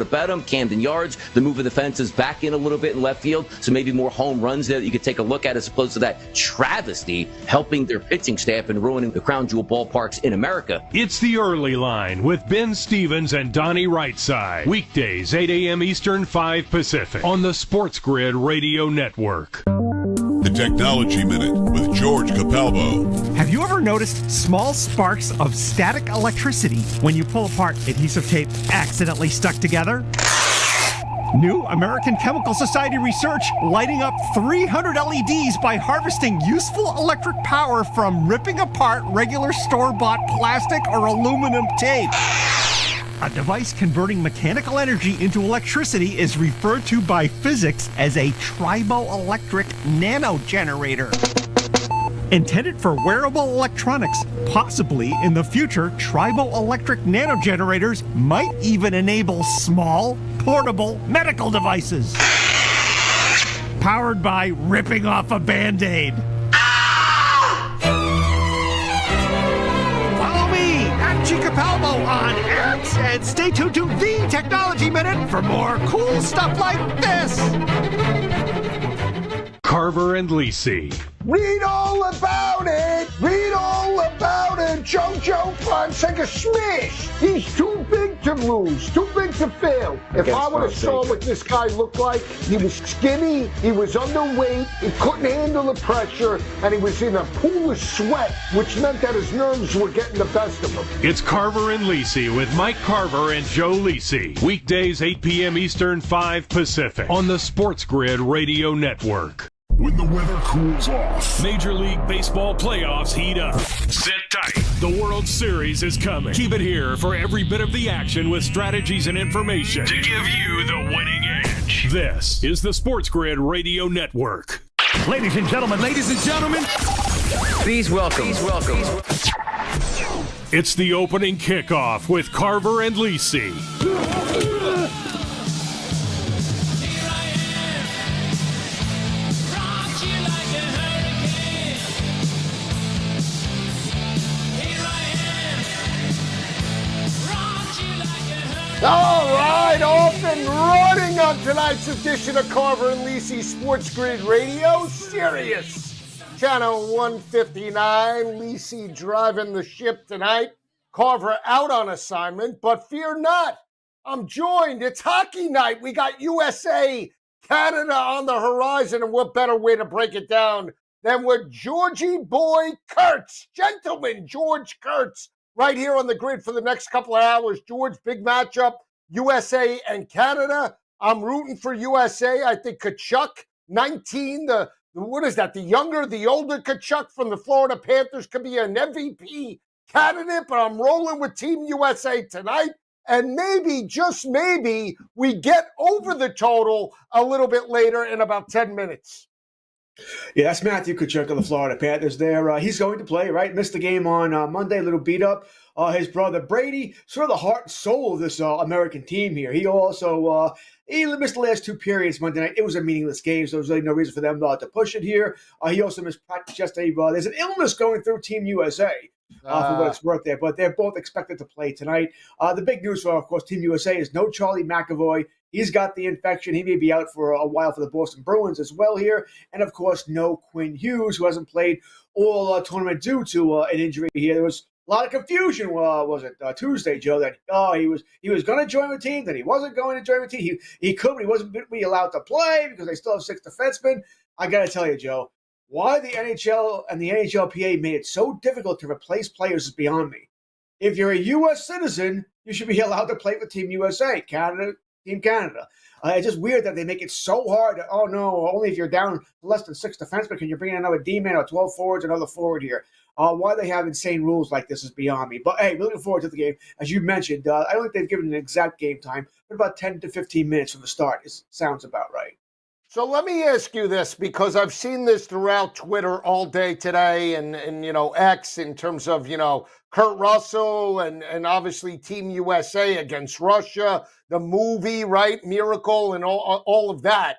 about him. Camden Yards, the move of the fences back in a little bit in left field, so maybe more home runs there that you could take a look at as opposed to that travesty helping their pitching staff and ruining the crown jewel ballparks in America. It's the early line with Ben Stevens and Donnie Rightside. Weekdays, 8 a.m. Eastern, 5 Pacific on the SportsGrid Radio Network. The Technology Minute with George Capalbo. Have you ever noticed small sparks of static electricity when you pull apart adhesive tape accidentally stuck together? New American Chemical Society research lighting up 300 LEDs by harvesting useful electric power from ripping apart regular store-bought plastic or aluminum tape. A device converting mechanical energy into electricity is referred to by physics as a triboelectric nanogenerator. Intended for wearable electronics, possibly in the future, triboelectric nanogenerators might even enable small, portable medical devices. Powered by ripping off a Band-Aid. Follow me at Capalbo on X and stay tuned to The Technology Minute for more cool stuff like this. Carver and Lisi. Read all about it. Read all about it. Jojo Fonseca smash. He's too big to lose. Too big to fail. If I would have saw what this guy looked like, he was skinny, he was underweight, he couldn't handle the pressure, and he was in a pool of sweat, which meant that his nerves were getting the best of him. It's Carver and Lisi with Mike Carver and Joe Lisi. Weekdays, 8 p.m. Eastern, 5 Pacific on the SportsGrid Radio Network. When the weather cools off, Major League Baseball playoffs heat up. Sit tight. The World Series is coming. Keep it here for every bit of the action with strategies and information to give you the winning edge. This is the SportsGrid Radio Network. Ladies and gentlemen, Please welcome. It's the opening kickoff with Carver and Lisi. All right, off and running on tonight's edition of Carver and Lisi Sports Grid Radio. Sirius, channel 159. Lisi driving the ship tonight. Carver out on assignment, but fear not. I'm joined. It's hockey night. We got USA, Canada on the horizon, and what better way to break it down than with Georgie Boy Kurtz. Gentlemen, George Kurtz. Right here on the grid for the next couple of hours. George, big matchup, USA and Canada. I'm rooting for USA. I think Tkachuk, 19, what is that, the older Tkachuk from the Florida Panthers could be an MVP candidate, but I'm rolling with Team USA tonight. And maybe, just maybe, we get over the total a little bit later in about 10 minutes. Yeah, that's Matthew Tkachuk of the Florida Panthers there. He's going to play, right? Missed the game on Monday, a little beat up. His brother Brady, sort of the heart and soul of this American team here. He also he missed the last two periods Monday night. It was a meaningless game, so there's really no reason for them to push it here. He also missed practice yesterday. There's an illness going through Team USA. For what it's worth there, but they're both expected to play tonight. The big news for, of course, Team USA is no Charlie McAvoy. He's got the infection. He may be out for a while for the Boston Bruins as well here. And, of course, no Quinn Hughes, who hasn't played all tournament due to an injury here. There was a lot of confusion, was it Tuesday, Joe, that he was going to join the team, that he wasn't going to join the team. He could, but he wasn't really allowed to play because they still have 6 defensemen. I got to tell you, Joe, why the NHL and the NHLPA made it so difficult to replace players is beyond me. If you're a U.S. citizen, you should be allowed to play for Team USA, Team Canada. It's just weird that they make it so hard. Oh, no, only if you're down less than 6 defensemen can you bring in another D-man or 12 forwards, another forward here. Why they have insane rules like this is beyond me. But, hey, looking forward to the game. As you mentioned, I don't think they've given an exact game time, but about 10 to 15 minutes from the start. It sounds about right. So let me ask you this, because I've seen this throughout Twitter all day today and X in terms of, Kurt Russell and obviously Team USA against Russia, the movie, right, Miracle and all of that.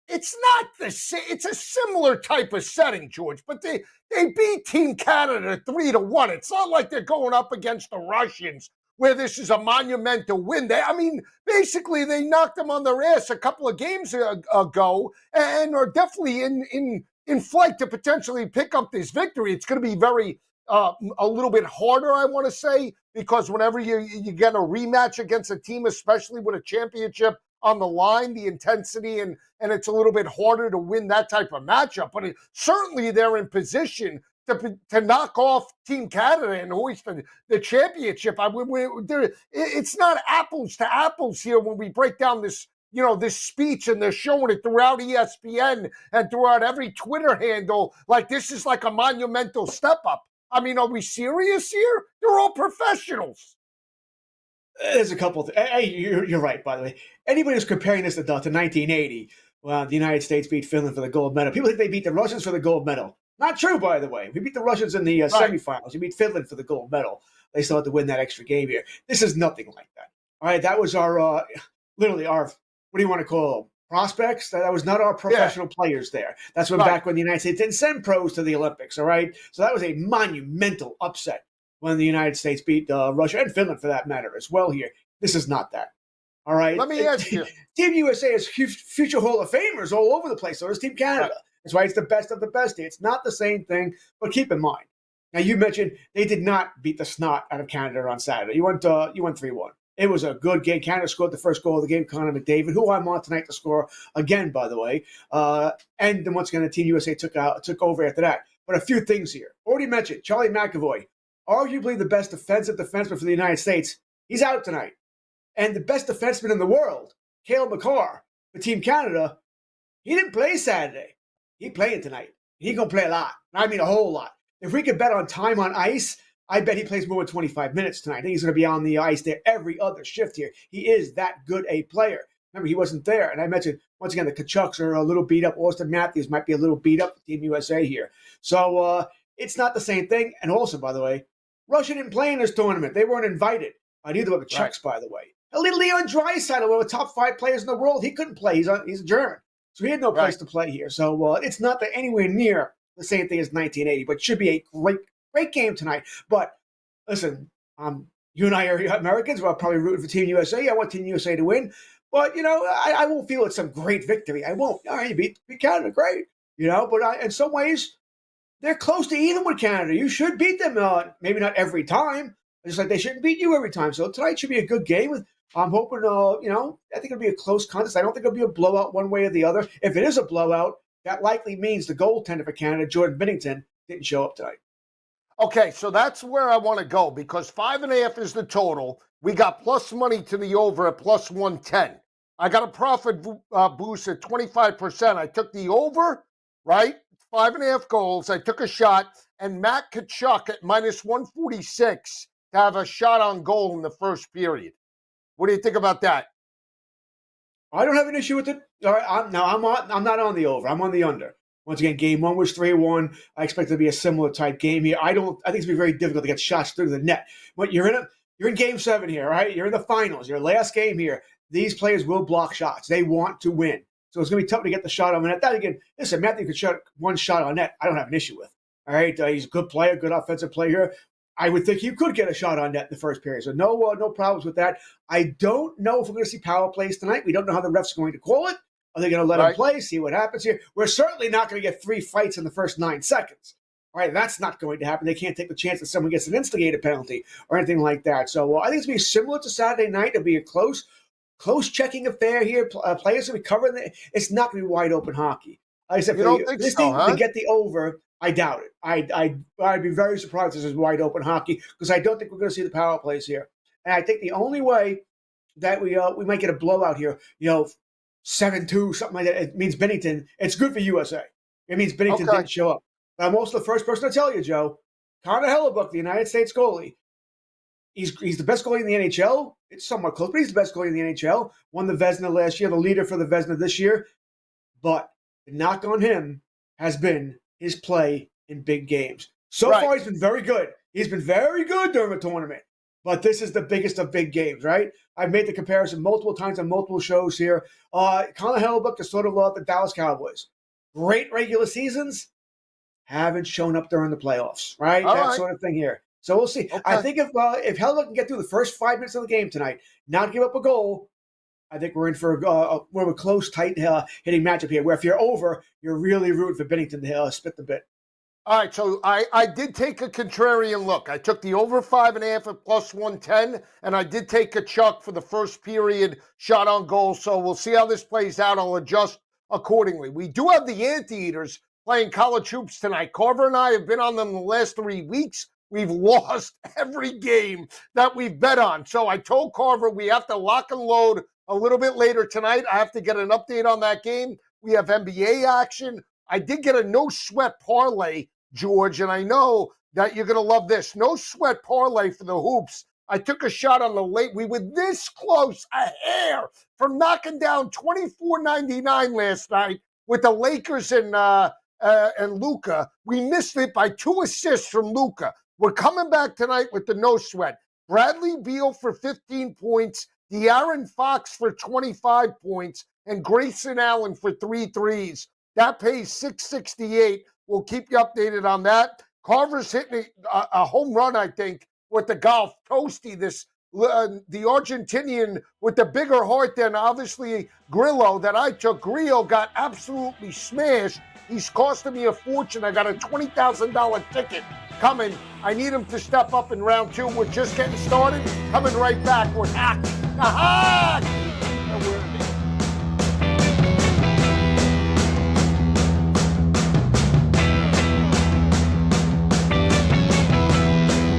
It's not the same. It's a similar type of setting, George, but they beat Team Canada 3-1. It's not like they're going up against the Russians where this is a monumental win. Basically, they knocked them on their ass a couple of games ago and are definitely in flight to potentially pick up this victory. It's going to be very a little bit harder, I want to say, because whenever you get a rematch against a team, especially with a championship on the line, the intensity and it's a little bit harder to win that type of matchup. But certainly they're in position to knock off Team Canada and hoist the championship. It's not apples to apples here when we break down this speech, and they're showing it throughout ESPN and throughout every Twitter handle. Like, this is like a monumental step up. I mean, are we serious here? They're all professionals. There's a couple of things. Hey, you're right, by the way. Anybody who's comparing this to 1980, well, the United States beat Finland for the gold medal. People think they beat the Russians for the gold medal. Not true, by the way. We beat the Russians in the semifinals. We beat Finland for the gold medal. They still had to win that extra game here. This is nothing like that. All right, that was our, literally our, what do you want to call them? Prospects? That was not our professional players there. That's back when the United States didn't send pros to the Olympics, all right? So that was a monumental upset when the United States beat Russia and Finland, for that matter, as well here. This is not that. All right? Let me ask you. Team USA has future Hall of Famers all over the place. So does Team Canada. Right. That's why it's the best of the best here. It's not the same thing, but keep in mind. Now, you mentioned they did not beat the snot out of Canada on Saturday. You went 3-1. It was a good game. Canada scored the first goal of the game, Connor McDavid, who I'm on tonight to score again, by the way. And then once again, the Team USA took over after that. But a few things here. Already mentioned, Charlie McAvoy, arguably the best defensive defenseman for the United States. He's out tonight. And the best defenseman in the world, Cale Makar, for Team Canada, he didn't play Saturday. He playing tonight. He going to play a lot. I mean, a whole lot. If we could bet on time on ice, I bet he plays more than 25 minutes tonight. I think he's going to be on the ice there every other shift here. He is that good a player. Remember, he wasn't there. And I mentioned, once again, the Kachucks are a little beat up. Austin Matthews might be a little beat up for Team USA here. So it's not the same thing. And also, by the way, Russia didn't play in this tournament. They weren't invited. Neither were the Czechs, by the way. Leon Draisaitl, one of the top 5 players in the world, he couldn't play. He's a German. So he had no place to play here. So it's not anywhere near the same thing as 1980, but should be a great game tonight. But listen, you and I are Americans. We're probably rooting for Team USA. I want Team USA to win. But, I won't feel it's some great victory. I won't. All right, you beat Canada, great. But in some ways, they're close to even with Canada. You should beat them. Maybe not every time. Just like they shouldn't beat you every time. So tonight should be a good game. I'm hoping, I think it'll be a close contest. I don't think it'll be a blowout one way or the other. If it is a blowout, that likely means the goaltender for Canada, Jordan Binnington, didn't show up tonight. Okay, so that's where I want to go, because 5.5 is the total. We got plus money to the over at plus 110. I got a profit boost at 25%. I took the over, right? 5.5 goals. I took a shot, and Matt Tkachuk at minus 146 to have a shot on goal in the first period. What do you think about that? I don't have an issue with it. All right, I'm not on the over. I'm on the under. Once again, game 1 was 3-1. I expect it to be a similar type game here. I think it's going to be very difficult to get shots through the net. But you're in game 7 here, right? You're in the finals. Your last game here. These players will block shots. They want to win. So it's going to be tough to get the shot on net. That again, listen, Matthew could shot one shot on net. I don't have an issue with. All right, he's a good player, good offensive player. I would think you could get a shot on net in the first period. So no problems with that. I don't know if we're going to see power plays tonight. We don't know how the refs are going to call it. Are they going to let him play, see what happens here? We're certainly not going to get 3 fights in the first 9 seconds. All right, that's not going to happen. They can't take the chance that someone gets an instigator penalty or anything like that. So I think it's going to be similar to Saturday night. It'll be a close checking affair here. Players will be covering it. It's not going to be wide open hockey. Like I said, to get the over, I doubt it. I'd be very surprised if this is wide open hockey, because I don't think we're going to see the power plays here. And I think the only way that we might get a blowout here, 7-2, something like that, it means Binnington. It's good for USA. It means Binnington didn't show up. But I'm also the first person to tell you, Joe, Connor Hellebuck, the United States goalie, he's the best goalie in the NHL. It's somewhat close, but he's the best goalie in the NHL. Won the Vezina last year, the leader for the Vezina this year. But the knock on him has been his play in big games. So far, he's been very good. He's been very good during the tournament. But this is the biggest of big games, right? I've made the comparison multiple times on multiple shows here. Connor Hellebuck is sort of the Dallas Cowboys. Great regular seasons, haven't shown up during the playoffs, right? That sort of thing here. So we'll see. Okay. I think if Helder can get through the first 5 minutes of the game tonight, not give up a goal, I think we're in for more of a close, tight hitting matchup here. Where if you're over, you're really rooting for Bennington to spit the bit. All right, so I did take a contrarian look. I took the over 5.5 at plus 110, and I did take a chuck for the first period shot on goal. So we'll see how this plays out. I'll adjust accordingly. We do have the Anteaters playing college hoops tonight. Carver and I have been on them the last 3 weeks. We've lost every game that we've bet on. So I told Carver we have to lock and load a little bit later tonight. I have to get an update on that game. We have NBA action. I did get a no-sweat parlay, George, and I know that you're going to love this. No sweat parlay for the hoops. I took a shot on the late. We were this close, a hair, from knocking down $24.99 last night with the Lakers and Luka. We missed it by 2 assists from Luka. We're coming back tonight with the no sweat. Bradley Beal for 15 points, De'Aaron Fox for 25 points, and Grayson Allen for 3 threes. That pays $668. We'll keep you updated on that. Carver's hitting a home run, I think, with the golf. Toasty, the Argentinian with the bigger heart than obviously Grillo that I took. Grillo got absolutely smashed. He's costing me a fortune. I got a $20,000 ticket coming. I need him to step up in round 2. We're just getting started. Coming right back with Hack.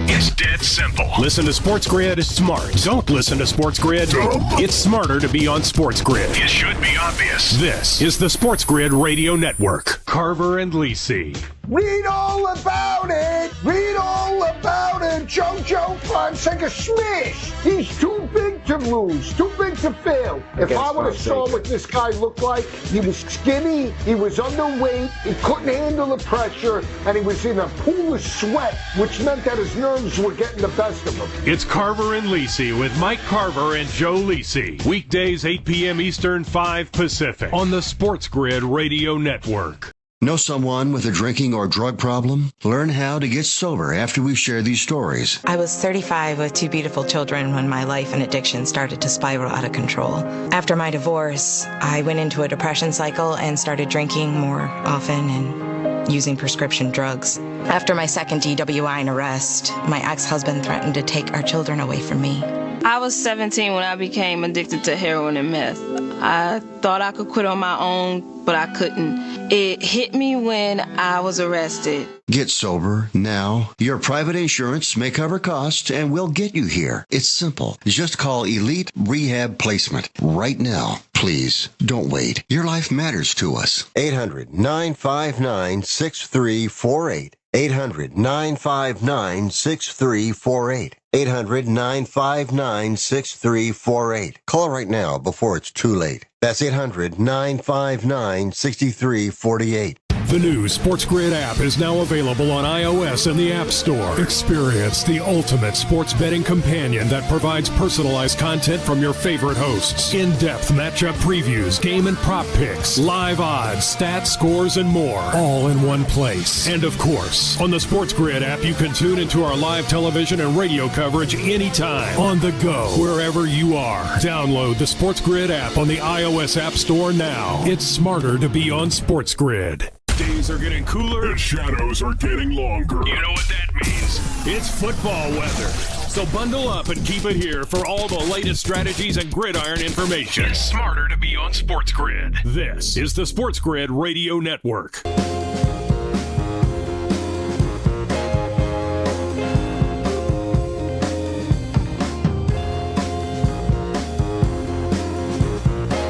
It's dead simple. Listen to SportsGrid is smart. Don't listen to SportsGrid. It's smarter to be on SportsGrid. It should be obvious. This is the SportsGrid Radio Network. Carver and Lisi. Read all about it. Read all about it. JoJo Fonseca smash. He's too big to lose. Too big to fail. If I would have saw what this guy looked like, he was skinny, he was underweight, he couldn't handle the pressure, and he was in a pool of sweat, which meant that his nerves were getting the best of him. It's Carver and Lisi with Mike Carver and Joe Lisi. Weekdays 8 p.m. Eastern, 5 Pacific on the SportsGrid Radio Network. Know someone with a drinking or drug problem? Learn how to get sober after we share these stories. I was 35 with 2 beautiful children when my life and addiction started to spiral out of control. After my divorce, I went into a depression cycle and started drinking more often and using prescription drugs. After my second DWI and arrest, my ex-husband threatened to take our children away from me. I was 17 when I became addicted to heroin and meth. I thought I could quit on my own, but I couldn't. It hit me when I was arrested. Get sober now. Your private insurance may cover costs and we'll get you here. It's simple. Just call Elite Rehab Placement right now. Please, don't wait. Your life matters to us. 800-959-6348. 800-959-6348. 800-959-6348. Call right now before it's too late. That's 800-959-6348. The new SportsGrid app is now available on iOS and the App Store. Experience the ultimate sports betting companion that provides personalized content from your favorite hosts. In-depth matchup previews, game and prop picks, live odds, stats, scores, and more. All in one place. And of course, on the SportsGrid app, you can tune into our live television and radio coverage anytime. On the go, wherever you are. Download the SportsGrid app on the iOS App Store now. It's smarter to be on SportsGrid. Days are getting cooler. The shadows are getting longer. You know what that means. It's football weather. So bundle up and keep it here for all the latest strategies and gridiron information. It's smarter to be on SportsGrid. This is the SportsGrid Radio Network.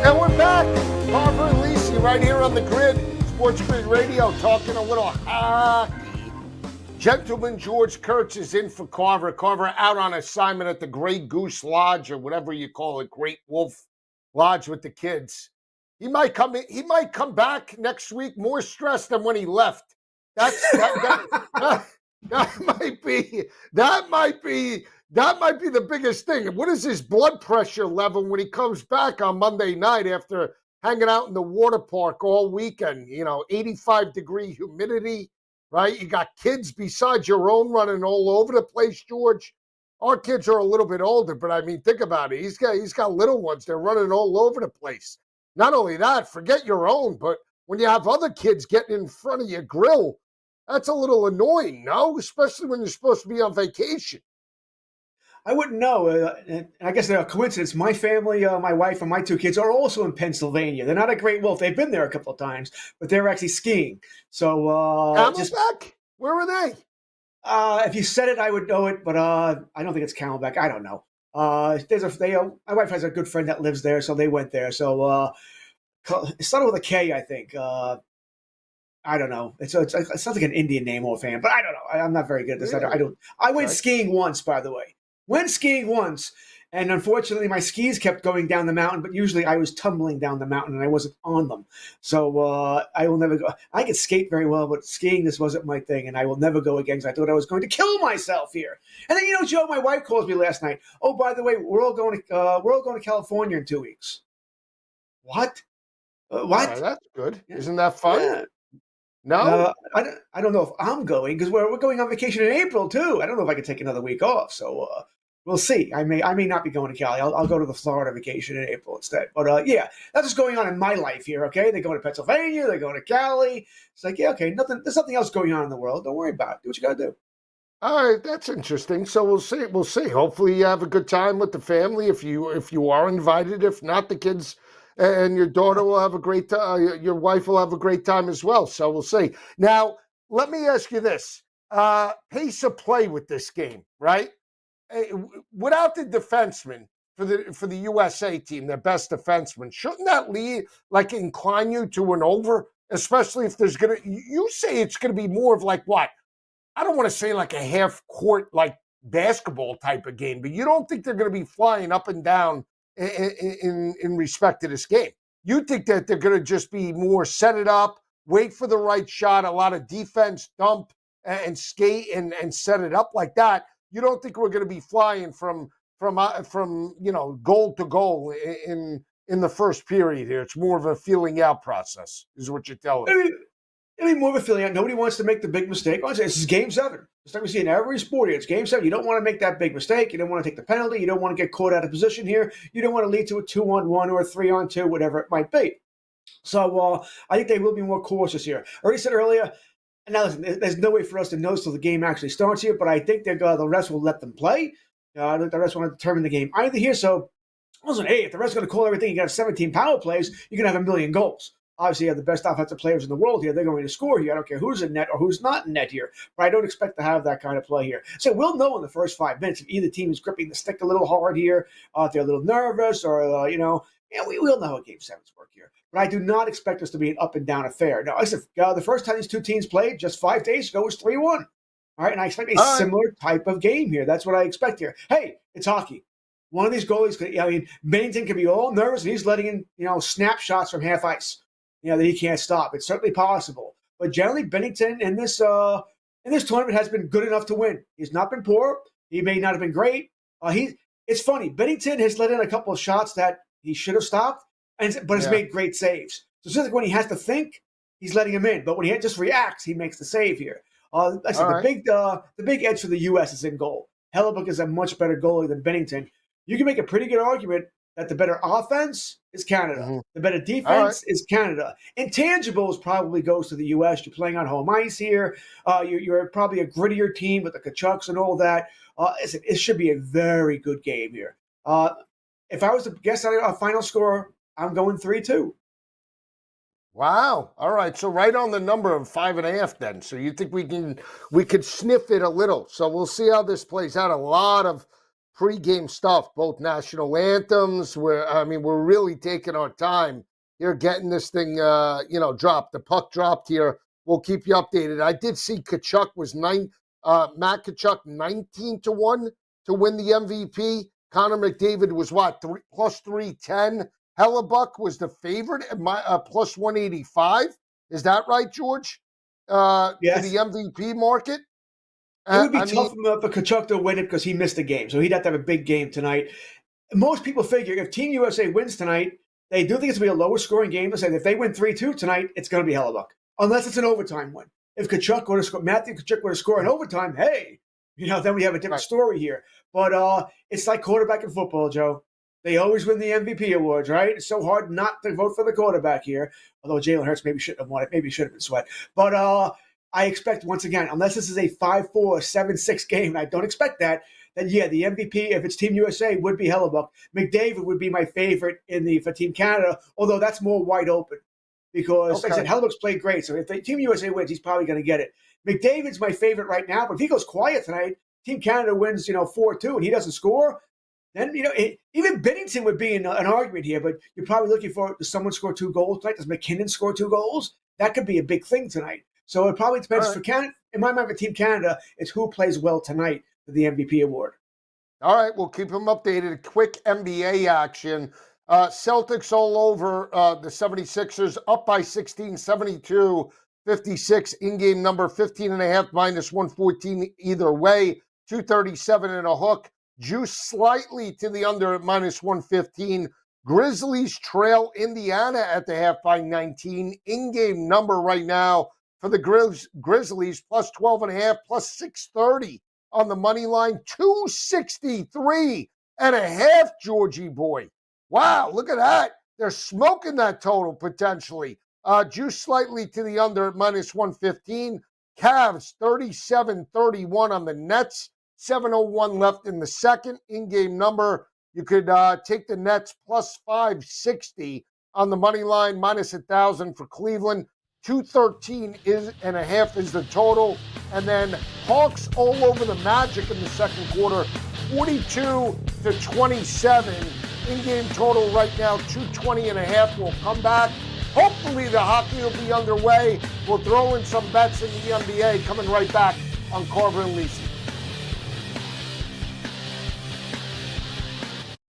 And we're back. Carver and Lisi right here on the grid. SportsGrid Radio, talking a little hockey. Gentleman George Kurtz is in for Carver. Carver out on assignment at the Great Goose Lodge or whatever you call it, Great Wolf Lodge with the kids. He might come in, he might come back next week more stressed than when he left. That might be the biggest thing. What is his blood pressure level when he comes back on Monday night after hanging out in the water park all weekend, 85-degree humidity? right? You got kids besides your own running all over the place, George. Our kids are a little bit older, but I mean, think about it. He's got little ones. They're running all over the place. Not only that, forget your own, but when you have other kids getting in front of your grill, that's a little annoying, no? Especially when you're supposed to be on vacation. I wouldn't know. And I guess a coincidence. My family, my wife, and my two kids are also in Pennsylvania. They're not at Great Wolf. They've been there a couple of times, but they're actually skiing. So Camelback? Where are they? If you said it, I would know it, but I don't think it's Camelback. I don't know. My wife has a good friend that lives there, so they went there. So it started with a K, I think. I don't know. It sounds like an Indian name offhand, but I don't know. I'm not very good at this. Really? I went skiing once, by the way. Went skiing once, and unfortunately, my skis kept going down the mountain. But usually, I was tumbling down the mountain, and I wasn't on them. So I will never go. I could skate very well, but skiing this wasn't my thing, and I will never go again because I thought I was going to kill myself here. And then, Joe, my wife calls me last night. Oh, by the way, we're all going to California in 2 weeks. What? What? That's good. Isn't that fun? Yeah. No, I don't know if I'm going because we're going on vacation in April too. I don't know if I can take another week off, so we'll see. I may not be going to Cali. I'll go to the Florida vacation in April instead. But yeah, that's what's going on in my life here. Okay, they're going to Pennsylvania. They're going to Cali. It's like, yeah, okay, nothing. There's nothing else going on in the world. Don't worry about it. Do what you got to do. all right, that's interesting. So we'll see. We'll see. Hopefully, you have a good time with the family. If you are invited, if not, the kids and your daughter will have a great time. Your wife will have a great time as well. So we'll see. Now, let me ask you this: pace of play with this game, right? Without the defenseman for the USA team, their best defenseman, shouldn't that incline you to an over? Especially if there's you say it's gonna be more of like what? I don't want to say like a half court like basketball type of game, but you don't think they're going to be flying up and down in respect to this game. You think that they're going to just be more set it up, wait for the right shot, a lot of defense, dump and skate and set it up like that. You don't think we're going to be flying from goal to goal in the first period here. It's more of a feeling out process, is what you're telling me. It'll be more of a feeling out. Nobody wants to make the big mistake. This is Game 7. It's like we see in every sport here. It's Game 7. You don't want to make that big mistake. You don't want to take the penalty. You don't want to get caught out of position here. You don't want to lead to a 2-on-1 or a 3-on-2, whatever it might be. So I think they will be more cautious here. I already said earlier, and now listen, there's no way for us to know till the game actually starts here, but I think the refs will let them play. The refs want to determine the game either here. So listen, hey, if the refs are going to call everything, you got 17 power plays, you're going to have 1 million goals. Obviously, you have the best offensive players in the world here. They're going to score here. I don't care who's in net or who's not in net here. But I don't expect to have that kind of play here. So we'll know in the first 5 minutes if either team is gripping the stick a little hard here, if they're a little nervous, or, we will know how Game 7s work here. But I do not expect this to be an up-and-down affair. Now, listen, the first time these two teams played just 5 days ago was 3-1. All right, and I expect a similar type of game here. That's what I expect here. Hey, it's hockey. One of these goalies, Bennington could be all nervous, and he's letting in, snapshots from half ice. That he can't stop. It's certainly possible. But generally, Bennington in this tournament has been good enough to win. He's not been poor. He may not have been great. It's funny. Bennington has let in a couple of shots that he should have stopped, but has made great saves. So it's just like when he has to think, he's letting him in. But when he just reacts, he makes the save here. The big edge for the U.S. is in goal. Hellebuck is a much better goalie than Bennington. You can make a pretty good argument that the better offense is Canada. Mm-hmm. The better defense is Canada. Intangibles probably goes to the U.S. You're playing on home ice here. You're probably a grittier team with the Kachucks and all that. It should be a very good game here. If I was to guess on a final score, I'm going 3-2. Wow. All right. So right on the number of 5.5 then. So you think we could sniff it a little. So we'll see how this plays out. A lot of pre-game stuff, both national anthems. We're really taking our time here, getting this thing, dropped. The puck dropped here. We'll keep you updated. I did see Tkachuk was Matt Tkachuk 19-1 to win the MVP. Connor McDavid was plus 310. Hellebuck was the favorite at plus 185. Is that right, George? Yes. For the MVP market. It would be tough for Tkachuk to win it because he missed a game. So he'd have to have a big game tonight. Most people figure if Team USA wins tonight, they do think it's going to be a lower scoring game. They say if they win 3-2 tonight, it's going to be Hellebuck. Unless it's an overtime win. If Kachuk would have scored, Matthew Kachuk would have scored in overtime, hey, then we have a different story here. But it's like quarterback in football, Joe. They always win the MVP awards, right? It's so hard not to vote for the quarterback here. Although Jalen Hurts maybe shouldn't have won it. Maybe he should have been Sweat. But I expect, once again, unless this is a 5-4, 7-6 game, and I don't expect that, then yeah, the MVP, if it's Team USA, would be Hellebuck. McDavid would be my favorite for Team Canada, although that's more wide open. Because, like I said, Hellebuck's played great. So if Team USA wins, he's probably going to get it. McDavid's my favorite right now, but if he goes quiet tonight, Team Canada wins, 4-2, and he doesn't score, then, even Bennington would be an argument here, but you're probably looking for, does someone score 2 goals tonight? Does McKinnon score 2 goals? That could be a big thing tonight. So it probably depends. For Canada, in my mind, for Team Canada, it's who plays well tonight for the MVP award. All right, we'll keep them updated. Quick NBA action. Celtics all over the 76ers, up by 16, 72-56. In-game number 15.5 minus 114 either way. 237 and a hook. Juice slightly to the under at minus 115. Grizzlies trail Indiana at the half by 19. In-game number right now for the Grizzlies, plus 12.5, plus 630 on the money line. 263 and a half, Georgie boy. Wow, look at that. They're smoking that total potentially. Juice slightly to the under at minus 115. Cavs 37-31 on the Nets. 7:01 left in the second. In-game number, you could take the Nets plus 560 on the money line, minus 1,000 for Cleveland. 213 and a half is the total. And then Hawks all over the Magic in the second quarter, 42-27. In-game total right now, 220 and a half. We'll come back. Hopefully the hockey will be underway. We'll throw in some bets in the NBA. Coming right back on Carver and Lisi.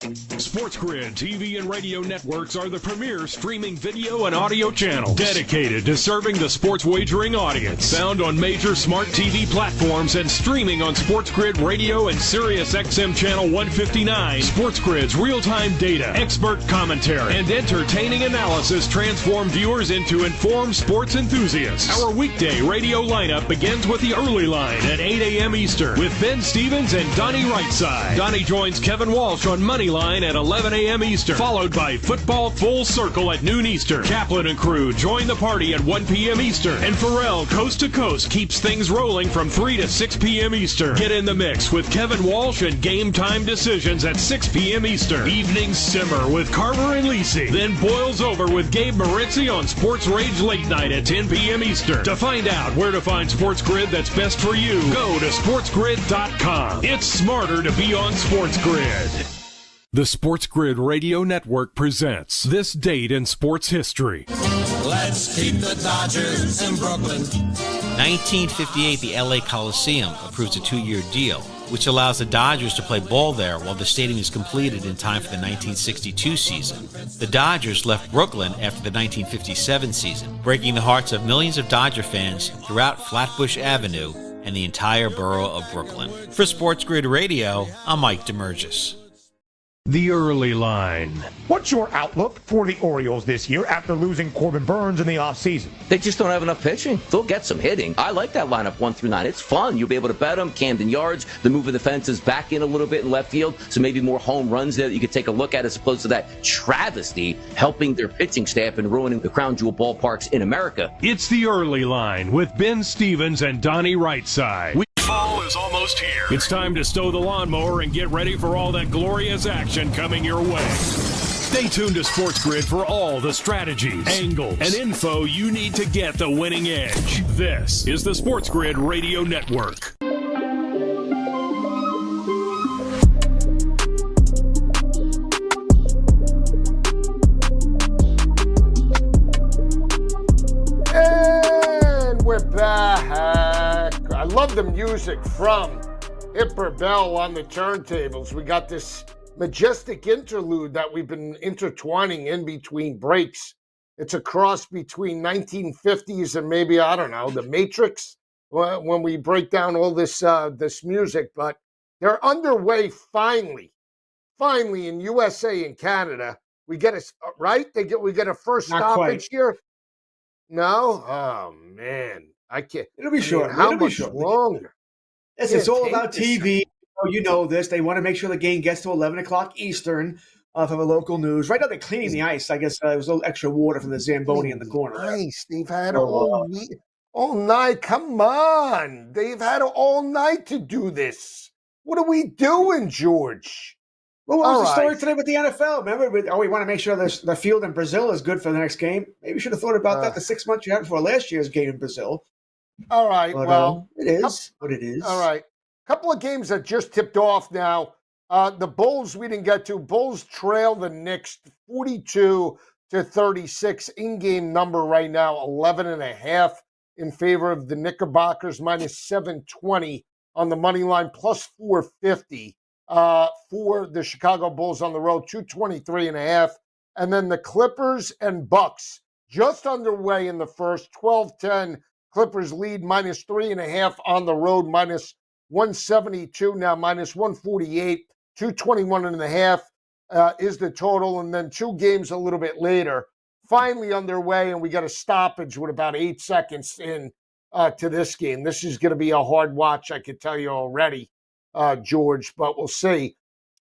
SportsGrid TV and radio networks are the premier streaming video and audio channels dedicated to serving the sports wagering audience. Found on major smart TV platforms and streaming on SportsGrid Radio and Sirius XM Channel 159. SportsGrid's real-time data, expert commentary, and entertaining analysis transform viewers into informed sports enthusiasts. Our weekday radio lineup begins with the early line at 8 a.m. Eastern with Ben Stevens and Donnie Rightside. Donnie joins Kevin Walsh on Moneyline at 11 a.m. Eastern, followed by Football Full Circle at noon Eastern. Kaplan and crew join the party at 1 p.m. Eastern, and Pharrell Coast to Coast keeps things rolling from 3 to 6 p.m. Eastern. Get in the mix with Kevin Walsh and Game Time Decisions at 6 p.m. Eastern. Evenings simmer with Carver and Lisi, then boils over with Gabe Moritzi on Sports Rage Late Night at 10 p.m. Eastern. To find out where to find SportsGrid that's best for you, go to sportsgrid.com. It's smarter to be on SportsGrid. The SportsGrid Radio Network presents This Date in Sports History. Let's keep the Dodgers in Brooklyn. 1958, the LA Coliseum approves a 2-year deal, which allows the Dodgers to play ball there while the stadium is completed in time for the 1962 season. The Dodgers left Brooklyn after the 1957 season, breaking the hearts of millions of Dodger fans throughout Flatbush Avenue and the entire borough of Brooklyn. For SportsGrid Radio, I'm Mike DeMurgis. The early line. What's your outlook for the Orioles this year after losing Corbin Burns in the offseason? They just don't have enough pitching. They'll get some hitting. I like that lineup 1 through 9. It's fun. You'll be able to bet them. Camden Yards, the move of the fences back in a little bit in left field, so maybe more home runs there that you could take a look at as opposed to that travesty helping their pitching staff and ruining the crown jewel ballparks in America. It's the early line with Ben Stevens and Donnie Rightside. Fall is almost here. It's time to stow the lawnmower and get ready for all that glorious action coming your way. Stay tuned to SportsGrid for all the strategies, angles, and info you need to get the winning edge. This is the SportsGrid Radio Network. And we're back. I love the music from Hipper Bell on the turntables. We got this majestic interlude that we've been intertwining in between breaks. It's a cross between 1950s and maybe, I don't know, The Matrix when we break down all this music. But they're underway finally in USA and Canada. We get we get a first stoppage here. No? Oh, man. I can't. It'll be short. How It'll be much short. longer? It's all about Take TV. You know this. They want to make sure the game gets to 11 o'clock Eastern for the local news. Right now they're cleaning the ice. I guess there was a little extra water from the Zamboni in the corner. Ice. They've had all night. Come on. They've had all night to do this. What are we doing, George? Well, what was the story today with the NFL? Remember, we want to make sure the field in Brazil is good for the next game. Maybe we should have thought about that the 6 months you had before last year's game in Brazil. All right, But, well. it is what it is. All right. Couple of games that just tipped off now. The Bulls we didn't get to. Bulls trail the Knicks 42-36. In-game number right now, 11.5 in favor of the Knickerbockers, minus 720 on the money line, plus 450 for the Chicago Bulls on the road, 223.5. And then the Clippers and Bucks just underway in the first, 12-10. Clippers lead, minus 3.5 on the road, minus 172 now, minus 148, 221.5 is the total. And then two games a little bit later, finally underway, and we got a stoppage with about 8 seconds in to this game. This is going to be a hard watch, I can tell you already, George, but we'll see.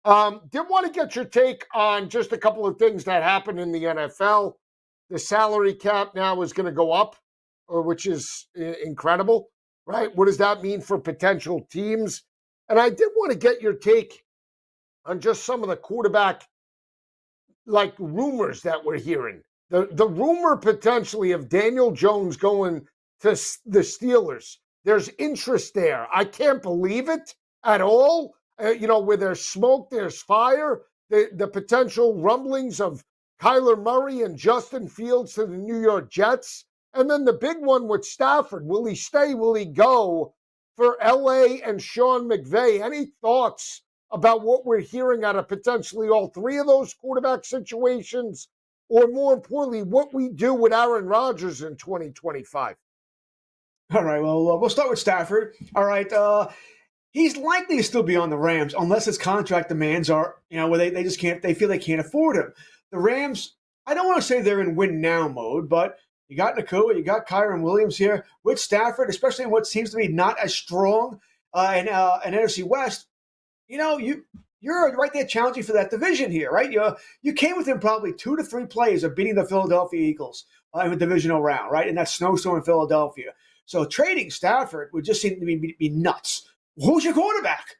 Did want to get your take on just a couple of things that happened in the NFL. The salary cap now is going to go up, which is incredible, right? What does that mean for potential teams? And I did want to get your take on just some of the quarterback, like, rumors that we're hearing. The rumor potentially of Daniel Jones going to the Steelers. There's interest there. I can't believe it at all. Where there's smoke, there's fire. The potential rumblings of Kyler Murray and Justin Fields to the New York Jets. And then the big one with Stafford. Will he stay? Will he go for LA and Sean McVay? Any thoughts about what we're hearing out of potentially all three of those quarterback situations? Or more importantly, what we do with Aaron Rodgers in 2025? All right, well, we'll start with Stafford. All right, he's likely to still be on the Rams unless his contract demands are, where they just can't, they feel they can't afford him. The Rams, I don't want to say they're in win now mode, but you got Nakua, you got Kyron Williams here with Stafford, especially in what seems to be not as strong an NFC West. You're right there challenging for that division here, right? You came within probably 2 to 3 plays of beating the Philadelphia Eagles in the divisional round, right? In that snowstorm in Philadelphia. So trading Stafford would just seem to be nuts. Who's your quarterback?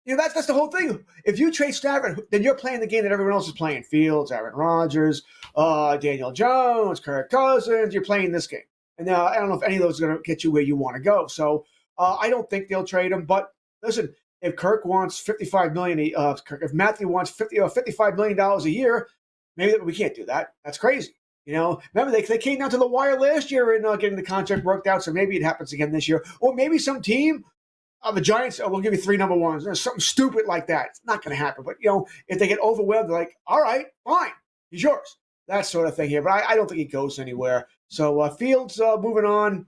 That's the whole thing. If you trade Stafford, then you're playing the game that everyone else is playing. Fields, Aaron Rodgers, Daniel Jones, Kirk Cousins. You're playing this game. And now I don't know if any of those are going to get you where you want to go. So I don't think they'll trade him. But listen, if Kirk wants $55 million, if Matthew wants $55 million a year, maybe we can't do that. That's crazy. Remember they came down to the wire last year in getting the contract worked out. So maybe it happens again this year, or maybe some team. The Giants, we'll give you 3 number ones. Something stupid like that. It's not going to happen. But, if they get overwhelmed, they're like, all right, fine, he's yours. That sort of thing here. But I don't think he goes anywhere. So Fields, moving on.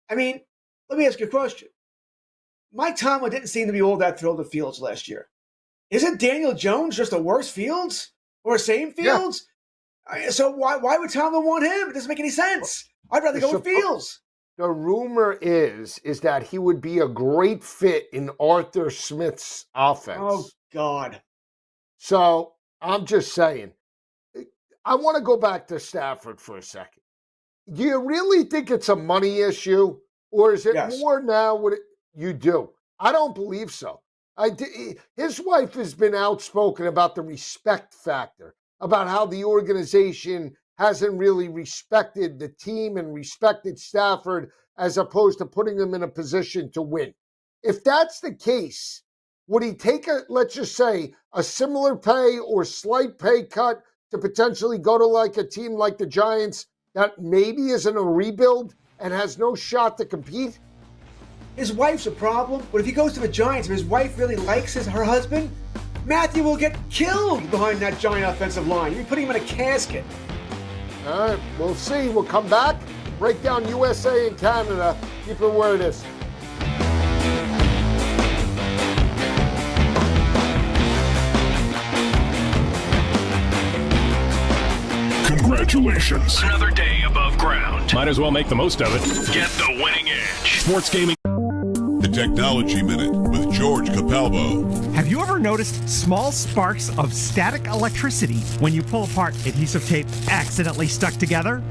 I mean, let me ask you a question. Mike Tomlin didn't seem to be all that thrilled with Fields last year. Isn't Daniel Jones just a worse Fields or same Fields? Yeah. So why would Tomlin want him? It doesn't make any sense. I'd rather go with Fields. The rumor is that he would be a great fit in Arthur Smith's offense. Oh, God. So I'm just saying, I want to go back to Stafford for a second. Do you really think it's a money issue, or is it more now what you do? I don't believe so. His wife has been outspoken about the respect factor, about how the organization hasn't really respected the team and respected Stafford as opposed to putting them in a position to win. If that's the case, would he take let's just say, a similar pay or slight pay cut to potentially go to like a team like the Giants that maybe is in a rebuild and has no shot to compete? His wife's a problem, but if he goes to the Giants, if his wife really likes her husband, Matthew will get killed behind that Giant offensive line. You're putting him in a casket. All right, we'll see. We'll come back, break down USA and Canada. Keep it where it is. Congratulations. Another day above ground. Might as well make the most of it. Get the winning edge. Sports gaming. The Technology Minute with George Capalbo. Have you ever noticed small sparks of static electricity when you pull apart adhesive tape accidentally stuck together?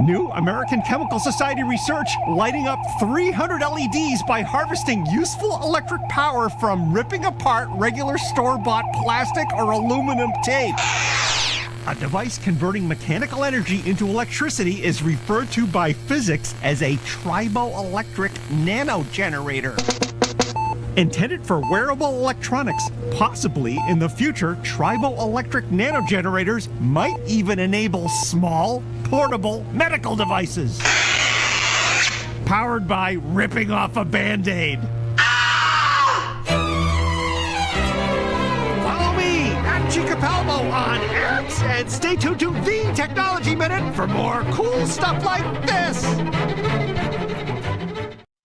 New American Chemical Society research lighting up 300 LEDs by harvesting useful electric power from ripping apart regular store-bought plastic or aluminum tape. A device converting mechanical energy into electricity is referred to by physics as a triboelectric nanogenerator. Intended for wearable electronics, possibly in the future, triboelectric nanogenerators might even enable small, portable medical devices. Powered by ripping off a Band-Aid. Follow me at G Capalbo on X and stay tuned to The Technology Minute for more cool stuff like this.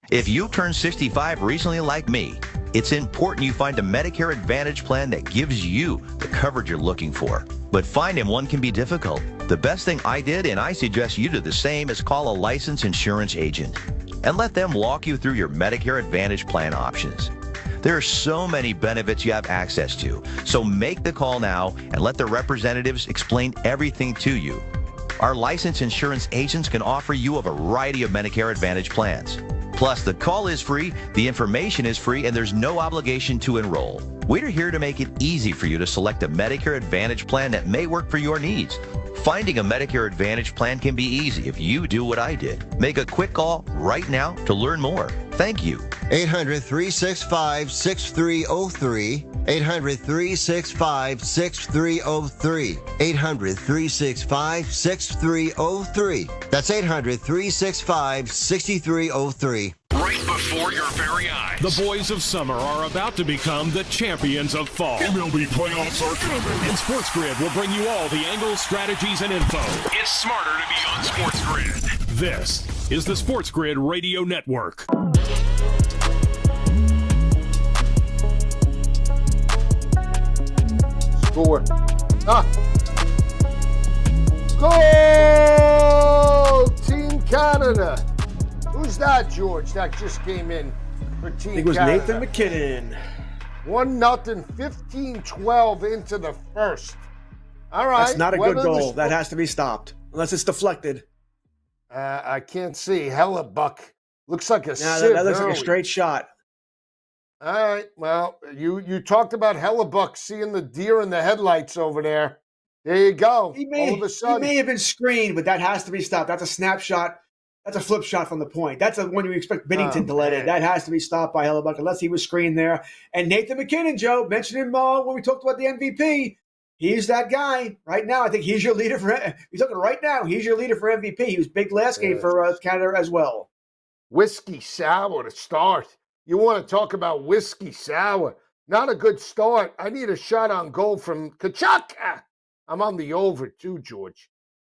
If you turned 65 recently like me, it's important you find a Medicare Advantage plan that gives you the coverage you're looking for. But finding one can be difficult. The best thing I did, and I suggest you do the same, is call a licensed insurance agent and let them walk you through your Medicare Advantage plan options. There are so many benefits you have access to, so make the call now and let the representatives explain everything to you. Our licensed insurance agents can offer you a variety of Medicare Advantage plans. Plus, the call is free, the information is free, and there's no obligation to enroll. We're here to make it easy for you to select a Medicare Advantage plan that may work for your needs. Finding a Medicare Advantage plan can be easy if you do what I did. Make a quick call right now to learn more. Thank you. 800-365-6303. 800-365-6303. 800-365-6303. That's 800-365-6303. Right before your very eyes, the boys of summer are about to become the champions of fall. MLB playoffs are coming. And SportsGrid will bring you all the angles, strategies, and info. It's smarter to be on SportsGrid. This is the SportsGrid Radio Network. Score. Goal! Team Canada. Who's that, George? That just came in for Team Canada. I think it was Nathan McKinnon. 1-0, 15-12 into the first. All right. That's not a good goal. That has to be stopped. Unless it's deflected. I can't see. Hellebuck. Looks like a sieve. That looks like a straight shot. All right. Well, you talked about Hellebuck seeing the deer in the headlights over there. There you go. He may have been screened, but that has to be stopped. That's a snapshot. That's a flip shot from the point. That's the one you expect Binnington to let in. That has to be stopped by Hellebuck unless he was screened there. And Nathan McKinnon, Joe, mentioned him when we talked about the MVP. He's that guy right now. I think he's your leader for. He's talking right now. He's your leader for MVP. He was big last game for Canada as well. Whiskey sour to start. You want to talk about whiskey sour? Not a good start. I need a shot on goal from Tkachuk. I'm on the over too, George.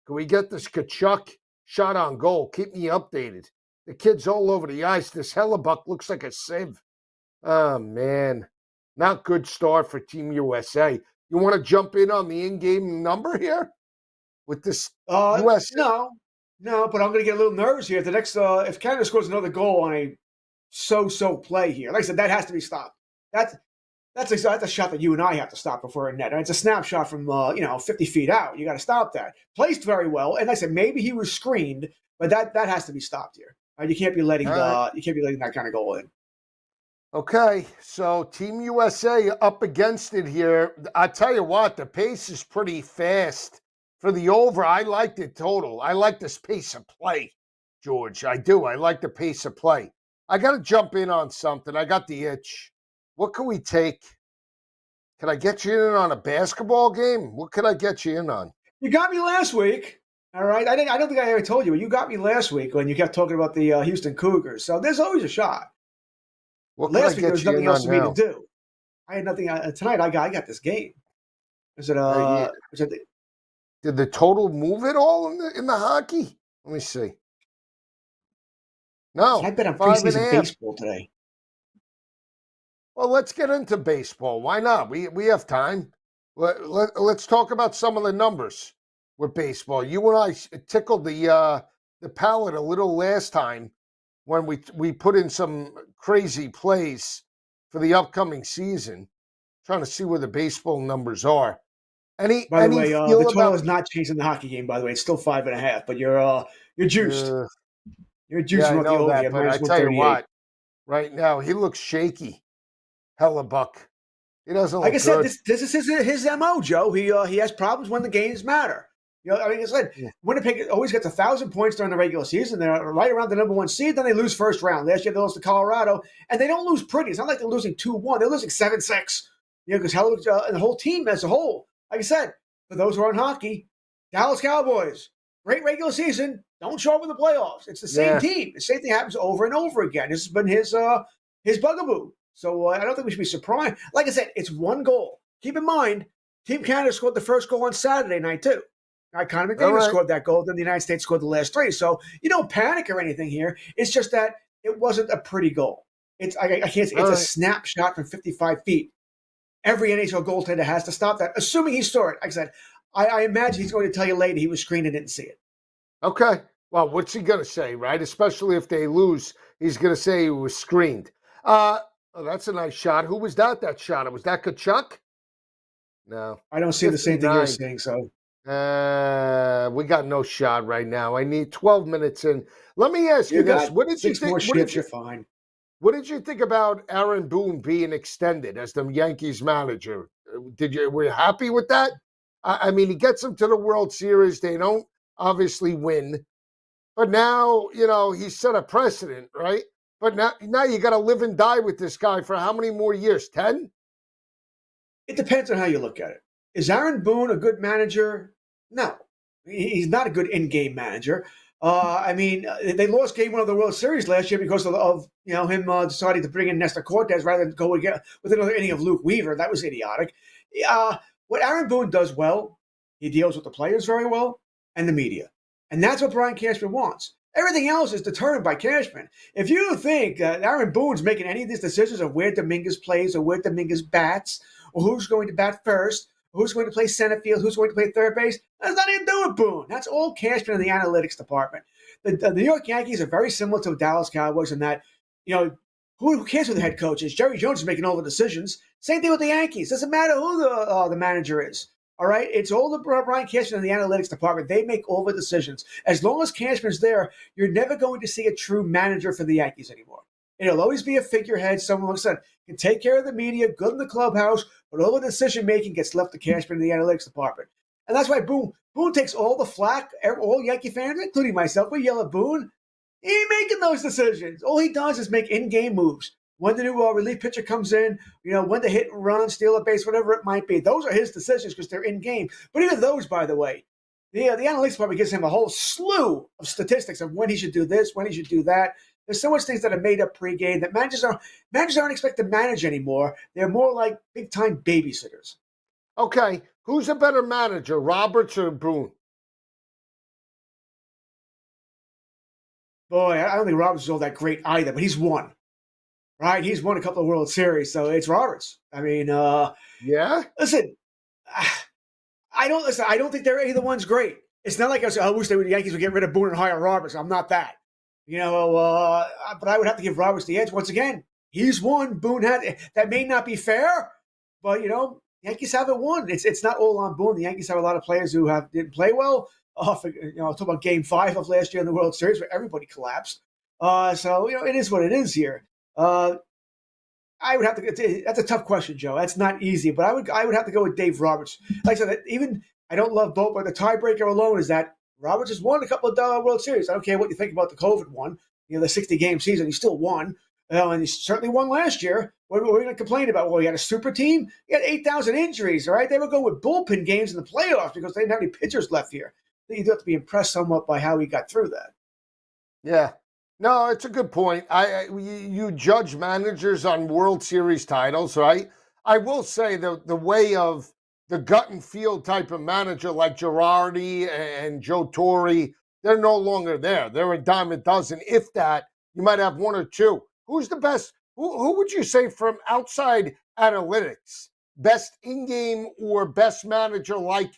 Can we get this Tkachuk shot on goal? Keep me updated. The kid's all over the ice. This Hellebuck looks like a sieve. Oh, man. Not good start for Team USA. You want to jump in on the in-game number here with this USA? No, but I'm going to get a little nervous here. The next, if Canada scores another goal on a so-so play here, like I said, that has to be stopped. That's a shot that you and I have to stop before a net. And it's a snapshot from 50 feet out. You got to stop that. Placed very well, and like I said, maybe he was screened, but that has to be stopped here. You can't be letting that kind of goal in. Okay, so Team USA up against it here. I tell you what, the pace is pretty fast. For the over, I like the total. I like this pace of play, George. I do. I like the pace of play. I got to jump in on something. I got the itch. What can we take? Can I get you in on a basketball game? What can I get you in on? You got me last week. All right. I don't think I ever told you, but you got me last week when you kept talking about the Houston Cougars. So there's always a shot. Last week there was nothing else for me to do. I had nothing. Tonight I got this game. Is it? Did the total move at all in the hockey? Let me see. No. I bet on preseason baseball today. Well, let's get into baseball. Why not? We have time. Let's talk about some of the numbers. with baseball. You and I tickled the palate a little last time when we put in some crazy plays for the upcoming season, trying to see where the baseball numbers are. By the way, feel the total about has not changed in the hockey game. By the way, it's still 5.5. But you're juiced. You're juiced yeah, I about the know over that, here, but I minus tell you 138. what, right now he looks shaky. Hellebuck. He doesn't Like look I said, good. this is his MO, Joe. He has problems when the games matter. Like I said, Winnipeg always gets 1,000 points during the regular season. They're right around the number 1 seed. Then they lose first round. Last year they lost to Colorado, and they don't lose pretty. It's not like they're losing 2-1. They're losing 7-6. Because and the whole team as a whole. Like I said, for those who are in hockey, Dallas Cowboys, great regular season, don't show up in the playoffs. It's the same team. The same thing happens over and over again. This has been his bugaboo. So I don't think we should be surprised. Like I said, it's one goal. Keep in mind, Team Canada scored the first goal on Saturday night too. Connor McDavid scored that goal. Then the United States scored the last 3. So you don't panic or anything here. It's just that it wasn't a pretty goal. I can't say it's a snapshot from 55 feet. Every NHL goaltender has to stop that, assuming he saw it. Like I said, I imagine he's going to tell you later he was screened and didn't see it. Okay. Well, what's he going to say, right? Especially if they lose, he's going to say he was screened. Oh, that's a nice shot. Who was that shot? Was that Kachuk? No. I don't see 59. The same thing you're saying, so. We got no shot right now. I need 12 minutes in. Let me ask you this. What did you think? More shifts, you're fine. What did you think about Aaron Boone being extended as the Yankees manager? Were you happy with that? I mean, he gets them to the World Series. They don't obviously win. But now, he set a precedent, right? But now you got to live and die with this guy for how many more years? 10? It depends on how you look at it. Is Aaron Boone a good manager? No. He's not a good in-game manager. I mean, they lost Game 1 of the World Series last year because of him deciding to bring in Nestor Cortez rather than go again with another inning of Luke Weaver. That was idiotic. What Aaron Boone does well, he deals with the players very well and the media. And that's what Brian Cashman wants. Everything else is determined by Cashman. If you think Aaron Boone's making any of these decisions of where Dominguez plays or where Dominguez bats or who's going to bat first, who's going to play center field, who's going to play third base, that's nothing to do with Boone. That's all Cashman in the analytics department. The New York Yankees are very similar to the Dallas Cowboys in that, who cares who the head coach is? Jerry Jones is making all the decisions. Same thing with the Yankees. Doesn't matter who the manager is. All right? It's all the Brian Cashman in the analytics department. They make all the decisions. As long as Cashman's there, you're never going to see a true manager for the Yankees anymore. It'll always be a figurehead. Someone, like I said, can take care of the media, good in the clubhouse, but all the decision-making gets left to Cashman in the analytics department. And that's why Boone takes all the flack. All Yankee fans, including myself, we yell at Boone. He ain't making those decisions. All he does is make in-game moves. When the new relief pitcher comes in, when to hit and run, steal a base, whatever it might be. Those are his decisions because they're in-game. But even those, by the way, the analytics department gives him a whole slew of statistics of when he should do this, when he should do that. There's so much things that are made up pregame that managers aren't expected to manage anymore. They're more like big-time babysitters. Okay, who's a better manager, Roberts or Boone? Boy, I don't think Roberts is all that great either, but he's won. Right? He's won a couple of World Series, so it's Roberts. I mean, yeah. Listen, I don't think either one's great. It's not like I wish the Yankees would get rid of Boone and hire Roberts. I'm not that. But I would have to give Roberts the edge. Once again, he's won. Boone had. That may not be fair, but Yankees haven't won. It's not all on Boone. The Yankees have a lot of players who didn't play well. Talk about Game 5 of last year in the World Series where everybody collapsed. So it is what it is here. I would have to. That's a tough question, Joe. That's not easy, but I would have to go with Dave Roberts. Like I said, even I don't love both, but the tiebreaker alone is that Roberts has won a couple of World Series. I don't care what you think about the COVID one. The 60-game season, he still won. And he certainly won last year. What were we going to complain about? Well, he had a super team. He had 8,000 injuries, all right? They would go with bullpen games in the playoffs because they didn't have any pitchers left here. You do have to be impressed somewhat by how he got through that. Yeah. No, it's a good point. You judge managers on World Series titles, right? I will say the way of the gut and feel type of manager like Girardi and Joe Torre, they're no longer there. They're a dime a dozen. If that, you might have one or two. Who's the best? Who would you say from outside analytics, best in-game or best manager like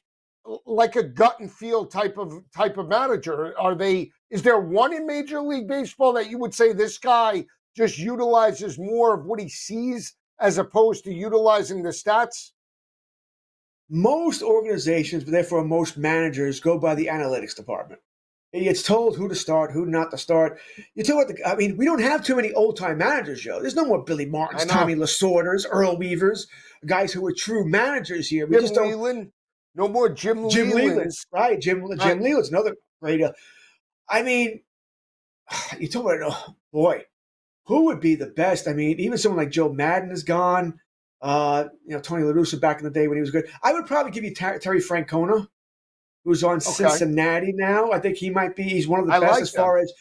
like a gut and feel type of manager? Is there one in Major League Baseball that you would say this guy just utilizes more of what he sees as opposed to utilizing the stats? Most organizations, but therefore most managers, go by the analytics department. He gets told who to start, who not to start. We don't have too many old-time managers, Joe. There's no more Billy Martins, Tommy Lasordas, Earl Weavers, guys who are true managers here. We just don't. Leland. No more Jim Leland's, right? Jim Leland's another great. You talk about, boy, who would be the best? Even someone like Joe Madden is gone. Tony La Russa back in the day when he was good. I would probably give you Terry Francona, who's on Cincinnati now. I think he might be. He's one of the best as far as.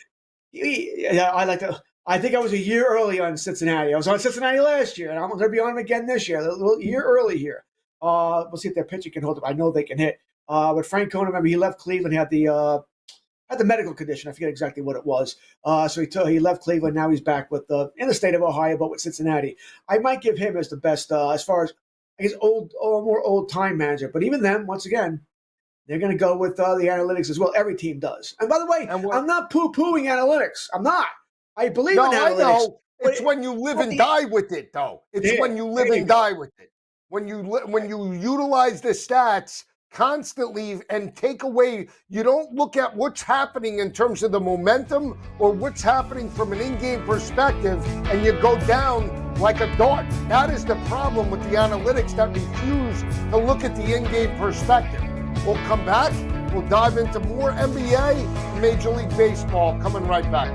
I think I was a year early on Cincinnati. I was on Cincinnati last year, and I'm going to be on them again this year. A little year early here. We'll see if their pitcher can hold up. I know they can hit. But Francona, remember, he left Cleveland, had the medical condition. I forget exactly what it was. So he left Cleveland. Now he's back in the state of Ohio, but with Cincinnati. I might give him as the best as far as I guess more old time manager. But even them, once again, they're going to go with the analytics as well. Every team does. And by the way, I'm not poo-pooing analytics. I'm not. I believe in analytics. I know. It's when you live and die with it, though. It's when you live and die with it. When you utilize the stats constantly and take away, you don't look at what's happening in terms of the momentum or what's happening from an in-game perspective, and you go down like a dart. That is the problem with the analytics that refuse to look at the in-game perspective. We'll come back. We'll dive into more NBA, Major League Baseball, coming right back.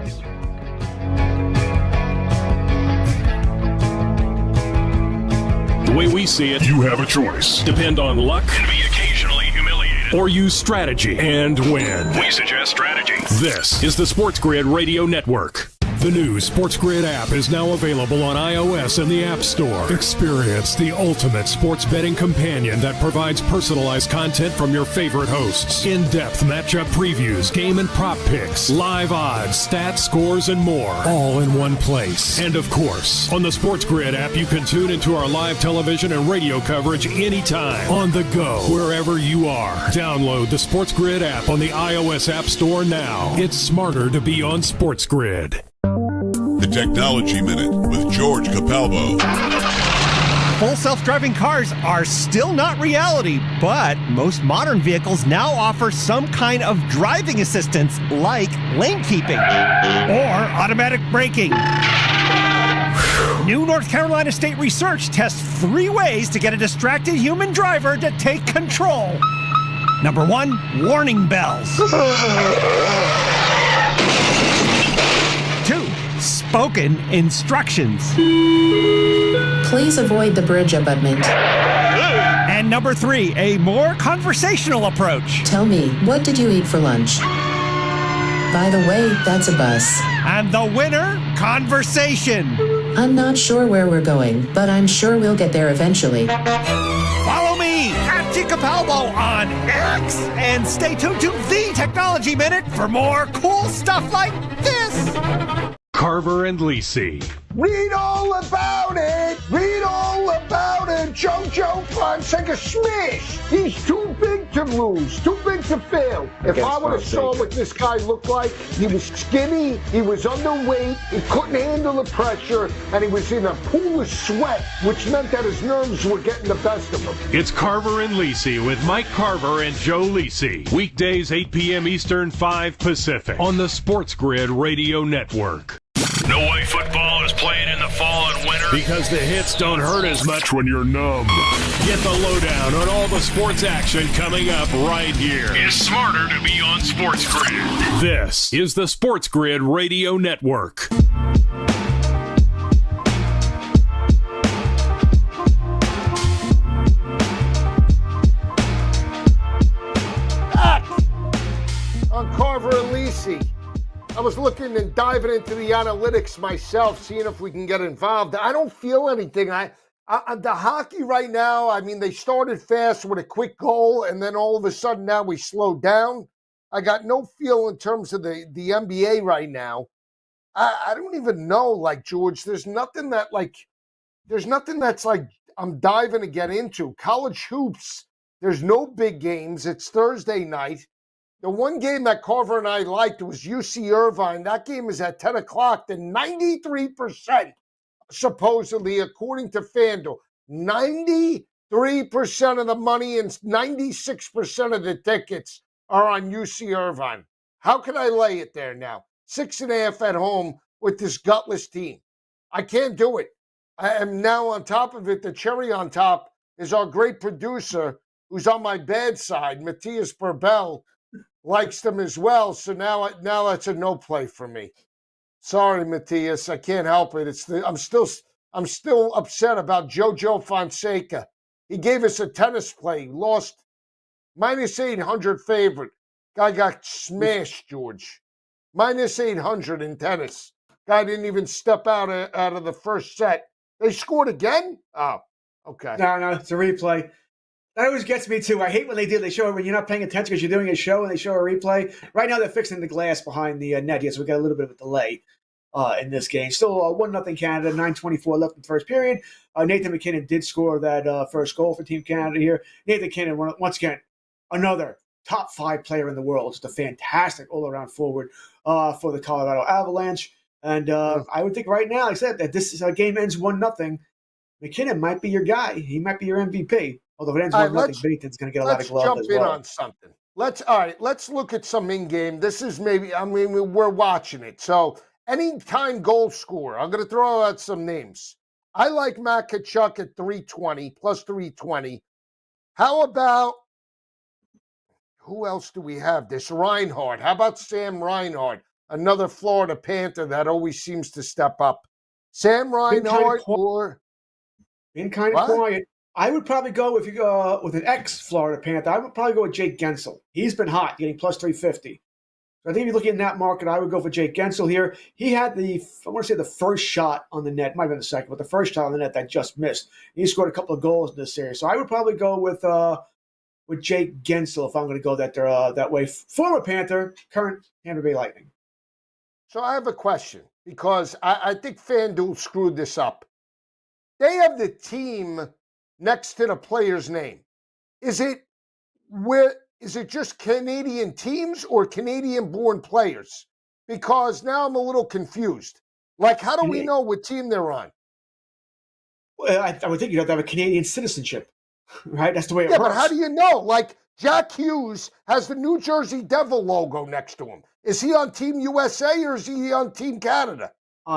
The way we see it, you have a choice. Depend on luck and be occasionally humiliated, or use strategy and win. We suggest strategy. This is the SportsGrid Radio Network. The new SportsGrid app is now available on iOS and the App Store. Experience the ultimate sports betting companion that provides personalized content from your favorite hosts. In-depth matchup previews, game and prop picks, live odds, stats, scores, and more. All in one place. And of course, on the SportsGrid app, you can tune into our live television and radio coverage anytime. On the go, wherever you are. Download the SportsGrid app on the iOS App Store now. It's smarter to be on SportsGrid. The Technology Minute with George Capalbo. Full self-driving cars are still not reality, but most modern vehicles now offer some kind of driving assistance like lane keeping or automatic braking. New North Carolina State research tests 3 ways to get a distracted human driver to take control. Number 1, warning bells. 2, spoken instructions. Please avoid the bridge abutment. And number 3, a more conversational approach. Tell me, what did you eat for lunch? By the way, that's a bus. And the winner, conversation. I'm not sure where we're going, but I'm sure we'll get there eventually. Follow me at Capalbo on X and stay tuned to the Technology Minute for more cool stuff like this. Carver and Lisi. Read all about it. Read all about it. Jojo Fonseca smash. He's too big to lose. Too big to fail. If I would have saw what this guy looked like, he was skinny, he was underweight, he couldn't handle the pressure, and he was in a pool of sweat, which meant that his nerves were getting the best of him. It's Carver and Lisi with Mike Carver and Joe Lisi. Weekdays 8 p.m. Eastern, 5 Pacific on the SportsGrid Radio Network. No way football is played in the fall and winter because the hits don't hurt as much when you're numb. Get the lowdown on all the sports action coming up right here. It's smarter to be on SportsGrid. This is the SportsGrid Radio Network. On Carver Lisi. I was looking and diving into the analytics myself, seeing if we can get involved. I don't feel anything. The hockey right now, I mean, they started fast with a quick goal, and then all of a sudden now we slowed down. I got no feel in terms of the NBA right now. I don't even know, like, George, there's nothing that's like I'm diving to get into. College hoops, There's no big games. It's Thursday night. The one game that Carver and I liked was UC Irvine. That game is at 10 o'clock. The 93%, supposedly, according to FanDuel, 93% of the money and 96% of the tickets are on UC Irvine. How can I lay it there now? 6.5 at home with this gutless team. I can't do it. I am now on top of it. The cherry on top is our great producer who's on my bad side, Matthias Burbell, likes them as well. So now that's a no play for me. Sorry, Matthias, I can't help it. I'm still upset about JoJo Fonseca. He gave us a tennis play, lost minus 800 favorite. Guy got smashed, George. Minus 800 in tennis. Guy didn't even step out of the first set. They scored again? Oh, okay. No, it's a replay. That always gets me, too. I hate when they do. They show it when you're not paying attention because you're doing a show and they show a replay. Right now, they're fixing the glass behind the net here, so we got a little bit of a delay in this game. Still 1-0 Canada, 9:24 left in the first period. Nathan McKinnon did score that first goal for Team Canada here. Nathan McKinnon, once again, another top 5 player in the world. Just a fantastic all-around forward for the Colorado Avalanche. And I would think right now, like I said, that this game ends 1-0. McKinnon might be your guy. He might be your MVP. Although if it ends 1-0, Bennington's going to get a lot of gloves as well. Let's jump in on something. Let's look at some in-game. This is we're watching it. So anytime goal scorer, I'm going to throw out some names. I like Matt Tkachuk at 320, plus 320. How about, who else do we have? This Reinhart. How about Sam Reinhart? Another Florida Panther that always seems to step up. Sam Reinhart Been kind of quiet. I would probably go, if you go with an ex-Florida Panther, I would probably go with Jake Gensel. He's been hot, getting plus 350. So I think if you're looking in that market, I would go for Jake Gensel here. He had the first shot on the net, might have been the second, but the first shot on the net that just missed. He scored a couple of goals in this series. So I would probably go with Jake Gensel if I'm going to go that way. Former Panther, current Tampa Bay Lightning. So I have a question because I think FanDuel screwed this up. They have the team next to the player's name. Is it just Canadian teams or Canadian-born players? Because now I'm a little confused. Like, how do we know what team they're on? Well, I would think you'd have to have a Canadian citizenship, right? That's the way it works. Yeah, but how do you know? Like, Jack Hughes has the New Jersey Devil logo next to him. Is he on Team USA or is he on Team Canada?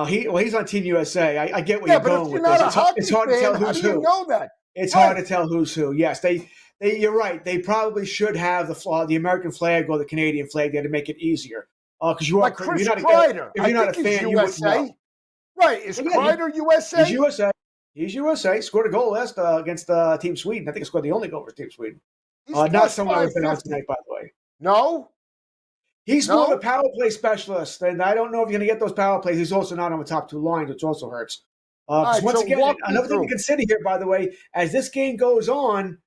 He's on Team USA. I get what you're going with this. It's hard to tell who's who. How do you know that? It's hard to tell who's who. Yes, you're right. They probably should have the American flag or the Canadian flag there to make it easier. Because you are like Chris Kreider. If you're not a fan, you wouldn't know. Right? Is Kreider USA? He's USA. He's USA. Scored a goal last against Team Sweden. I think he scored the only goal for Team Sweden. Not someone I've been on tonight, by the way. No. He's more of a power play specialist, and I don't know if you're going to get those power plays. He's also not on the top 2 lines, which also hurts. Once again, another thing to consider here, by the way, as this game goes on,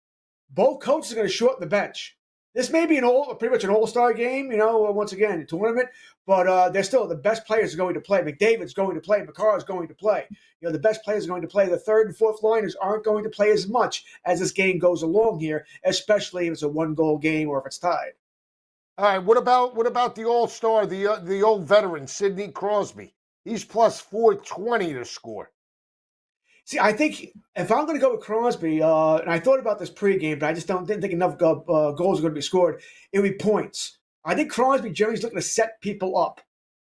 both coaches are going to shorten the bench. This may be pretty much an all-star game, once again, tournament, but they're still the best players are going to play. McDavid's going to play. McCarr is going to play. The best players are going to play. The third and fourth liners aren't going to play as much as this game goes along here, especially if it's a one-goal game or if it's tied. All right, what about the all-star, the old veteran, Sidney Crosby? He's plus 420 to score. See, I think if I'm going to go with Crosby, and I thought about this pregame, but I just didn't think enough goals are going to be scored, it would be points. I think Crosby generally is looking to set people up.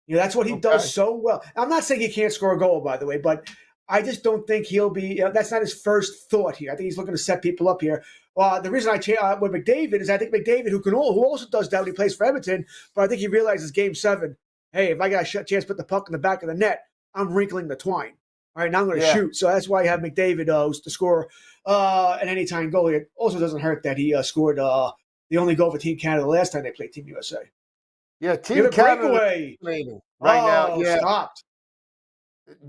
That's what he does so well. I'm not saying he can't score a goal, by the way, but I just don't think he'll be that's not his first thought here. I think he's looking to set people up here. The reason I with McDavid is I think McDavid, who also does that when he plays for Edmonton, but I think he realizes Game 7, hey, if I got a chance to put the puck in the back of the net, I'm wrinkling the twine. All right, now I'm going to shoot. So that's why you have McDavid to score an anytime goal. It also doesn't hurt that he scored the only goal for Team Canada last time they played Team USA. Yeah, Team Canada breakaway right now. Yeah, stopped.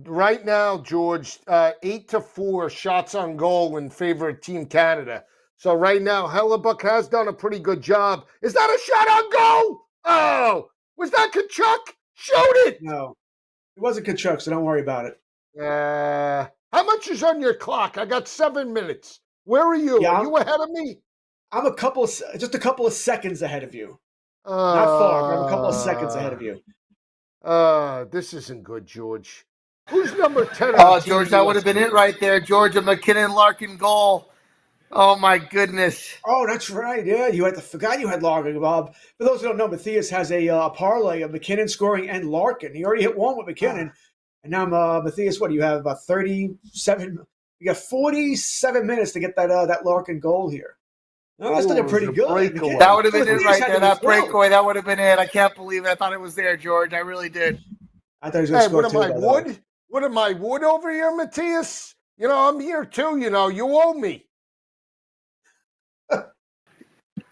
Right now, George, 8-4 shots on goal in favor of Team Canada. So right now, Hellebuck has done a pretty good job. Is that a shot on goal? Oh, was that Tkachuk? Shoot it! No, it wasn't Tkachuk, so don't worry about it. How much is on your clock? I got 7 minutes. Where are you? Yeah, are you ahead of me? I'm just a couple of seconds ahead of you. Not far, but I'm a couple of seconds ahead of you. This isn't good, George. Who's number 10 Oh, on George, Team that would have USA? been it right there. George, a McKinnon Larkin goal. Oh, my goodness. Oh, that's right. Yeah, forgot you had Larkin, Bob. For those who don't know, Matthias has a parlay of McKinnon scoring and Larkin. He already hit one with McKinnon. And now, Matthias, what do you have? About 37? You got 47 minutes to get that Larkin goal here. No, that's looking pretty good. That would have been it right there. That breakaway, that would have been it. I can't believe it. I thought it was there, George. I really did. I thought he was going to score what am I, Wood? What am I, Wood over here, Matthias? You know, I'm here too. You know, you owe me.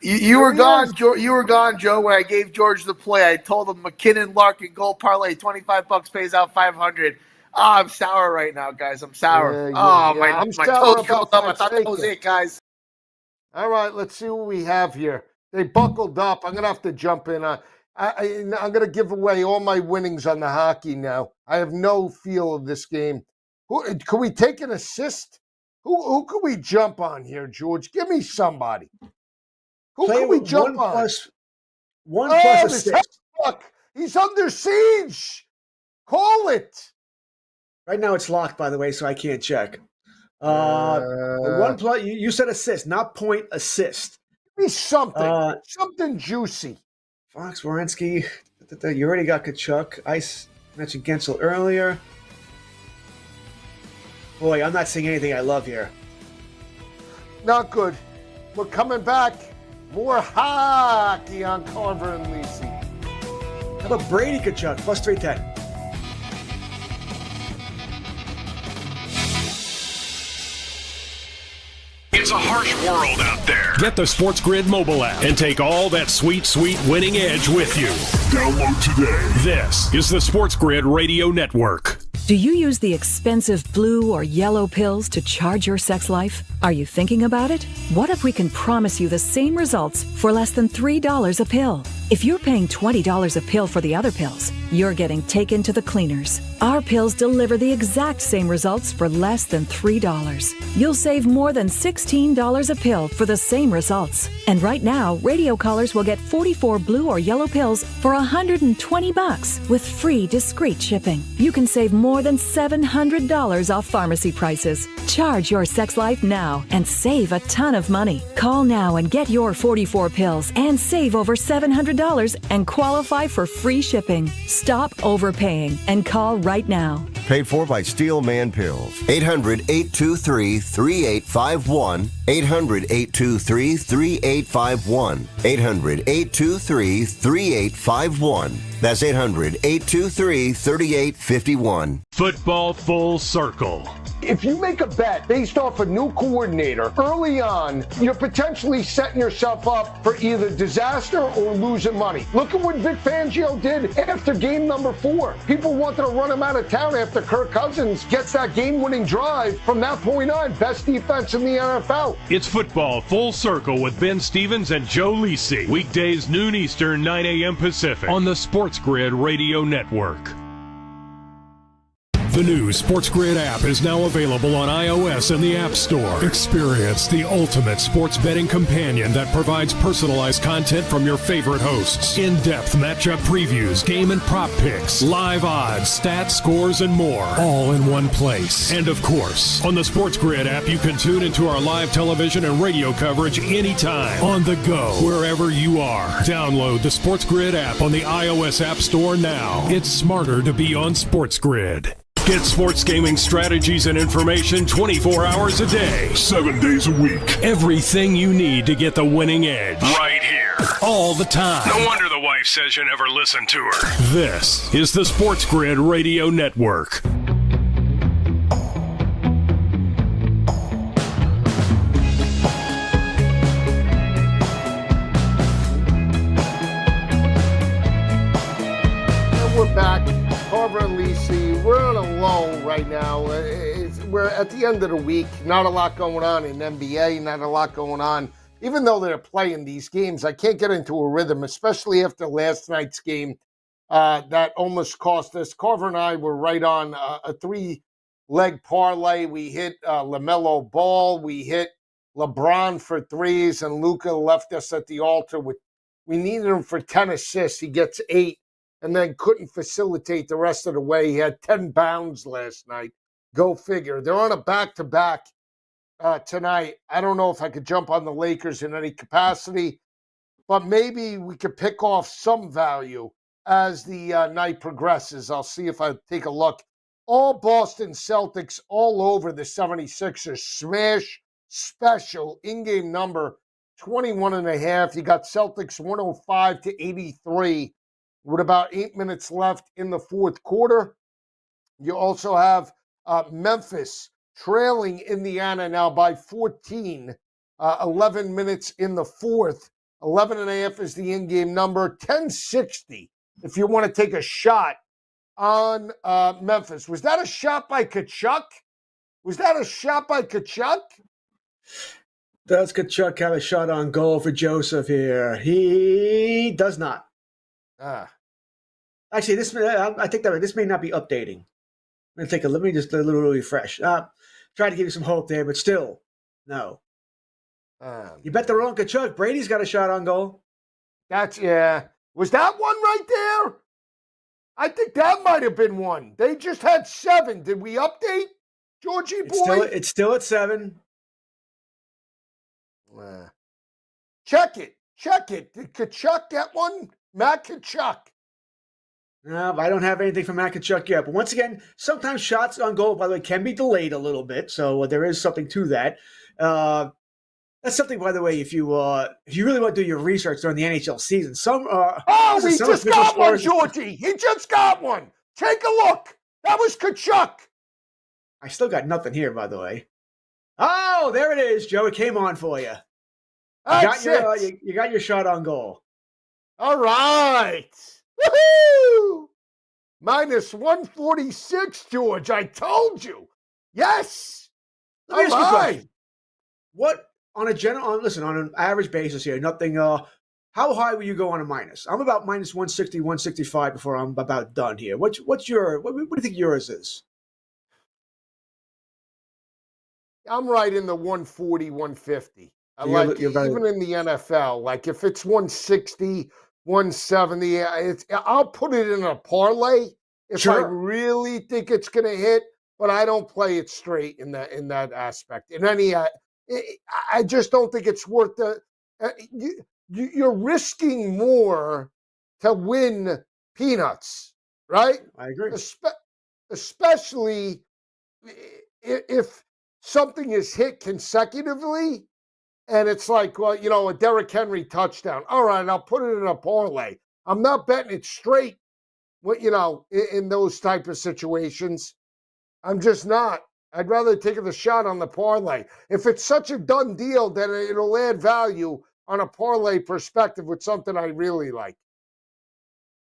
You were gone, You were gone, Joe. When I gave George the play, I told him McKinnon Larkin goal parlay, $25 pays out $500. Oh, I'm sour right now, guys. I'm sour. My toes curled up. I thought that was it, guys. All right, let's see what we have here. They buckled up. I'm gonna have to jump in. I'm gonna give away all my winnings on the hockey now. I have no feel of this game. Could we take an assist? Who could we jump on here, George? Give me somebody. Who can we jump on? One plus assist. He's under siege. Call it. Right now it's locked, by the way, so I can't check. The one plus, you said assist, not point, assist. Give me something. Something juicy. Fox, Wierenski. You already got Kachuk. I mentioned Gensel earlier. Boy, I'm not seeing anything I love here. Not good. We're coming back. More hockey on Carver and Lisi. How about Brady Kachuk, plus 310? It's a harsh world out there. Get the SportsGrid mobile app and take all that sweet, sweet winning edge with you. Download today. This is the SportsGrid Radio Network. Do you use the expensive blue or yellow pills to charge your sex life? Are you thinking about it? What if we can promise you the same results for less than $3 a pill? If you're paying $20 a pill for the other pills, you're getting taken to the cleaners. Our pills deliver the exact same results for less than $3. You'll save more than $16 a pill for the same results. And right now, radio callers will get 44 blue or yellow pills for $120 with free discreet shipping. You can save more than $700 off pharmacy prices. Charge your sex life now and save a ton of money. Call now and get your 44 pills and save over $700 and qualify for free shipping. Stop overpaying and call right now. Paid for by Steel Man Pills. 800-823-3851. 800-823-3851. 800-823-3851. That's 800-823-3851. Football Full Circle. If you make a bet based off a new coordinator early on, you're potentially setting yourself up for either disaster or losing money. Look at what Vic Fangio did after game number 4. People wanted to run him out of town after Kirk Cousins gets that game-winning drive. From that point on, best defense in the NFL. It's Football Full Circle with Ben Stevens and Joe Lisi. Weekdays noon Eastern, 9 a.m. Pacific on the SportsGrid Radio Network. The new SportsGrid app is now available on iOS and the App Store. Experience the ultimate sports betting companion that provides personalized content from your favorite hosts. In-depth matchup previews, game and prop picks, live odds, stats, scores, and more. All in one place. And of course, on the SportsGrid app, you can tune into our live television and radio coverage anytime. On the go, wherever you are. Download the SportsGrid app on the iOS App Store now. It's smarter to be on SportsGrid. Get sports gaming strategies and information 24 hours a day, 7 days a week. Everything you need to get the winning edge. Right here. All the time. No wonder the wife says you never listen to her. This is the SportsGrid Radio Network. And we're back. Carver and Lisi. We're on a lull right now. We're at the end of the week. Not a lot going on in NBA. Not a lot going on. Even though they're playing these games, I can't get into a rhythm, especially after last night's game that almost cost us. Carver and I were right on a 3-leg parlay. We hit LaMelo Ball. We hit LeBron for threes, and Luka left us at the altar. We needed him for 10 assists. He gets 8 and then couldn't facilitate the rest of the way. He had 10 bounds last night. Go figure. They're on a back-to-back tonight. I don't know if I could jump on the Lakers in any capacity, but maybe we could pick off some value as the night progresses. I'll see if I take a look. All Boston Celtics all over the 76ers. Smash special in-game number 21.5. You got Celtics 105-83 with about 8 minutes left in the fourth quarter. You also have Memphis trailing Indiana now by 14, 11 minutes in the fourth. 11.5 is the in-game number. 10-60 if you want to take a shot on Memphis. Was that a shot by Kachuk? Does Kachuk have a shot on goal for Joseph here? He does not. Actually, I think that this may not be updating. Let me just a little refresh. Try to give you some hope there, but still, no. You bet the wrong Kachuk. Brady's got a shot on goal. Was that one right there? I think that might have been one. They just had 7. Did we update, Georgie boy? It's still at 7. Check it. Did Kachuk get one? Matt Kachuk. No, I don't have anything from Matt Kachuk yet. But once again, sometimes shots on goal, by the way, can be delayed a little bit. So there is something to that. That's something, by the way, if you really want to do your research during the NHL season. He just got one, Georgie. He just got one. Take a look. That was Kachuk. I still got nothing here, by the way. Oh, there it is, Joe. It came on for you. You got your shot on goal. All right. Woohoo! Minus 146, George. I told you. Yes. Let me ask you a question. What on an average basis here, nothing. How high will you go on a minus? I'm about minus 160, 165 before I'm about done here. What do you think yours is? I'm right in the 140, 150. Even in the NFL, like if it's 160, 170, I'll put it in a parlay if I really think it's going to hit, but I don't play it straight in that aspect. In any, I just don't think it's worth the. You're risking more to win peanuts, right? I agree. Especially if something is hit consecutively. And it's like, well, a Derrick Henry touchdown. All right, I'll put it in a parlay. I'm not betting it straight, in those type of situations. I'm just not. I'd rather take the shot on the parlay. If it's such a done deal, then it'll add value on a parlay perspective with something I really like.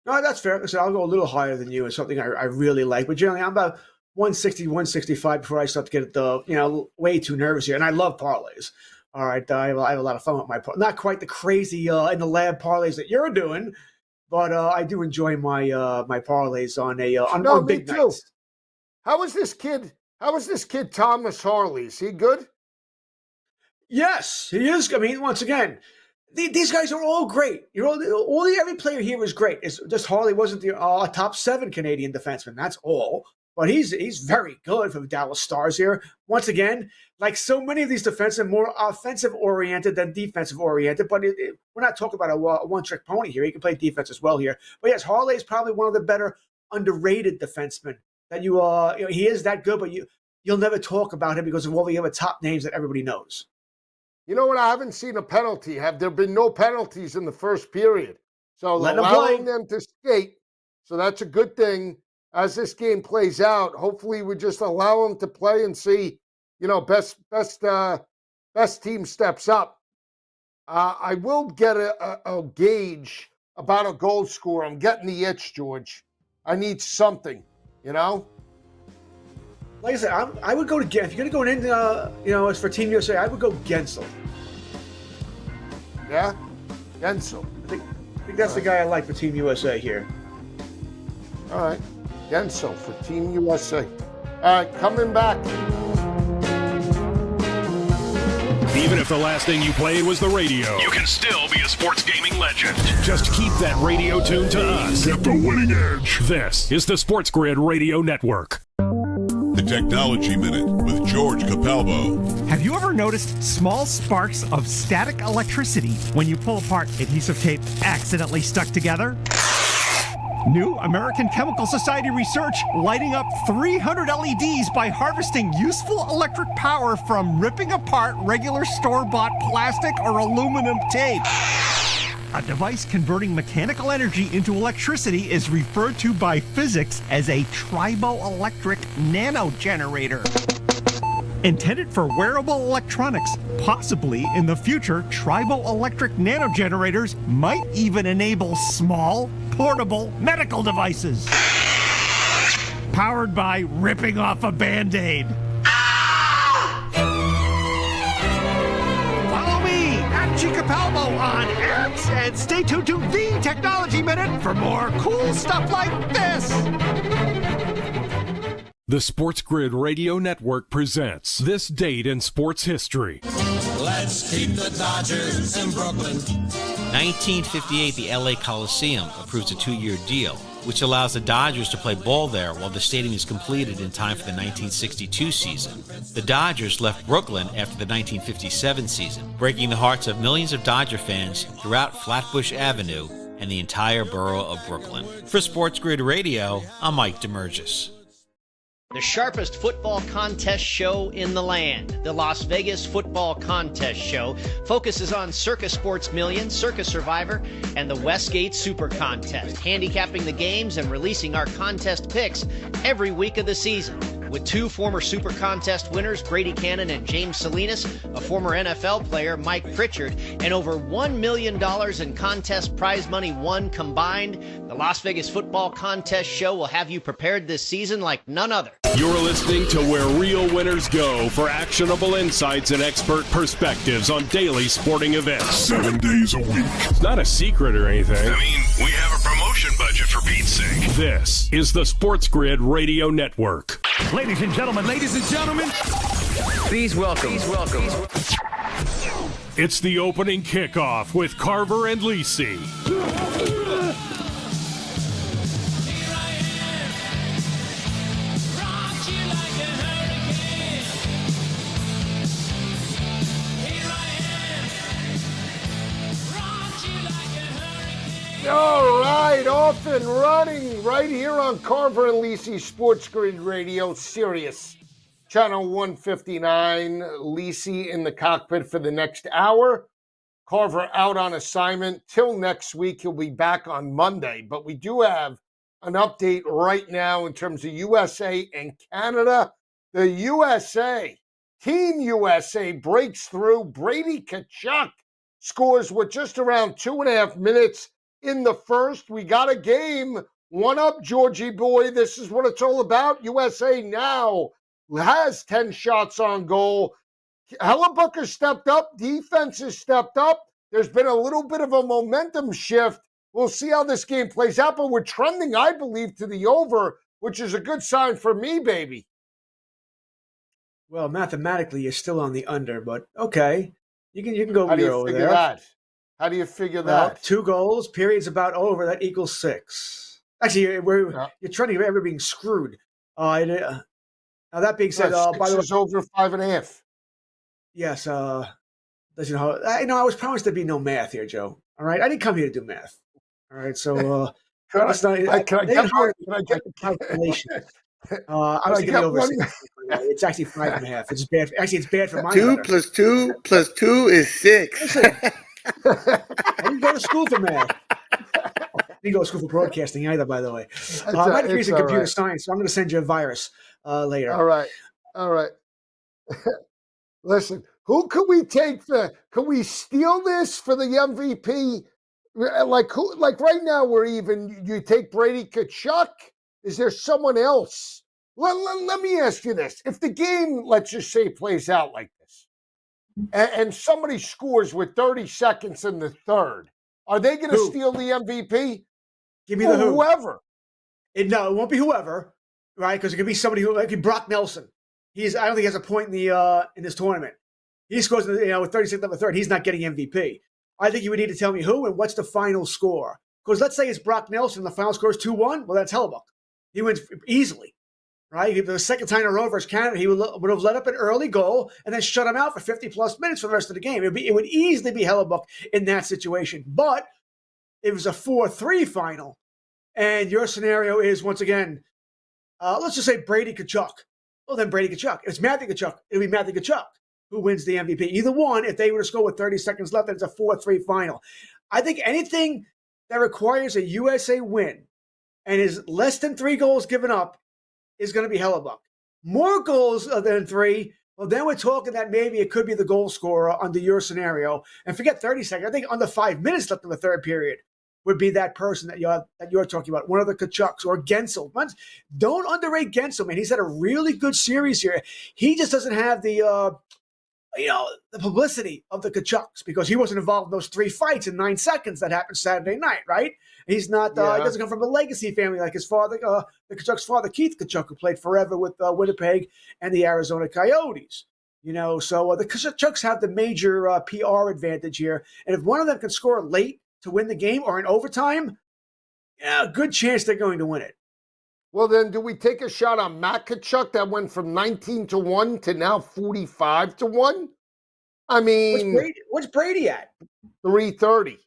No, that's fair. So I'll go a little higher than you and something I really like. But generally, I'm about 160, 165 before I start to get way too nervous here. And I love parlays. All right, I have a lot of fun with my parlays. Not quite the crazy in the lab parlays that you're doing, but I do enjoy my my parlays on big nights. How is this kid Thomas Harley? Is he good? Yes, he is. I mean, once again, these guys are all great. Every player here is great. It's just Harley wasn't the top 7 Canadian defenseman. That's all. But he's very good for the Dallas Stars here. Once again, like so many of these defensemen, more offensive-oriented than defensive-oriented. But we're not talking about a one-trick pony here. He can play defense as well here. But yes, Harley is probably one of the better underrated defensemen. That he is that good, but you'll never talk about him because of all the other top names that everybody knows. You know what? I haven't seen a penalty. Have there been no penalties in the first period? So allowing them to skate. So that's a good thing. As this game plays out, hopefully we just allow them to play and see, best team steps up. I will get a gauge about a goal score. I'm getting the itch, George. I need something, Like I said, I would go to if you're going to go in, as for Team USA, I would go Gensel. Yeah, Gensel. I think that's the guy I like for Team USA here. All right. Gensel for Team USA. All right, coming back. Even if the last thing you played was the radio, you can still be a sports gaming legend. Just keep that radio tuned to us. Get the winning edge. This is the SportsGrid Radio Network. The Technology Minute with George Capalbo. Have you ever noticed small sparks of static electricity when you pull apart adhesive tape accidentally stuck together? New American Chemical Society research lighting up 300 LEDs by harvesting useful electric power from ripping apart regular store-bought plastic or aluminum tape. A device converting mechanical energy into electricity is referred to by physics as a triboelectric nanogenerator. Intended for wearable electronics, possibly in the future, triboelectric nanogenerators might even enable small, portable medical devices. Powered by ripping off a Band-Aid. Follow me at G Capalbo on X and stay tuned to the Technology Minute for more cool stuff like this. The SportsGrid Radio Network presents This Date in Sports History. Let's keep the Dodgers in Brooklyn. 1958, the LA Coliseum approves a 2-year deal, which allows the Dodgers to play ball there while the stadium is completed in time for the 1962 season. The Dodgers left Brooklyn after the 1957 season, breaking the hearts of millions of Dodger fans throughout Flatbush Avenue and the entire borough of Brooklyn. For SportsGrid Radio, I'm Mike DeMurgis. The sharpest football contest show in the land, the Las Vegas Football Contest Show, focuses on Circus Sports Million, Circus Survivor, and the Westgate Super Contest, handicapping the games and releasing our contest picks every week of the season. With 2 former Super Contest winners, Grady Cannon and James Salinas, a former NFL player, Mike Pritchard, and over $1 million in contest prize money won combined, the Las Vegas Football Contest Show will have you prepared this season like none other. You're listening to where real winners go for actionable insights and expert perspectives on daily sporting events. 7 days a week. It's not a secret or anything. I mean, we have a promotion budget for Pete's sake. This is the SportsGrid Radio Network. Ladies and gentlemen, Please welcome. It's the opening kickoff with Carver and Lisi. All right, off and running right here on Carver and Lisi SportsGrid Radio, Sirius, Channel 159. Lisi in the cockpit for the next hour. Carver out on assignment till next week. He'll be back on Monday, but we do have an update right now in terms of USA and Canada. The USA, Team USA breaks through. Brady Tkachuk scores with just around 2.5 minutes in the first. We got a game. 1-up, Georgie boy. This is what it's all about. USA now has 10 shots on goal. Hellebucker stepped up. Defense has stepped up. There's been a little bit of a momentum shift. We'll see how this game plays out, but we're trending, I believe, to the over, which is a good sign for me, baby. Well, mathematically, you're still on the under, but okay. You can go How do you over figure there. that? How do you figure that? 2 goals, period's about over. That equals 6. Actually, you're trending ever being screwed. Now that being said, by the way, over 5.5. Yes. I was promised there'd be no math here, Joe. All right, I didn't come here to do math. All right, so Can I get calculation? I was thinking over 6. It's actually 5.5. It's bad. Actually, it's bad for my 2 plus 2 plus 2 is 6. Listen, I didn't go to school for math. I didn't go to school for broadcasting either, by the way. My degree's in computer science, so I'm going to send you a virus later. All right. Listen, who could we take could we steal this for the MVP? Like right now we're even. You take Brady Tkachuk? Is there someone else? Let me ask you this. If the game, let's just say, plays out like this, and somebody scores with 30 seconds in the third, are they going to steal the MVP? Give me the whoever. No, it won't be whoever, right? Because it could be somebody who, like Brock Nelson. I don't think he has a point in this tournament. He scores, with 36 of the third. He's not getting MVP. I think you would need to tell me who and what's the final score. Because let's say it's Brock Nelson and the final score is 2-1. Well, that's Hellebuck. He wins easily, right? If the second time in a row versus Canada, he would have let up an early goal and then shut him out for 50-plus minutes for the rest of the game. It would easily be Hellebuck in that situation. But it was a 4-3 final, and your scenario is, once again, let's just say Brady Tkachuk. Well, then Brady Tkachuk. If it's Matthew Tkachuk, it'll be Matthew Tkachuk who wins the MVP. Either one, if they were to score with 30 seconds left, then it's a 4-3 final. I think anything that requires a USA win and is less than 3 goals given up is going to be Hellebuck. More goals than 3, well, then we're talking that maybe it could be the goal scorer under your scenario. And forget 30 seconds. I think under 5 minutes left in the third period would be that person that you're talking about, one of the Tkachuks or Gensel. Don't underrate Gensel, man. He's had a really good series here. He just doesn't have the publicity of the Tkachuks because he wasn't involved in those 3 fights in 9 seconds that happened Saturday night, right? He doesn't come from a legacy family like his father, the Tkachuk's father, Keith Tkachuk, who played forever with Winnipeg and the Arizona Coyotes. So the Tkachuks have the major PR advantage here. And if one of them can score late to win the game or in overtime, good chance they're going to win it. Well, then, do we take a shot on Matt Tkachuk that went from 19-1 to now 45-1? I mean, what's Brady at? 330.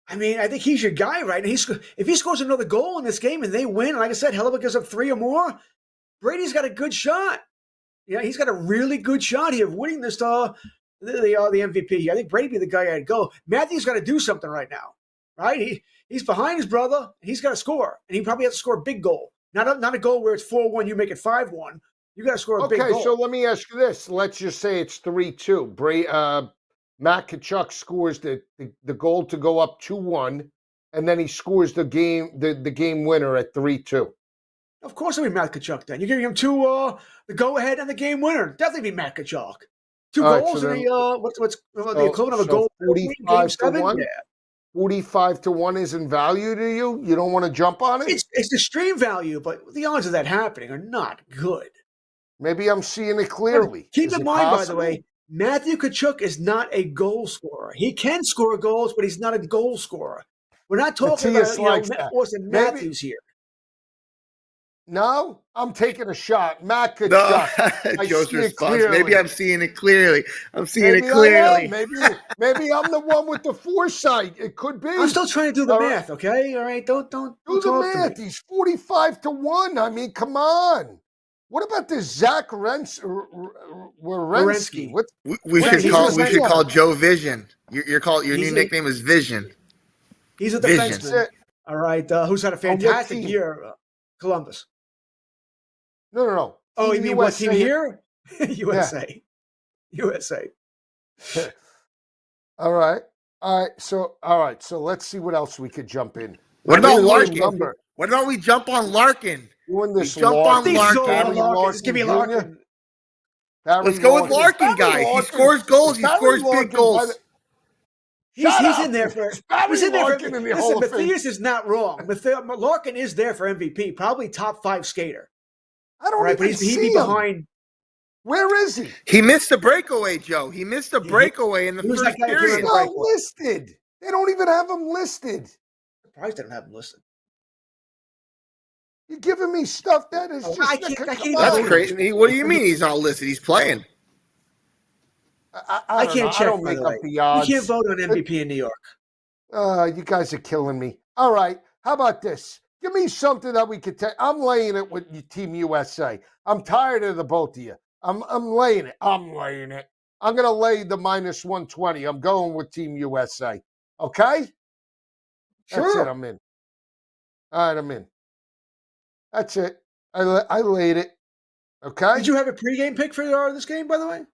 I mean, I think he's your guy, right? And if he scores another goal in this game and they win, like I said, Hellebuck gives up 3 or more, Brady's got a good shot. He's got a really good shot here of winning this the MVP. I think Brady be the guy I'd go. Matthew's got to do something right now, right? He's behind his brother. He's got to score, and he probably has to score a big goal. Not a goal where it's 4-1, you make it 5-1. You got to score a big goal. Okay, so let me ask you this. Let's just say it's 3-2. Matt Tkachuk scores the goal to go up 2-1, and then he scores the game winner at 3-2. Of course it'll be Matt Tkachuk then. You're giving him the go-ahead and the game winner. Definitely be Matt Tkachuk. 2 goals in what's the equivalent of a goal? 45-1? Yeah. 45-1 isn't value to you? You don't want to jump on it? It's the stream value, but the odds of that happening are not good. Maybe I'm seeing it clearly. Keep in mind, by the way, Matthew Tkachuk is not a goal scorer. He can score goals, but he's not a goal scorer. We're not talking about Austin Matthews here. No, I'm taking a shot. Matt Tkachuk. No, Joe's response. Maybe I'm seeing it clearly. Maybe Maybe I'm the one with the foresight. It could be. I'm still trying to do the math. Okay, all right. Don't do the math. He's 45-1. I mean, come on. What about this Zach Werenski? We should call Joe Vision. Your new nickname is Vision. He's a defenseman. All right. Who's had a fantastic year? Columbus. No. Oh, you mean what team here? USA. USA. All right. So let's see what else we could jump in. What about Larkin? What about we jump on Larkin? Jump on Larkin. Give me Larkin. Let's go with Larkin, guys. He scores goals. He scores big goals. He's in there for. Listen, Matthias is not wrong. Larkin is there for MVP, probably top 5 skater. I don't even see him. He'd be behind. Where is he? He missed a breakaway, Joe. He missed a breakaway in the first period. He's not listed. They don't even have him listed. Surprised they don't have him listed. You're giving me stuff that is just. That's crazy. What do you mean he's not listed? He's playing. I can't check. I don't make up the odds. You can't vote on MVP in New York. You guys are killing me. All right. How about this? Give me something that we could take. I'm laying it with Team USA. I'm tired of the both of you. I'm laying it. I'm going to lay the -120. I'm going with Team USA. Okay? Sure. That's it. I'm in. All right, I'm in. That's it. I laid it. Okay? Did you have a pregame pick for this game, by the way?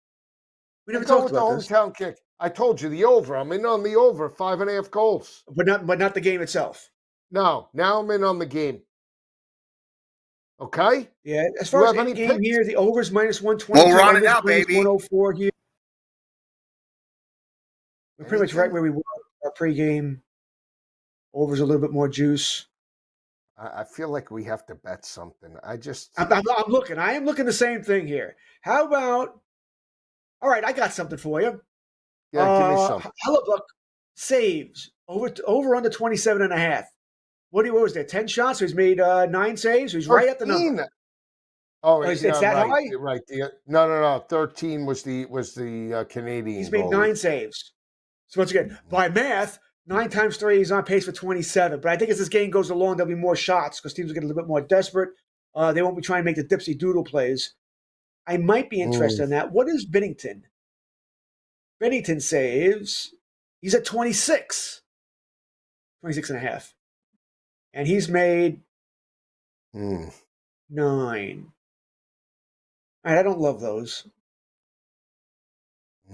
We never talked talked about the hometown kick. I told you the over. I'm in on the over, 5.5 goals. But not the game itself. No, now I'm in on the game. Okay? Yeah, as far as any game here, the over's -120. Well, we're on it now, baby. 104 here. We're pretty much right where we were. Our pregame. Over's a little bit more juice. I feel like we have to bet something. I'm looking. I am looking the same thing here. How about All right, I got something for you. Yeah, give me some. Hellebuck saves over under 27.5. What was there? 10 shots. So he's made 9 saves. He's right at the number. Oh, it's that right, high? right. No. 13 was the Canadian. He's made goalie. 9 saves. So once again, by math, 9 times 3, he's on pace for 27. But I think as this game goes along, there'll be more shots because teams will get a little bit more desperate. They won't be trying to make the dipsy doodle plays. I might be interested in that. What is Binnington? Binnington saves. He's at 26. 26.5. And he's made 9. All right, I don't love those.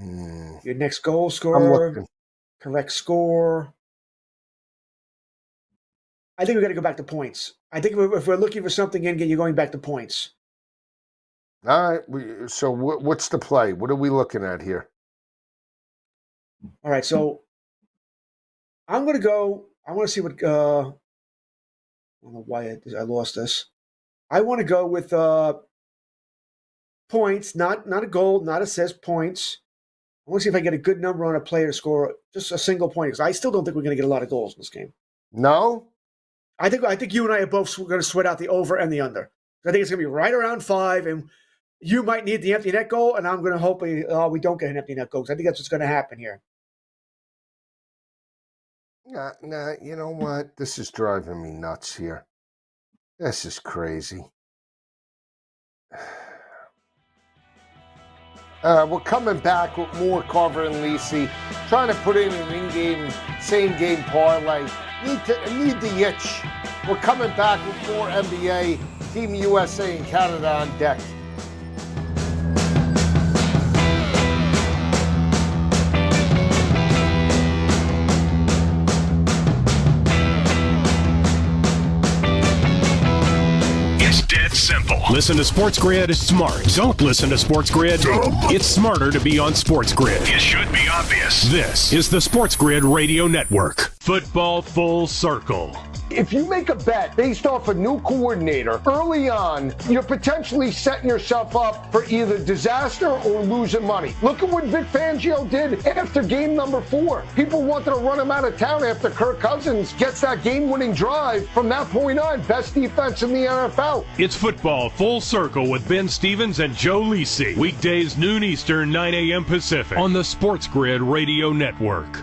Your next goal scorer, correct score. I think we got to go back to points. I think if we're looking for something in, you're going back to points. All right. So what's the play? What are we looking at here? All right. So I'm going to go. I want to see what. I don't know why I lost this. I want to go with points, not a goal, not assist, points. I want to see if I get a good number on a player to score just a single point, because I still don't think we're going to get a lot of goals in this game. No? I think you and I are both going to sweat out the over and the under. I think it's going to be right around 5, and you might need the empty net goal, and I'm going to hope we don't get an empty net goal, because I think that's what's going to happen here. Nah, you know what? This is driving me nuts here. This is crazy. We're coming back with more Carver and Lisi, trying to put in an in-game, same-game parlay. Need the itch. We're coming back with more NBA, Team USA and Canada on deck. Simple. Listen to SportsGrid is smart. Don't listen to SportsGrid. It's smarter to be on SportsGrid. It should be obvious. This is the SportsGrid Radio Network. Football Full Circle. If you make a bet based off a new coordinator early on, you're potentially setting yourself up for either disaster or losing money. Look at what Vic Fangio did after game number 4. People wanted to run him out of town after Kirk Cousins gets that game-winning drive. From that point on, best defense in the NFL. It's Football Full Circle with Ben Stevens and Joe Lisi. Weekdays noon Eastern, 9 a.m. Pacific on the SportsGrid Radio Network.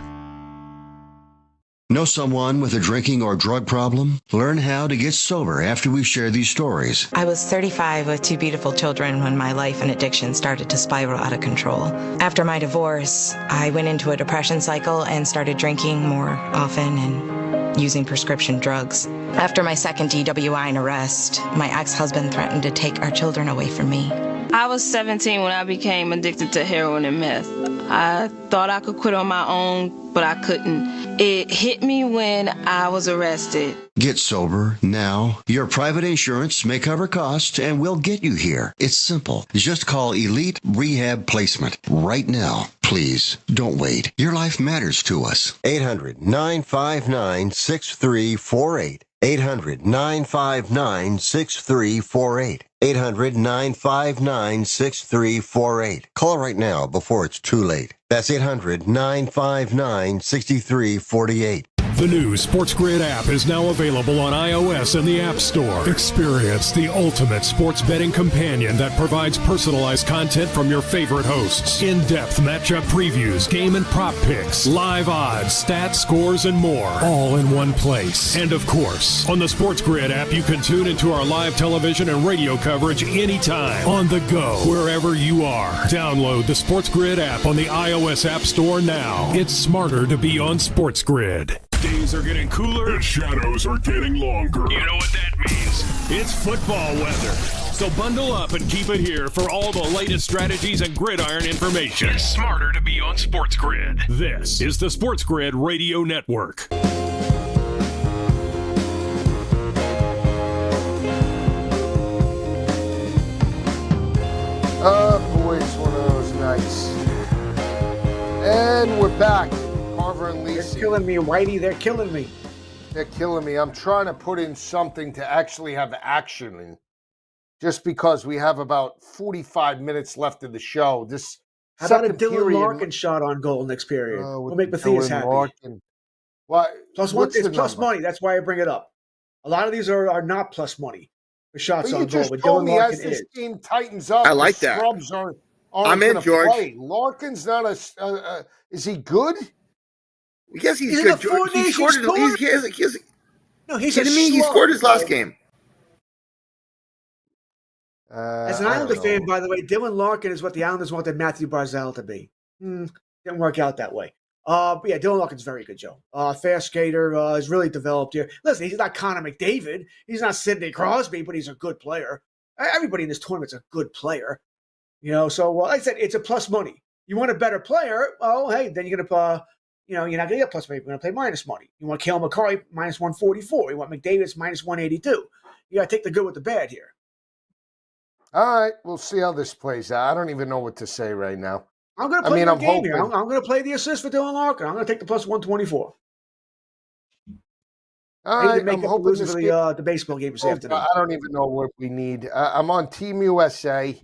Know someone with a drinking or drug problem? Learn how to get sober after we share these stories. I was 35 with 2 beautiful children when my life and addiction started to spiral out of control. After my divorce, I went into a depression cycle and started drinking more often and using prescription drugs. After my second DWI and arrest, my ex-husband threatened to take our children away from me. I was 17 when I became addicted to heroin and meth. I thought I could quit on my own, but I couldn't. It hit me when I was arrested. Get sober now. Your private insurance may cover costs and we'll get you here. It's simple. Just call Elite Rehab Placement right now. Please don't wait. Your life matters to us. 800-959-6348. 800-959-6348. 800-959-6348. Call right now before it's too late. That's 800-959-6348. The new SportsGrid app is now available on iOS and the App Store. Experience the ultimate sports betting companion that provides personalized content from your favorite hosts. In-depth matchup previews, game and prop picks, live odds, stats, scores, and more. All in one place. And of course, on the SportsGrid app, you can tune into our live television and radio coverage anytime. On the go, wherever you are. Download the SportsGrid app on the iOS App Store now. It's smarter to be on SportsGrid. Days are getting cooler and shadows are getting longer. You know what that means? It's football weather. So bundle up and keep it here for all the latest strategies and gridiron information. It's smarter to be on SportsGrid. This is the SportsGrid Radio Network. Oh, boy, it's one of those nights. And we're back. Carver and Lisi. They're killing me, Whitey. They're killing me. They're killing me. I'm trying to put in something to actually have action in. Just because we have about 45 minutes left of the show. This How about a Second Dylan period. Larkin shot on goal next period? With We'll make Matthias Dylan happy. Larkin. What? Plus one, it's plus money. That's why I bring it up. A lot of these are not plus money for shots But on you goal, just but told Dylan me Larkin as this is. team tightens up, I like the that. scrubs aren't I'm in, going to George. play. Larkin's not is he good? Yes, he's in good. the Four He Nations scored. tournament. No, he's kidding a me? He schlub, scored his last right? game. As an I Islander don't fan, know. by the way, Dylan Larkin is what the Islanders wanted Matthew Barzal to be. Didn't work out that way. But yeah, Dylan Larkin's very good, Joe. Fast skater, has really developed here. Listen, he's not Connor McDavid. He's not Sidney Crosby, but he's a good player. Everybody in this tournament's a good player. So like I said, it's a plus money. You want a better player? Oh, hey, then you're gonna, you're not gonna get plus money. You're gonna play minus money. You want Cale McCarry minus 144. You want McDavid's minus 182. You gotta take the good with the bad here. All right, we'll see how this plays out. I don't even know what to say right now. I'm going to play your game hoping. here. I'm going to play the assist for Dylan Larkin. I'm going to take the plus 124. All I need right, to make I'm up hoping for the baseball game this afternoon. I don't even know what we need. I'm on Team USA.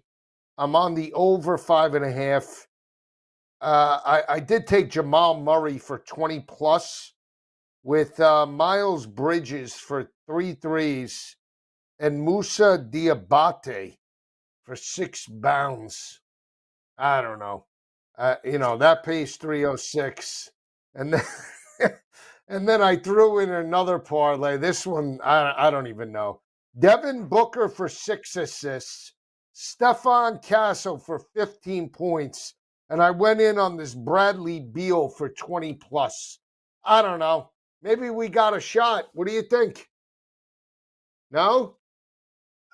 I'm on the over 5.5. I did take Jamal Murray for 20 plus with Miles Bridges for 3 threes and Musa Diabate for 6 bounds. I don't know. That pays 306. And then and then I threw in another parlay. This one, I don't even know. Devin Booker for 6 assists. Stefan Castle for 15 points. And I went in on this Bradley Beal for 20 plus. I don't know. Maybe we got a shot. What do you think? No?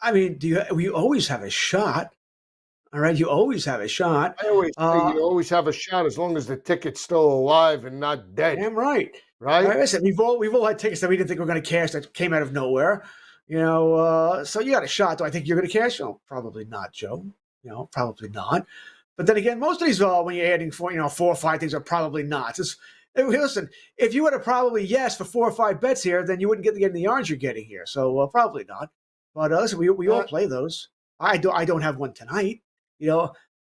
I mean, you always have a shot. All right, you always have a shot. I always say you always have a shot as long as the ticket's still alive and not dead. Damn right. Right? Like I said, we've all had tickets that we didn't think we were going to cash that came out of nowhere. So you got a shot. Do I think you're going to cash? No, probably not, Joe. Probably not. But then again, most of these, when you're adding 4 or 5 things, are probably not. Listen, if you had a probably yes for 4 or 5 bets here, then you wouldn't get the yards you're getting here. So probably not. But listen, we all play those. I don't have one tonight.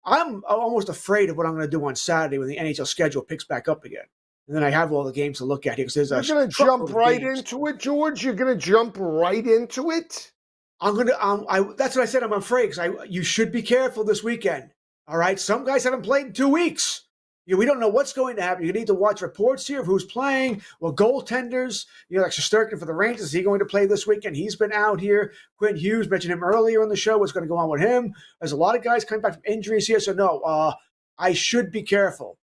I'm almost afraid of what I'm going to do on Saturday when the NHL schedule picks back up again. And then I have all the games to look at here. You're going to jump right into it, George? You're going to jump right into it? I'm going to. That's what I said. I'm afraid because you should be careful this weekend. All right. Some guys haven't played in 2 weeks. We don't know what's going to happen. You need to watch reports here of who's playing. Well, goaltenders, like Shesterkin for the Rangers, is he going to play this weekend? He's been out here. Quinn Hughes, mentioned him earlier in the show. What's going to go on with him? There's a lot of guys coming back from injuries here. So, no, I should be careful.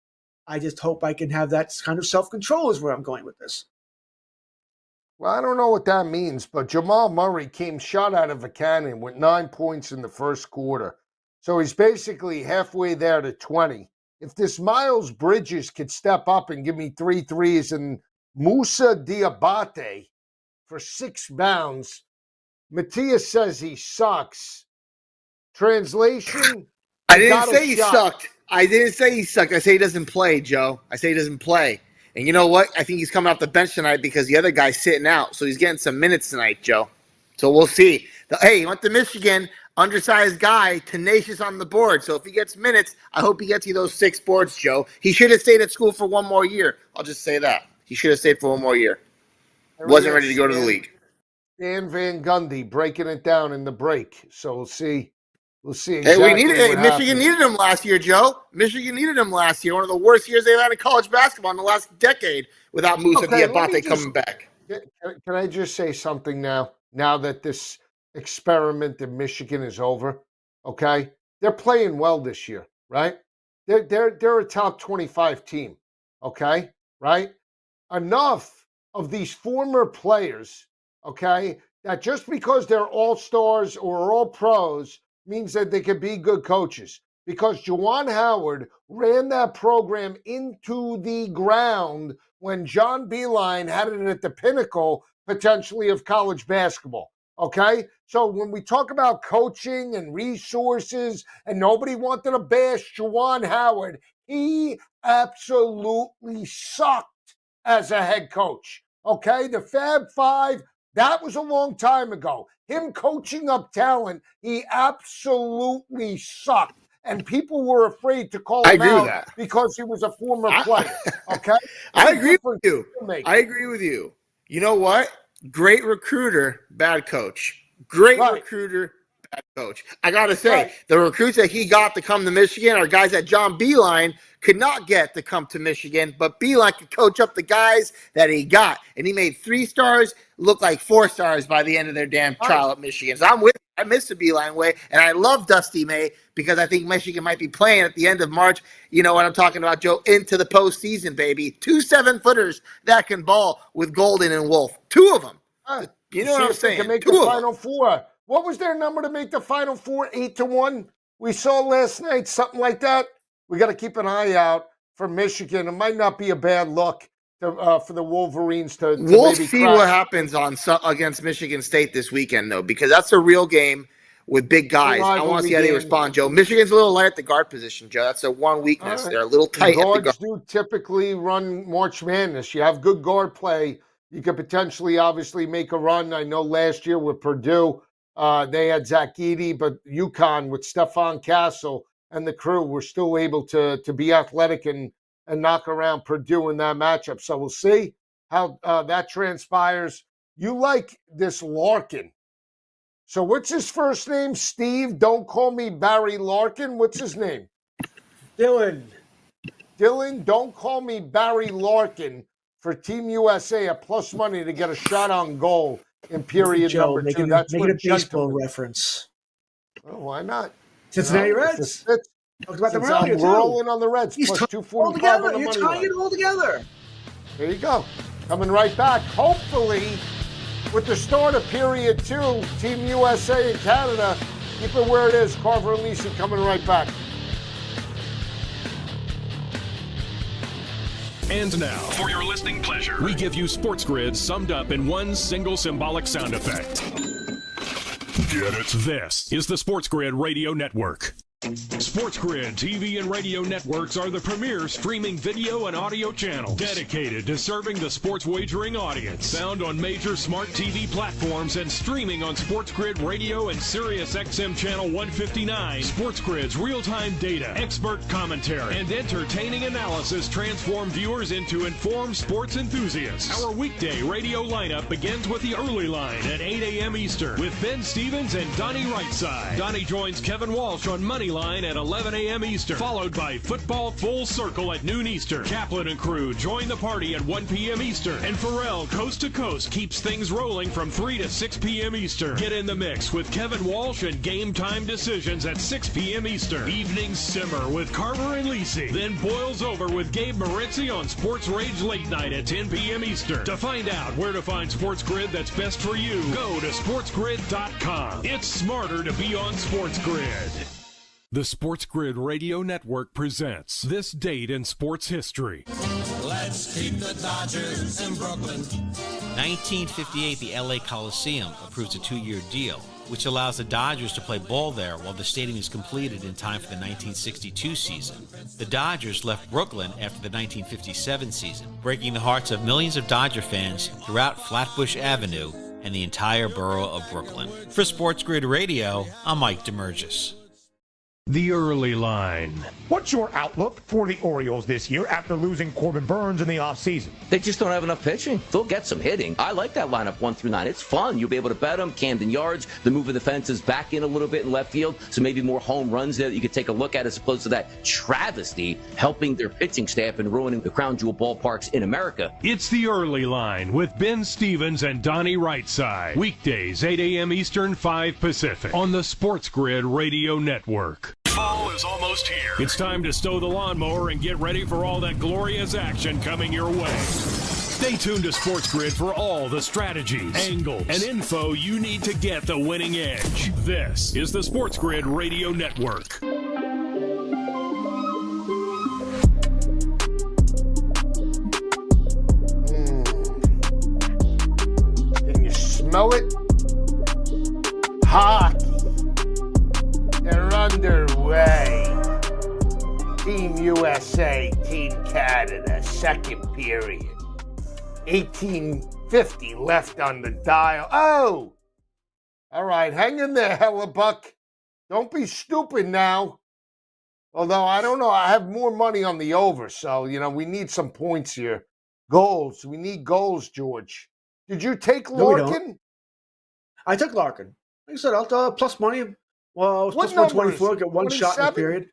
I just hope I can have that kind of self-control is where I'm going with this. Well, I don't know what that means, but Jamal Murray came shot out of a cannon with 9 points in the first quarter. So he's basically halfway there to 20. If this Miles Bridges could step up and give me 3 threes and Musa Diabate for 6 bounds, Matthias says he sucks. Translation? I didn't say he sucked. I didn't say he sucked. I say he doesn't play, Joe. I say he doesn't play. And you know what? I think he's coming off the bench tonight because the other guy's sitting out. So he's getting some minutes tonight, Joe. So we'll see. Hey, he went to Michigan. Undersized guy, tenacious on the board. So if he gets minutes, I hope he gets you those 6 boards, Joe. He should have stayed at school for 1 more year. I'll just say that. He should have stayed for 1 more year. Wasn't ready to go to the league. Dan Van Gundy breaking it down in the break. So we'll see. We'll see exactly what Michigan needed him last year, Joe. Michigan needed him last year. One of the worst years they've had in college basketball in the last decade without Musa Diabate coming back. Can I just say something now? Now that this experiment in Michigan is over, okay? They're playing well this year, right? They're a top 25 team, okay? Right? Enough of these former players, okay, that just because they're all-stars or all pros means that they could be good coaches. Because Juwan Howard ran that program into the ground when John Beilein had it at the pinnacle, potentially, of college basketball. Okay? So when we talk about coaching and resources and nobody wanted to bash Juwan Howard, he absolutely sucked as a head coach. Okay? The Fab Five, that was a long time ago. Him coaching up talent, he absolutely sucked. and people were afraid to call I him agree with out that. because he was a former player. Okay? I agree with you. I agree with you. You know what? Great recruiter, bad coach. Great recruiter, bad coach. I got to say, the recruits that he got to come to Michigan are guys that John Beilein could not get to come to Michigan, but Beilein could coach up the guys that he got. And he made 3 stars look like 4 stars by the end of their damn trial at Michigan. So I'm with you. I miss the Beilein way, and I love Dusty May because I think Michigan might be playing at the end of March. You know what I'm talking about, Joe? Into the postseason, baby. 2 7-footers that can ball with Golden and Wolf. 2 of them. You know what I'm saying? Can make 2 the of them. Final Four. What was their number to make the Final Four? 8-1. We saw last night something like that. We got to keep an eye out for Michigan. It might not be a bad look for the Wolverines to We'll maybe see crack. what happens against Michigan State this weekend, though, because that's a real game with big guys. I want to see how they respond, Joe. Michigan's a little light at the guard position, Joe. That's their one weakness. They're a little tight at the guard. Guards do typically run March Madness. You have good guard play. You could potentially, obviously, make a run. I know last year with Purdue, they had Zach Edey, but UConn with Stephon Castle and the crew were still able to be athletic and knock around Purdue in that matchup. So we'll see how that transpires. You like this Larkin. So what's his first name? Steve, don't call me Barry Larkin. What's his name? Dylan, don't call me Barry Larkin for Team USA at plus money to get a shot on goal in period Joe, number 2. That's make it a baseball gentlemen. reference. Oh, why not? Cincinnati Reds. Talked about them I'm earlier, too. rolling on the Reds. He's Plus tying 245 on the You're money tying line. it all together. There you go. Coming right back. Hopefully, with the start of period 2, Team USA and Canada, keep it where it is. Carver Lisi coming right back. And now, for your listening pleasure, we give you SportsGrid summed up in one single symbolic sound effect. Get it? This is the SportsGrid Radio Network. SportsGrid TV and radio networks are the premier streaming video and audio channels dedicated to serving the sports wagering audience. Found on major smart TV platforms and streaming on SportsGrid Radio and SiriusXM Channel 159. SportsGrid's real-time data, expert commentary, and entertaining analysis transform viewers into informed sports enthusiasts. Our weekday radio lineup begins with the early line at 8 a.m. Eastern with Ben Stevens and Donnie Rightside. Donnie joins Kevin Walsh on Money Line at 11 a.m. Eastern, followed by Football Full Circle at noon Eastern. Kaplan and crew join the party at 1 p.m. Eastern, and Pharrell Coast to Coast keeps things rolling from 3 to 6 p.m. Eastern. Get in the mix with Kevin Walsh and Game Time Decisions at 6 p.m. Eastern. Evenings simmer with Carver and Lisi, then boils over with Gabe Moritzi on Sports Rage Late Night at 10 p.m. Eastern. To find out where to find SportsGrid that's best for you, go to sportsgrid.com. It's smarter to be on SportsGrid. The SportsGrid Radio Network presents This Date in Sports History. Let's keep the Dodgers in Brooklyn. 1958, the LA Coliseum approves a 2-year deal, which allows the Dodgers to play ball there while the stadium is completed in time for the 1962 season. The Dodgers left Brooklyn after the 1957 season, breaking the hearts of millions of Dodger fans throughout Flatbush Avenue and the entire borough of Brooklyn. For SportsGrid Radio, I'm Mike DeMurgis. The early line. What's your outlook for the Orioles this year after losing Corbin Burns in the offseason? They just don't have enough pitching. They'll get some hitting. I like that lineup 1 through 9. It's fun. You'll be able to bet them. Camden Yards, the move of the fences back in a little bit in left field, so maybe more home runs there that you could take a look at as opposed to that travesty helping their pitching staff and ruining the crown jewel ballparks in America. It's the early line with Ben Stevens and Donnie Rightside. Weekdays, 8 a.m. Eastern, 5 Pacific on the SportsGrid Radio Network. Fall is almost here. It's time to stow the lawnmower and get ready for all that glorious action coming your way. Stay tuned to SportsGrid for all the strategies, angles, and info you need to get the winning edge. This is the SportsGrid Radio Network. Can you smell it? Hockey. They're underway. Team USA, Team Canada, second period. 18:50 left on the dial. Oh! All right, hang in there, Hellebuck. Don't be stupid now. Although, I don't know. I have more money on the over, so, we need some points here. Goals. We need goals, George. Did you take Larkin? No, we don't. I took Larkin. Like I said, I'll plus money. Well, it was What plus number 124. is it? Get one shot in the 27? period.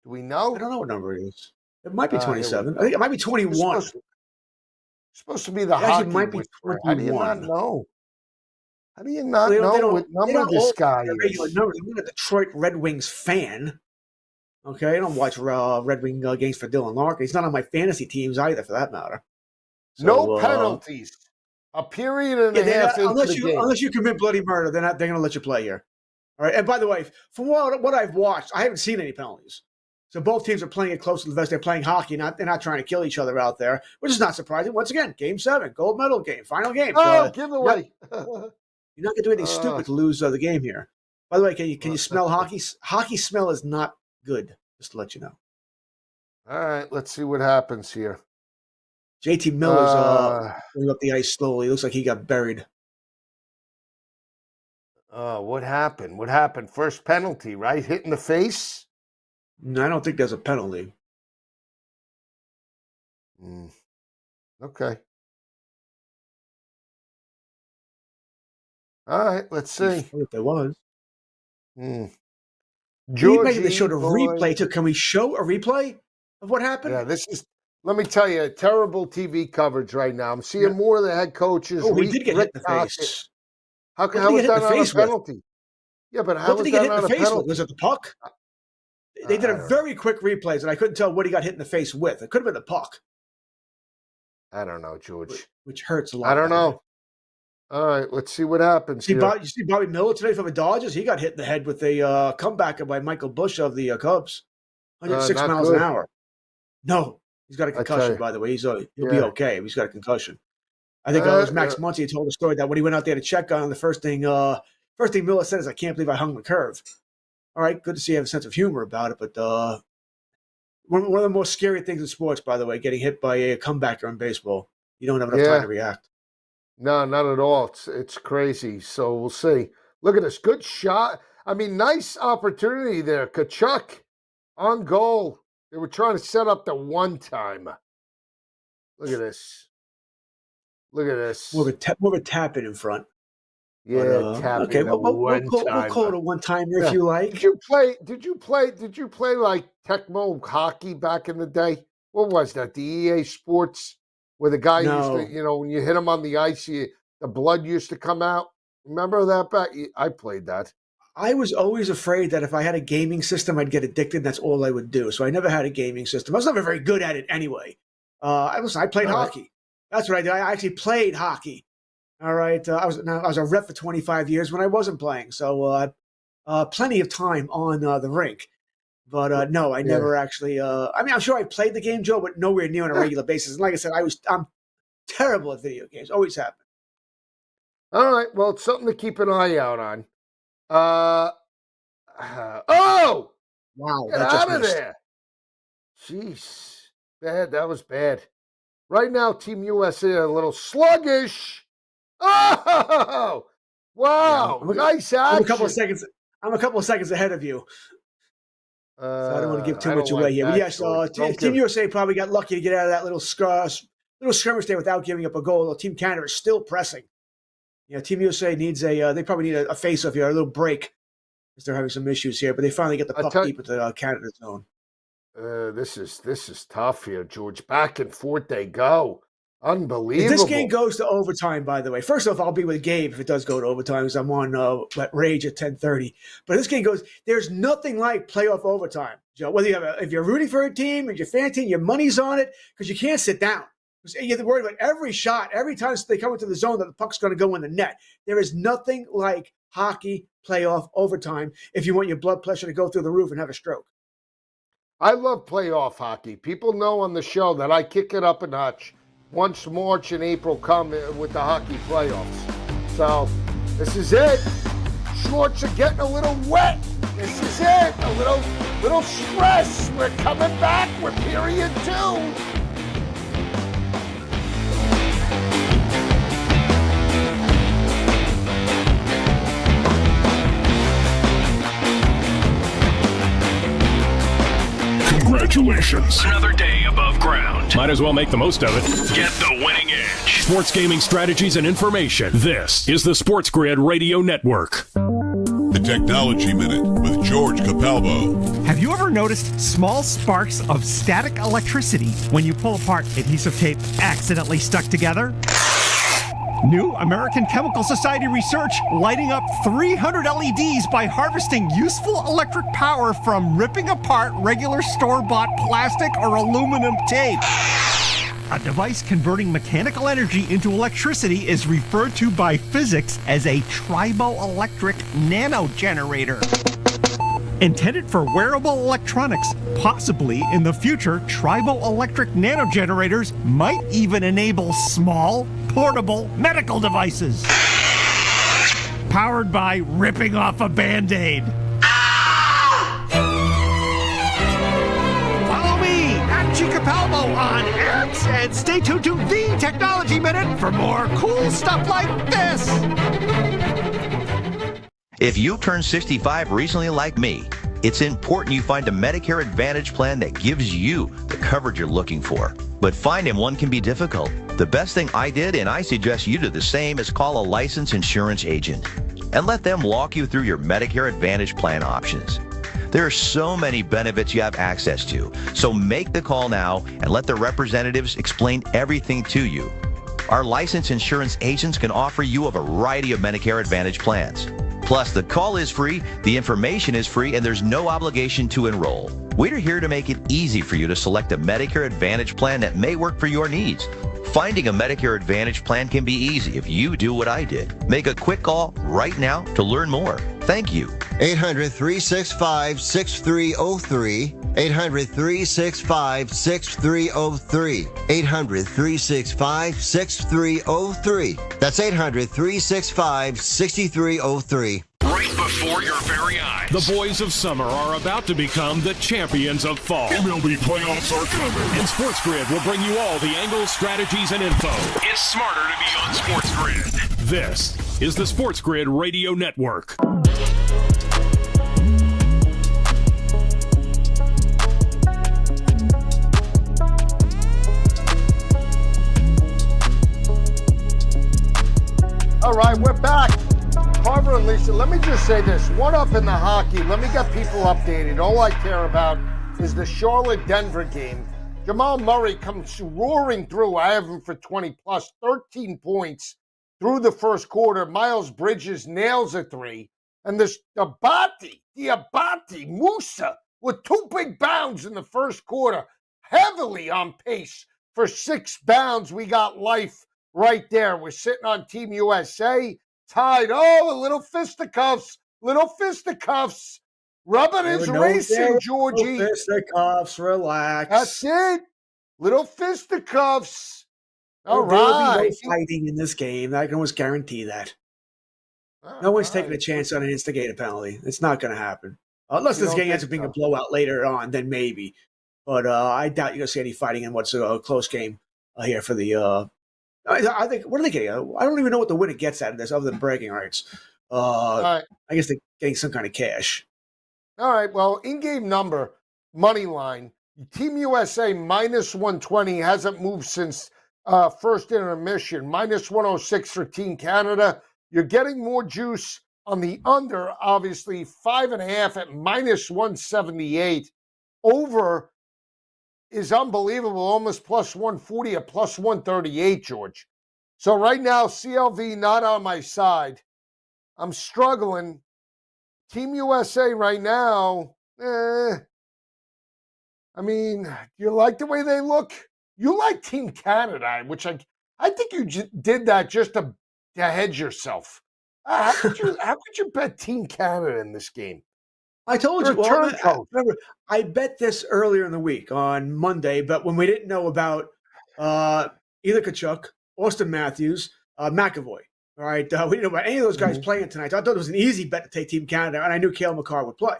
Do we know? I don't know what number it is. It might be Here we 27. go. I think it might be 21. Supposed to be the It actually hockey might be whisperer. How do you not 21. know? How do you not They know don't what number all this guy their regular is? numbers. I'm not a Detroit Red Wings fan. Okay, I don't watch Red Wing games for Dylan Larkin. He's not on my fantasy teams either, for that matter. So, No penalties. A period and a half into the game. Unless you commit bloody murder, they're going to let you play here. All right. And by the way, from what I've watched, I haven't seen any penalties. So both teams are playing it close to the vest. They're playing hockey. They're not trying to kill each other out there, which is not surprising. Once again, Game 7, gold medal game, final game. Giveaway. You're not going to do anything stupid to lose the game here. By the way, can you smell hockey? Hockey smell is not good, just to let you know. All right, let's see what happens here. JT Miller's going up the ice slowly. Looks like he got buried. What happened? What happened? First penalty, right? Hit in the face? No, I don't think there's a penalty. Okay. All right, let's see. If there was. Georgie, they showed a replay. Can we show a replay of what happened? Yeah, this is, let me tell you, terrible TV coverage right now. I'm seeing more of the head coaches. Oh, he did get hit in the face. How was that not a penalty? Yeah, but how was that not a penalty? Was it the puck? They did a very quick replays, and I couldn't tell what he got hit in the face with. It could have been the puck. I don't know, George. Which hurts a lot. I don't know. All right, let's see what happens here. You see Bobby Miller today from the Dodgers? He got hit in the head with a comeback by Michael Busch of the Cubs. 106 miles an hour. No, he's got a concussion, by the way. He'll be okay. He's got a concussion. I think it was Max Muncy who told the story that when he went out there to check on him, the first thing Miller said is, "I can't believe I hung the curve." All right, good to see you have a sense of humor about it, but one of the most scary things in sports, by the way, getting hit by a comebacker in baseball. You don't have enough time to react. No, not at all. It's crazy. So we'll see. Look at this. Good shot. I mean, nice opportunity there. Kachuk on goal. They were trying to set up the one time. Look at this. Look at this. More of a tap in front. Yeah, tap okay. in We'll call it a one timer if you like. Did you play like Tecmo hockey back in the day? What was that? The EA Sports, where the guy used to, when you hit him on the ice, the blood used to come out. Remember that back? I played that. I was always afraid that if I had a gaming system, I'd get addicted. That's all I would do. So I never had a gaming system. I was never very good at it anyway. I played hockey. That's what I did. I actually played hockey. All right. I was a rep for 25 years when I wasn't playing. So plenty of time on the rink. But no, I never actually. I'm sure I played the game, Joe, but nowhere near on a regular basis. And like I said, I'm terrible at video games. Always have been. All right. Well, it's something to keep an eye out on. Wow! Get out of there! Jeez, bad. That was bad. Right now, Team USA are a little sluggish. Oh, wow! Nice action. I'm a couple of seconds ahead of you. So I don't want to give too much away here. But yes, Team USA probably got lucky to get out of that little skirmish there without giving up a goal. Team Canada is still pressing. Team USA needs they probably need a face-off here, a little break, because they're having some issues here. But they finally get the puck deep into Canada zone. This is tough here, George. Back and forth they go. Unbelievable. If this game goes to overtime, by the way, first off, I'll be with Gabe if it does go to overtime, because I'm on Rage at 10:30. But if this game goes, there's nothing like playoff overtime, Joe. Whether if you're rooting for a team, if you're a fan team, your money's on it, because you can't sit down. You have to worry about every shot, every time they come into the zone that the puck's going to go in the net. There is nothing like hockey playoff overtime if you want your blood pressure to go through the roof and have a stroke. I love playoff hockey. People know on the show that I kick it up a notch once March and April come with the hockey playoffs. So this is it. Shorts are getting a little wet. This is it. A little stress. We're coming back. We're period 2. Congratulations. Another day above ground. Might as well make the most of it. Get the winning edge. Sports gaming strategies and information. This is the SportsGrid Radio Network. The Technology Minute with George Capalbo. Have you ever noticed small sparks of static electricity when you pull apart adhesive tape accidentally stuck together? New American Chemical Society research lighting up 300 LEDs by harvesting useful electric power from ripping apart regular store-bought plastic or aluminum tape. A device converting mechanical energy into electricity is referred to by physics as a triboelectric nanogenerator. Intended for wearable electronics, possibly in the future, triboelectric nanogenerators might even enable small, portable medical devices. Powered by ripping off a Band-Aid. Follow me at Capalbo on X and stay tuned to The Technology Minute for more cool stuff like this. If you've turned 65 recently like me, it's important you find a Medicare Advantage plan that gives you the coverage you're looking for. But finding one can be difficult. The best thing I did, and I suggest you do the same, is call a licensed insurance agent and let them walk you through your Medicare Advantage plan options. There are so many benefits you have access to, so make the call now and let the representatives explain everything to you. Our licensed insurance agents can offer you a variety of Medicare Advantage plans. Plus, the call is free, the information is free, and there's no obligation to enroll. We're here to make it easy for you to select a Medicare Advantage plan that may work for your needs. Finding a Medicare Advantage plan can be easy if you do what I did. Make a quick call right now to learn more. Thank you. 800-365-6303. 800-365-6303. 800-365-6303. That's 800-365-6303. Right before your very eyes, the boys of summer are about to become the champions of fall. MLB playoffs are coming. And SportsGrid will bring you all the angles, strategies, and info. It's smarter to be on SportsGrid. This is the SportsGrid Radio Network. All right, we're back. Carver and Lisa, let me just say this. One up in the hockey. Let me get people updated. All I care about is the Charlotte-Denver game. Jamal Murray comes roaring through. I have him for 20-plus, 13 points through the first quarter. Miles Bridges nails a three. And this Diabate Musa with two big bounds in the first quarter. Heavily on pace for 6 bounds. We got life right there. We're sitting on Team USA. Tied. Oh, a little fisticuffs. Rubbing his racing, Georgie. Little fisticuffs, relax. That's it. Little fisticuffs. All There will right. be no fighting in this game. I can almost guarantee that. No one's taking a chance on an instigator penalty. It's not going to happen. Unless this game ends up being a blowout later on, then maybe. But I doubt you're going to see any fighting in what's a close game here for the I think, what are they getting? I don't even know what the winner gets out of this other than bragging rights. I guess they're getting some kind of cash. All right. Well, in-game number, money line. Team USA minus 120 hasn't moved since first intermission. Minus 106 for Team Canada. You're getting more juice on the under, obviously, 5.5 at minus 178. Over is unbelievable, almost plus 140 at plus 138, George. So right now, CLV not on my side. I'm struggling. Team USA right now, I mean, do you like the way they look? You like Team Canada, which I think you did that just to hedge yourself. How could you bet Team Canada in this game? I told you. Well, remember, I bet this earlier in the week on Monday, but when we didn't know about either Tkachuk, Austin Matthews, McAvoy. All right, we didn't know about any of those guys playing tonight. So I thought it was an easy bet to take Team Canada, and I knew Cale Makar would play.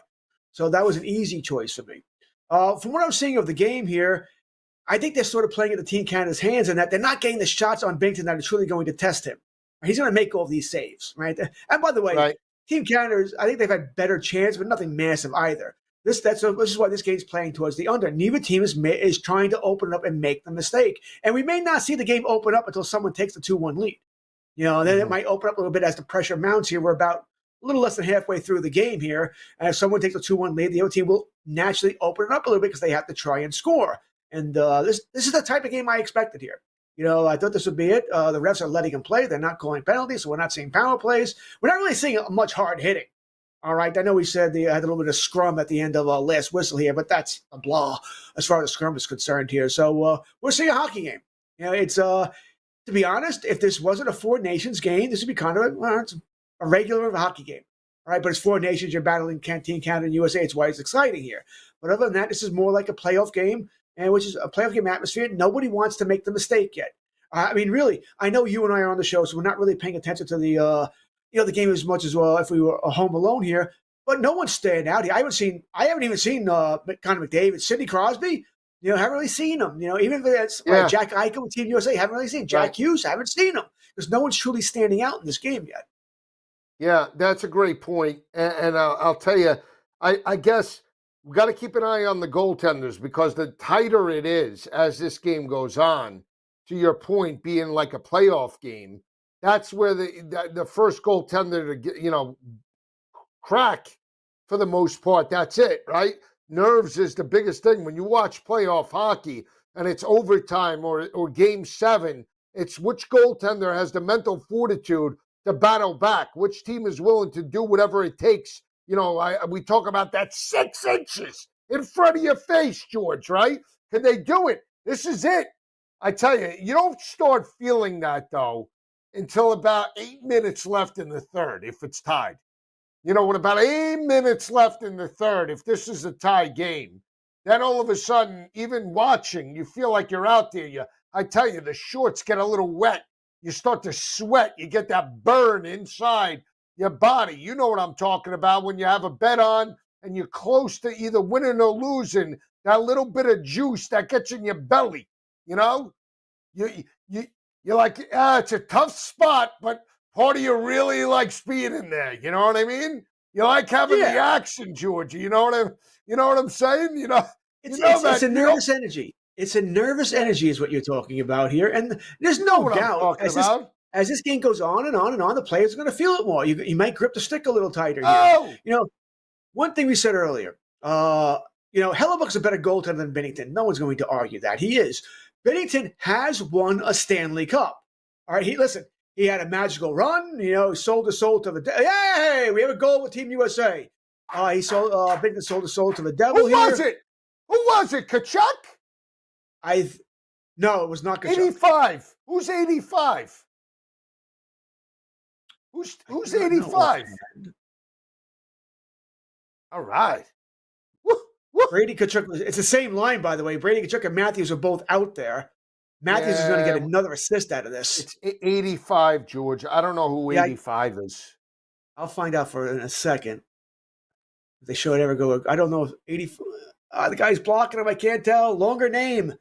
So that was an easy choice for me. From what I'm seeing of the game here, I think they're sort of playing into Team Canada's hands in that they're not getting the shots on Binnington that are truly going to test him. He's going to make all these saves, right? And by the way, Team Canada, I think they've had better chance, but nothing massive either. This is why this game's playing towards the under. Neither team is trying to open it up and make the mistake. And we may not see the game open up until someone takes the 2-1 lead. Then it might open up a little bit as the pressure mounts here. We're about a little less than halfway through the game here. And if someone takes a 2-1 lead, the other team will naturally open it up a little bit because they have to try and score. And this is the type of game I expected here. I thought this would be it. The refs are letting them play. They're not calling penalties, so we're not seeing power plays. We're not really seeing much hard hitting. All right, I know we said they had a little bit of scrum at the end of last whistle here, but that's a blah as far as scrum is concerned here. So we're seeing a hockey game. It's to be honest, if this wasn't a Four Nations game, this would be kind of a regular hockey game. All right, but it's Four Nations. You're battling Team Canada and USA. It's why it's exciting here. But other than that, this is more like a playoff game, and which is a playoff game atmosphere. Nobody wants to make the mistake yet. I mean, really, I know you and I are on the show, so we're not really paying attention to the the game as much as well if we were home alone here. But no one's staying out here. I haven't even seen Connor McDavid, Sidney Crosby. Haven't really seen them. Even if it's Jack Eichel with Team USA, haven't really seen Jack Hughes. Haven't seen them because no one's truly standing out in this game yet. Yeah, that's a great point. And I'll tell you, I guess we got to keep an eye on the goaltenders because the tighter it is as this game goes on, to your point, being like a playoff game, that's where the first goaltender to crack for the most part. That's it, right? Nerves is the biggest thing. When you watch playoff hockey and it's overtime or game 7, it's which goaltender has the mental fortitude to battle back, which team is willing to do whatever it takes. We talk about that 6 inches in front of your face, George, right? Can they do it? This is it. I tell you, you don't start feeling that, though, until about 8 minutes left in the third, if it's tied. With about 8 minutes left in the third, if this is a tie game, then all of a sudden, even watching, you feel like you're out there. I tell you, the shorts get a little wet. You start to sweat. You get that burn inside your body. You know what I'm talking about when you have a bet on and you're close to either winning or losing. That little bit of juice that gets in your belly, You're like, it's a tough spot, but part of you really likes being in there. You know what I mean? You like having the action, Georgia. You know what I'm saying? It's a nervous energy. It's a nervous energy is what you're talking about here. And there's no doubt as this game goes on and on and on, the players are going to feel it more. You might grip the stick a little tighter here. One thing we said earlier, Hellebuck's a better goaltender than Binnington. No one's going to argue that. He is. Binnington has won a Stanley Cup. All right, he had a magical run, sold his soul to the devil. Hey, we have a goal with Team USA. Binnington sold his soul to the devil. Who was it? Kachuk? No, it was not Kachuk. 85. Who's 85? Who's 85? All right. Brady Kachuk. It's the same line, by the way. Brady Kachuk and Matthews are both out there. Matthews is going to get another assist out of this. It's 85, George. I don't know who 85 is. I'll find out in a second. If they show it ever go. I don't know if 85. The guy's blocking him. I can't tell. Longer name.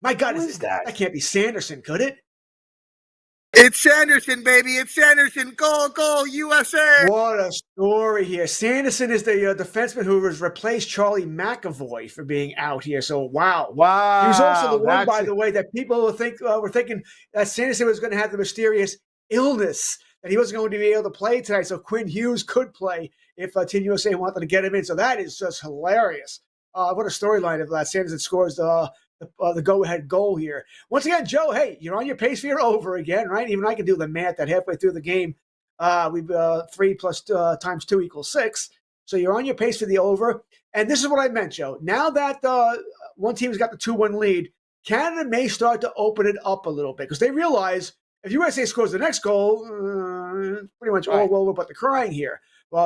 My God, is that? That can't be Sanderson, could it? It's Sanderson, baby. It's Sanderson. Go, USA. What a story here. Sanderson is the defenseman who has replaced Charlie McAvoy for being out here. So, wow. He was also the one, by the way, that people were thinking that Sanderson was going to have the mysterious illness, that he wasn't going to be able to play tonight. So Quinn Hughes could play if Team USA wanted to get him in. So that is just hilarious. What a storyline if Sanderson scores the go-ahead goal here. Once again, Joe, hey, you're on your pace for your over again, right? Even I can do the math that halfway through the game, 3 plus times 2 equals 6. So you're on your pace for the over. And this is what I meant, Joe. Now that one team's got the 2-1 lead, Canada may start to open it up a little bit because they realize if USA scores the next goal, pretty much all over but the crying here.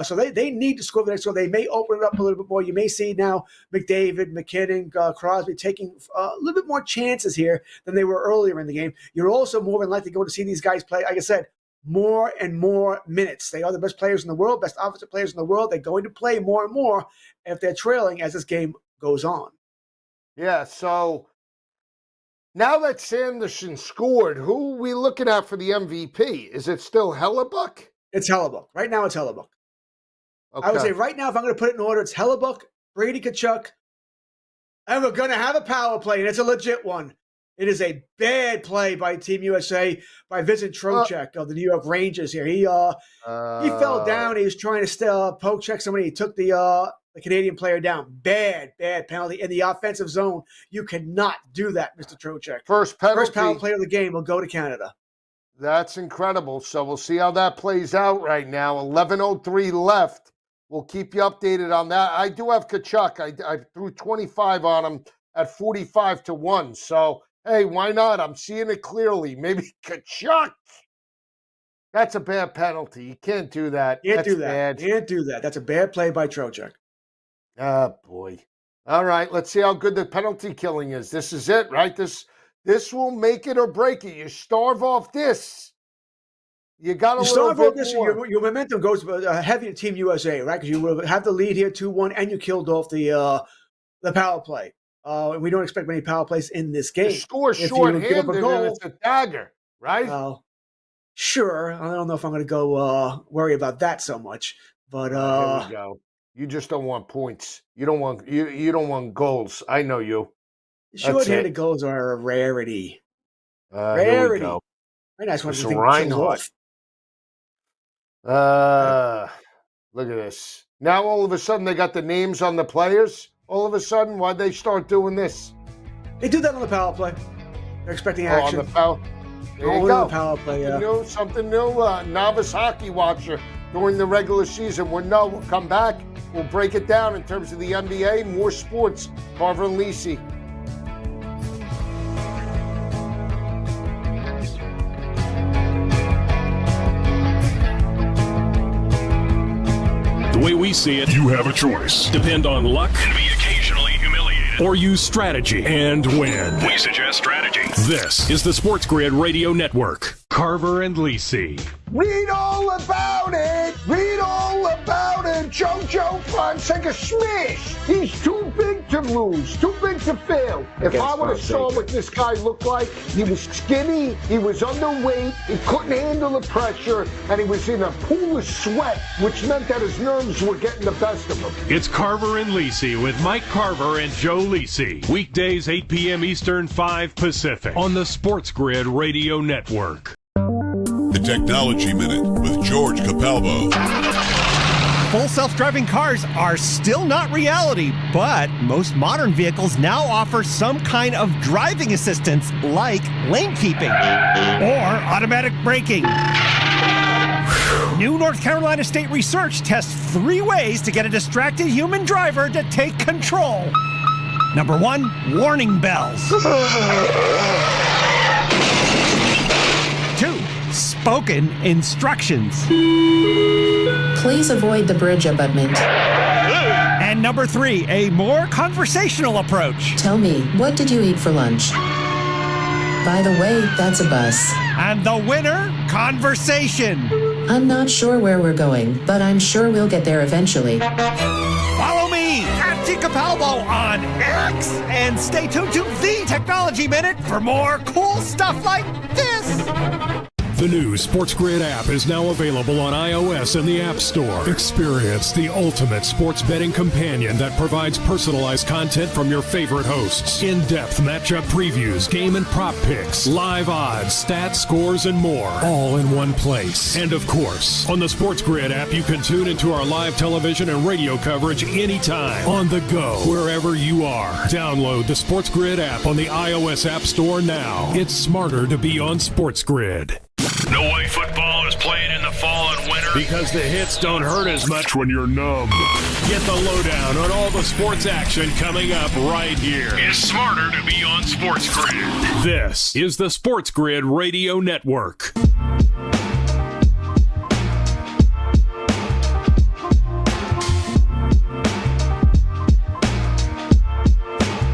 So they need to score the next goal. They may open it up a little bit more. You may see now McDavid, McKinnon, Crosby taking a little bit more chances here than they were earlier in the game. You're also more than likely going to see these guys play, like I said, more and more minutes. They are the best players in the world, best offensive players in the world. They're going to play more and more if they're trailing as this game goes on. Yeah, so now that Sanderson scored, who are we looking at for the MVP? Is it still Hellebuck? It's Hellebuck. Right now it's Hellebuck. Okay. I would say right now, if I'm going to put it in order, it's Hellebuck, Brady Tkachuk, and we're going to have a power play, and it's a legit one. It is a bad play by Team USA by Vincent Trocheck of the New York Rangers here. He fell down. He was trying to poke check somebody. He took the Canadian player down. Bad penalty in the offensive zone. You cannot do that, Mr. Trocheck. First penalty. First power play of the game will go to Canada. That's incredible. So we'll see how that plays out right now. 11:03 left. We'll keep you updated on that. I do have Tkachuk. I threw 25 on him at 45-1. So, hey, why not? I'm seeing it clearly. Maybe Tkachuk. That's a bad penalty. You can't do that. Can't do that. That's a bad play by Trocheck. Oh, boy. All right, let's see how good the penalty killing is. This is it, right? This will make it or break it. You starve off this. You got a little bit more. Your momentum goes heavy to Team USA, right? Because you will have the lead here 2-1, and you killed off the power play. We don't expect many power plays in this game. You score short-handed, and it's a dagger, right? Sure. I don't know if I'm going to go worry about that so much, but here we go. You just don't want points. You don't want goals. I know you. Short-handed goals are a rarity. Rarity. Here we go. Very nice one. Reinhardt. Look at this. Now all of a sudden they got the names on the players. All of a sudden, why'd they start doing this? They do that on the power play. They're expecting action. On the power. There you go. The power play. Something new. Novice hockey watcher during the regular season. We'll come back. We'll break it down in terms of the NBA. More sports. Carver and Lisi. The way we see it, you have a choice. Depend on luck and be occasionally humiliated, or use strategy and win. We suggest strategy. This is the SportsGrid Radio Network. Carver and Lisi. Read all about it. Read all about it. JoJo Fonseca smash. He's too big to lose. Too big to fail. If I would have saw what this guy looked like, he was skinny. He was underweight. He couldn't handle the pressure. And he was in a pool of sweat, which meant that his nerves were getting the best of him. It's Carver and Lisi with Mike Carver and Joe Lisi. Weekdays 8 p.m. Eastern, 5 Pacific on the SportsGrid Radio Network. The Technology Minute with George Capalbo. Full self-driving cars are still not reality, but most modern vehicles now offer some kind of driving assistance like lane keeping or automatic braking. New North Carolina State research tests 3 ways to get a distracted human driver to take control. Number 1, warning bells. 2, spoken instructions. Please avoid the bridge abutment. And number 3, a more conversational approach. Tell me, what did you eat for lunch? By the way, that's a bus. And the winner, conversation. I'm not sure where we're going, but I'm sure we'll get there eventually. Follow me at Capalbo on X and stay tuned to the Technology Minute for more cool stuff like this. The new SportsGrid app is now available on iOS and the App Store. Experience the ultimate sports betting companion that provides personalized content from your favorite hosts. In-depth matchup previews, game and prop picks, live odds, stats, scores, and more. All in one place. And of course, on the SportsGrid app, you can tune into our live television and radio coverage anytime, on the go, wherever you are. Download the SportsGrid app on the iOS App Store now. It's smarter to be on SportsGrid. No way football is played in the fall and winter because the hits don't hurt as much when you're numb. Get the lowdown on all the sports action coming up right here. It's smarter to be on SportsGrid. This is the SportsGrid Radio Network.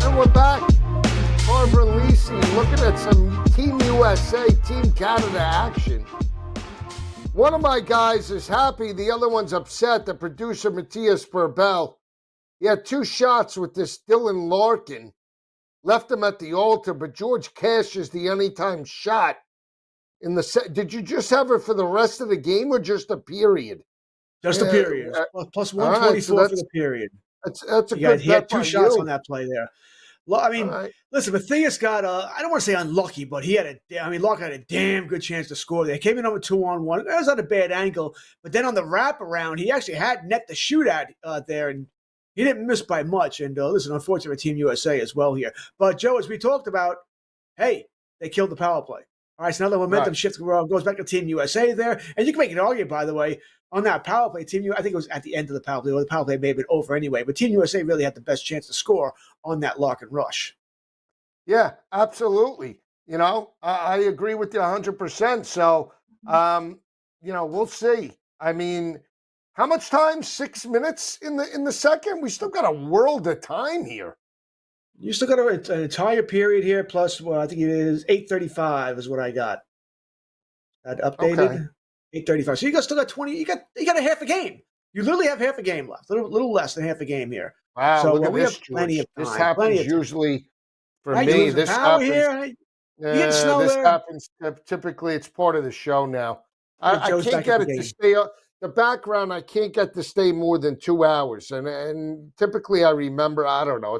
And we're back. Carver Lisi looking at some Team USA, Team Canada action. One of my guys is happy, the other one's upset. The producer, Matthias Burbell, he had 2 shots with this Dylan Larkin. Left him at the altar, but George cashes the anytime shot. In the Did you just have it for the rest of the game or just a period? Just the Yeah, period. Plus all right, so 124 for the period. that's a good He had bet two by shots you. on that play there. I All mean, right. listen, Matthias got, I don't want to say unlucky, but Larkin had a damn good chance to score there. He came in on a 2-on-1. That was at a bad angle. But then on the wraparound, he actually had net to shoot at there, and he didn't miss by much. And listen, unfortunately for Team USA as well here. But, Joe, as we talked about, hey, they killed the power play. All right, so now the momentum shift goes back to Team USA there. And you can make an argument, by the way, on that power play. I think it was at the end of the power play, or the power play may have been over anyway. But Team USA really had the best chance to score on that Larkin rush. Yeah, absolutely. I agree with you 100%. So, we'll see. I mean, how much time? 6 minutes in the second? We still got a world of time here. You still got an entire period here, plus I think it is 8:35 is what I got. That updated. Okay. 8:35. So you still got 20. You got a half a game. You literally have half a game left. Little less than half a game here. Wow, so look at we this, have plenty of time. This happens usually for right, me. This happens. Here. You getting snow this there? happens. Typically, it's part of the show now. I can't get it to stay. The background, I can't get to stay more than 2 hours, and typically I remember. I don't know.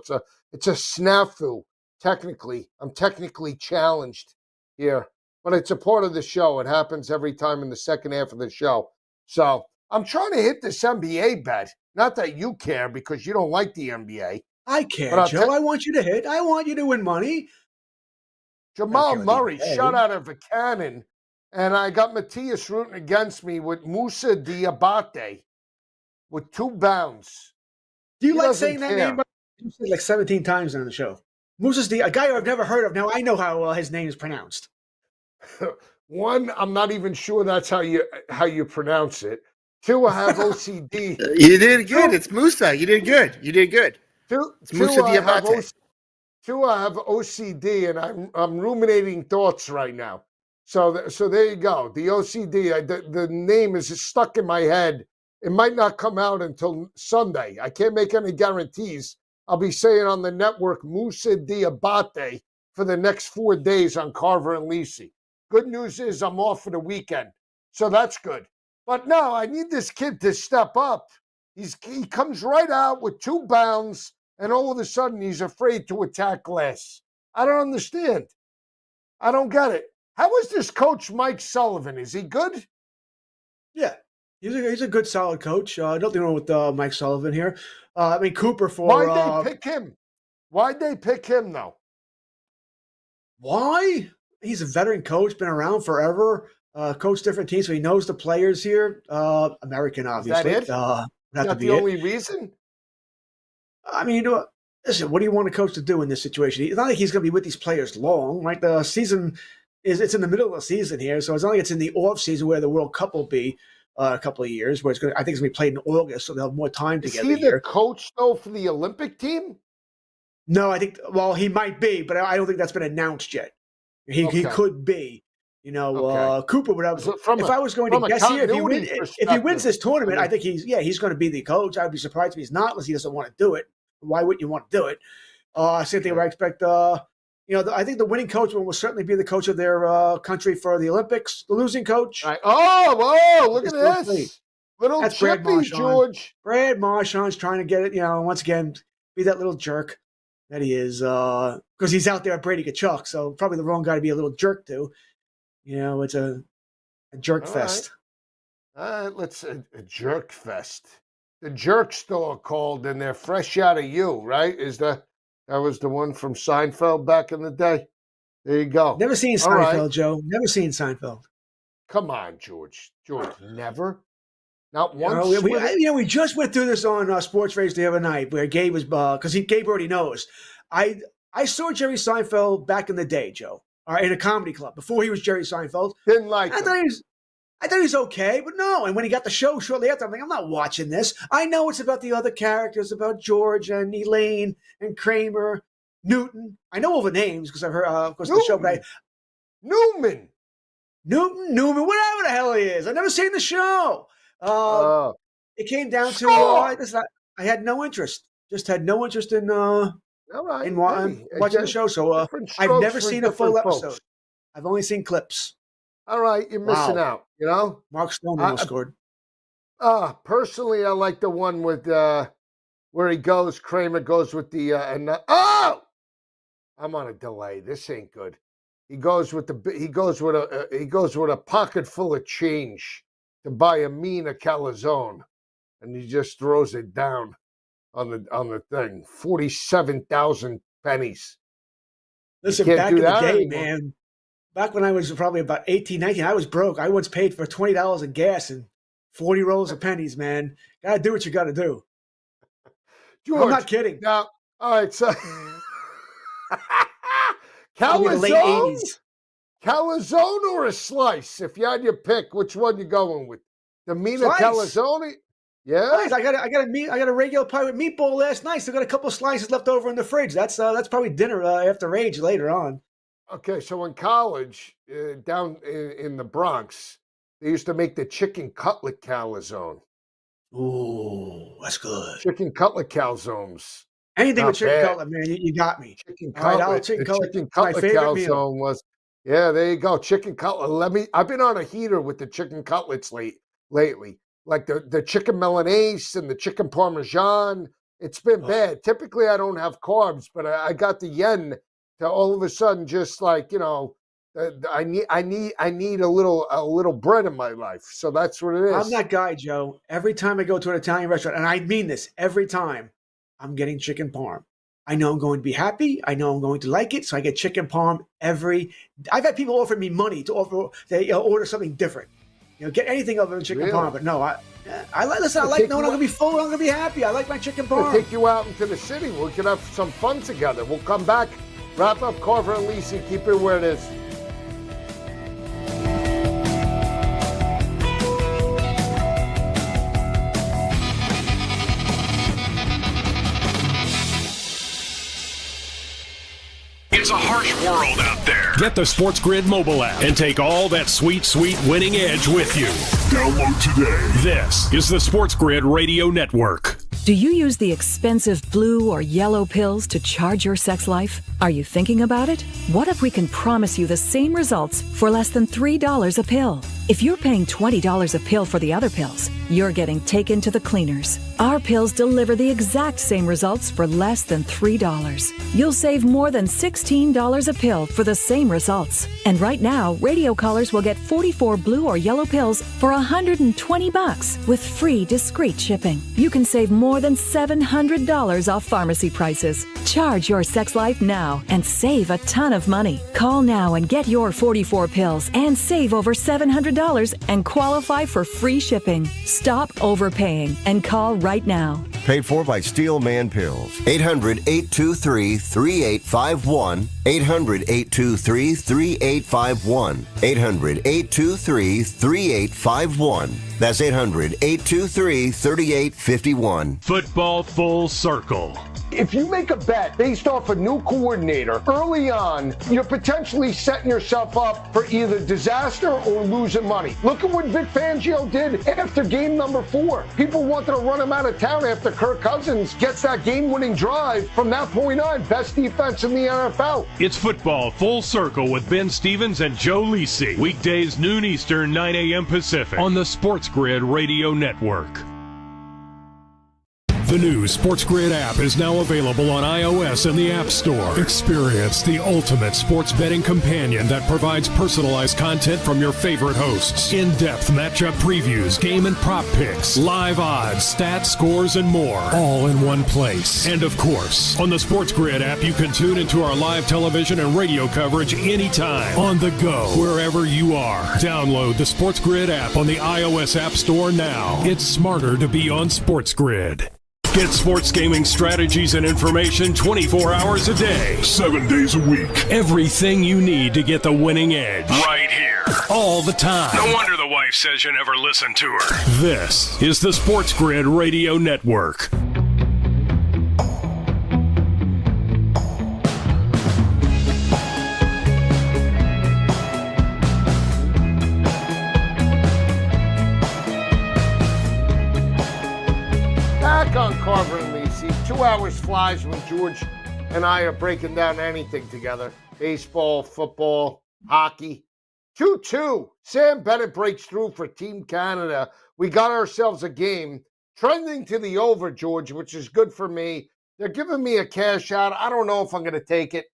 It's a snafu. Technically, I'm technically challenged here, but it's a part of the show. It happens every time in the second half of the show. So I'm trying to hit this NBA bet. Not that you care because you don't like the NBA. I care, Joe. I want you to hit. I want you to win money. Jamal Murray shot out of a cannon, and I got Matthias rooting against me with Musa Diabate with 2 bounds. Do you like saying that name? You said like 17 times on the show. Musa's a guy I've never heard of. Now I know how his name is pronounced. One, I'm not even sure that's how you pronounce it. 2, I have OCD. You did good. It's Musa. You did good. It's Musa Diabate. 2, I have OCD, and I'm ruminating thoughts right now. So there you go. The OCD, the name is stuck in my head. It might not come out until Sunday. I can't make any guarantees. I'll be saying on the network Musa Diabate for the next 4 days on Carver and Lisi. Good news is I'm off for the weekend, so that's good. But no, I need this kid to step up. He comes right out with 2 bounds, and all of a sudden he's afraid to attack glass. I don't understand. I don't get it. How is this coach Mike Sullivan? Is he good? Yeah, he's a good, solid coach. Nothing wrong with Mike Sullivan here. I mean, Cooper for... Why'd they pick him? Why'd they pick him, though? Why? He's a veteran coach, been around forever, coached different teams, so he knows the players here. American, obviously. Is that it? Not the only reason? I mean, listen, what do you want a coach to do in this situation? It's not like he's going to be with these players long, right? The season it's in the middle of the season here, so it's not like it's in the off season where the World Cup will be a couple of years, where I think it's going to be played in August, so they'll have more time together. Is he the coach, though, for the Olympic team? No, I think, he might be, but I don't think that's been announced yet. He could be. Cooper would have. If I was going to guess here, if he wins this tournament, I think he's going to be the coach. I'd be surprised if he's not, unless he doesn't want to do it. Why wouldn't you want to do it? Same thing I expect. I think the winning coach will certainly be the coach of their country for the Olympics. The losing coach. Right. Oh, look at this. Little That's chippy, George. Brad Marchand's trying to get it, once again, be that little jerk that he is, because he's out there at Brady Kachuk, so probably the wrong guy to be a little jerk to. It's a jerk fest. Let's a jerk fest. The Jerk Store called, and they're fresh out of you, right? That was the one from Seinfeld back in the day? There you go. Never seen Seinfeld, Joe. Never seen Seinfeld. Come on, George. Never? Not once? We just went through this on Sports Race the other night, where Gabe was, because Gabe already knows. I saw Jerry Seinfeld back in the day, Joe, in a comedy club, before he was Jerry Seinfeld. Didn't like him. I thought he was okay, but no. And when he got the show shortly after, I'm like, I'm not watching this. I know it's about the other characters, about George and Elaine and Kramer, Newton. I know all the names because I've heard, of course, the show. But Newman, whatever the hell he is. I've never seen the show. It came down to I had no interest. Just had no interest in watching the show. So I've never seen a full episode. I've only seen clips. All right, you're missing out. Mark Stone almost scored. Personally, I like the one with where he goes. Kramer goes with the I'm on a delay. This ain't good. He goes with a pocket full of change to buy a Mina calzone, and he just throws it down on the thing. 47,000 pennies. Listen, back in the day, man. Back when I was probably about 18, 19, I was broke. I once paid for $20 of gas and 40 rolls of pennies, man. Gotta do what you gotta do. George, I'm not kidding. Now, all right, so calzone? Calzone or a slice? If you had your pick, which one you going with? The Mina calzone? Yeah, nice. I got a regular pie with meatball last night. Still got a couple slices left over in the fridge. That's probably dinner after Rage later on. Okay, so in college, down in the Bronx, they used to make the chicken cutlet calzone. Ooh, that's good. Chicken cutlet calzones. Anything with chicken cutlet, man, you got me. Chicken cutlet. Chicken cutlet calzone was. Yeah, there you go. Chicken cutlet. I've been on a heater with the chicken cutlets lately. Like the chicken Milanese and the chicken Parmesan. It's been bad. Typically, I don't have carbs, but I got the yen to all of a sudden just like, I need a little bread in my life. So that's what it is. I'm that guy, Joe. Every time I go to an Italian restaurant, and I mean this, every time I'm getting chicken parm. I know I'm going to be happy. I know I'm going to like it. So I get chicken parm I've had people offer me money to order something different. Get anything other than chicken parm. But no, I like knowing I'm going to be full and I'm going to be happy. I like my chicken parm. I'll take you out into the city. We can have some fun together. We'll come back, wrap up Carver and Lisi, keep it where it is. It's a harsh world out there. Get the SportsGrid mobile app and take all that sweet, sweet winning edge with you. Download today. This is the SportsGrid Radio Network. Do you use the expensive blue or yellow pills to charge your sex life? Are you thinking about it? What if we can promise you the same results for less than $3 a pill? If you're paying $20 a pill for the other pills, you're getting taken to the cleaners. Our pills deliver the exact same results for less than $3. You'll save more than $16 a pill for the same results. And right now, radio callers will get 44 blue or yellow pills for $120 with free discreet shipping. You can save more than $700 off pharmacy prices. Charge your sex life now and save a ton of money. Call now and get your 44 pills and save over $700 and qualify for free shipping. Stop overpaying and call right now. Paid for by Steel Man Pills. 800-823-3851. 800-823-3851. 800-823-3851. That's 800-823-3851. Football Full Circle. If you make a bet based off a new coordinator early on, you're potentially setting yourself up for either disaster or losing money. Look at what Vic Fangio did after game number 4. People wanted to run him out of town after Kirk Cousins gets that game-winning drive. From that point on, best defense in the NFL. It's Football Full Circle with Ben Stevens and Joe Lisi. Weekdays noon Eastern, 9 a.m. Pacific on the SportsGrid Radio Network. The new SportsGrid app is now available on iOS and the App Store. Experience the ultimate sports betting companion that provides personalized content from your favorite hosts. In-depth matchup previews, game and prop picks, live odds, stats, scores, and more. All in one place. And of course, on the SportsGrid app, you can tune into our live television and radio coverage anytime. On the go, wherever you are. Download the SportsGrid app on the iOS App Store now. It's smarter to be on SportsGrid. Get sports gaming strategies and information 24 hours a day, 7 days a week. Everything you need to get the winning edge. Right here. All the time. No wonder the wife says you never listen to her. This is the SportsGrid Radio Network. On Carver and Lisi. 2 hours flies when George and I are breaking down anything together. Baseball, football, hockey. 2-2. Sam Bennett breaks through for Team Canada. We got ourselves a game. Trending to the over, George, which is good for me. They're giving me a cash out. I don't know if I'm going to take it.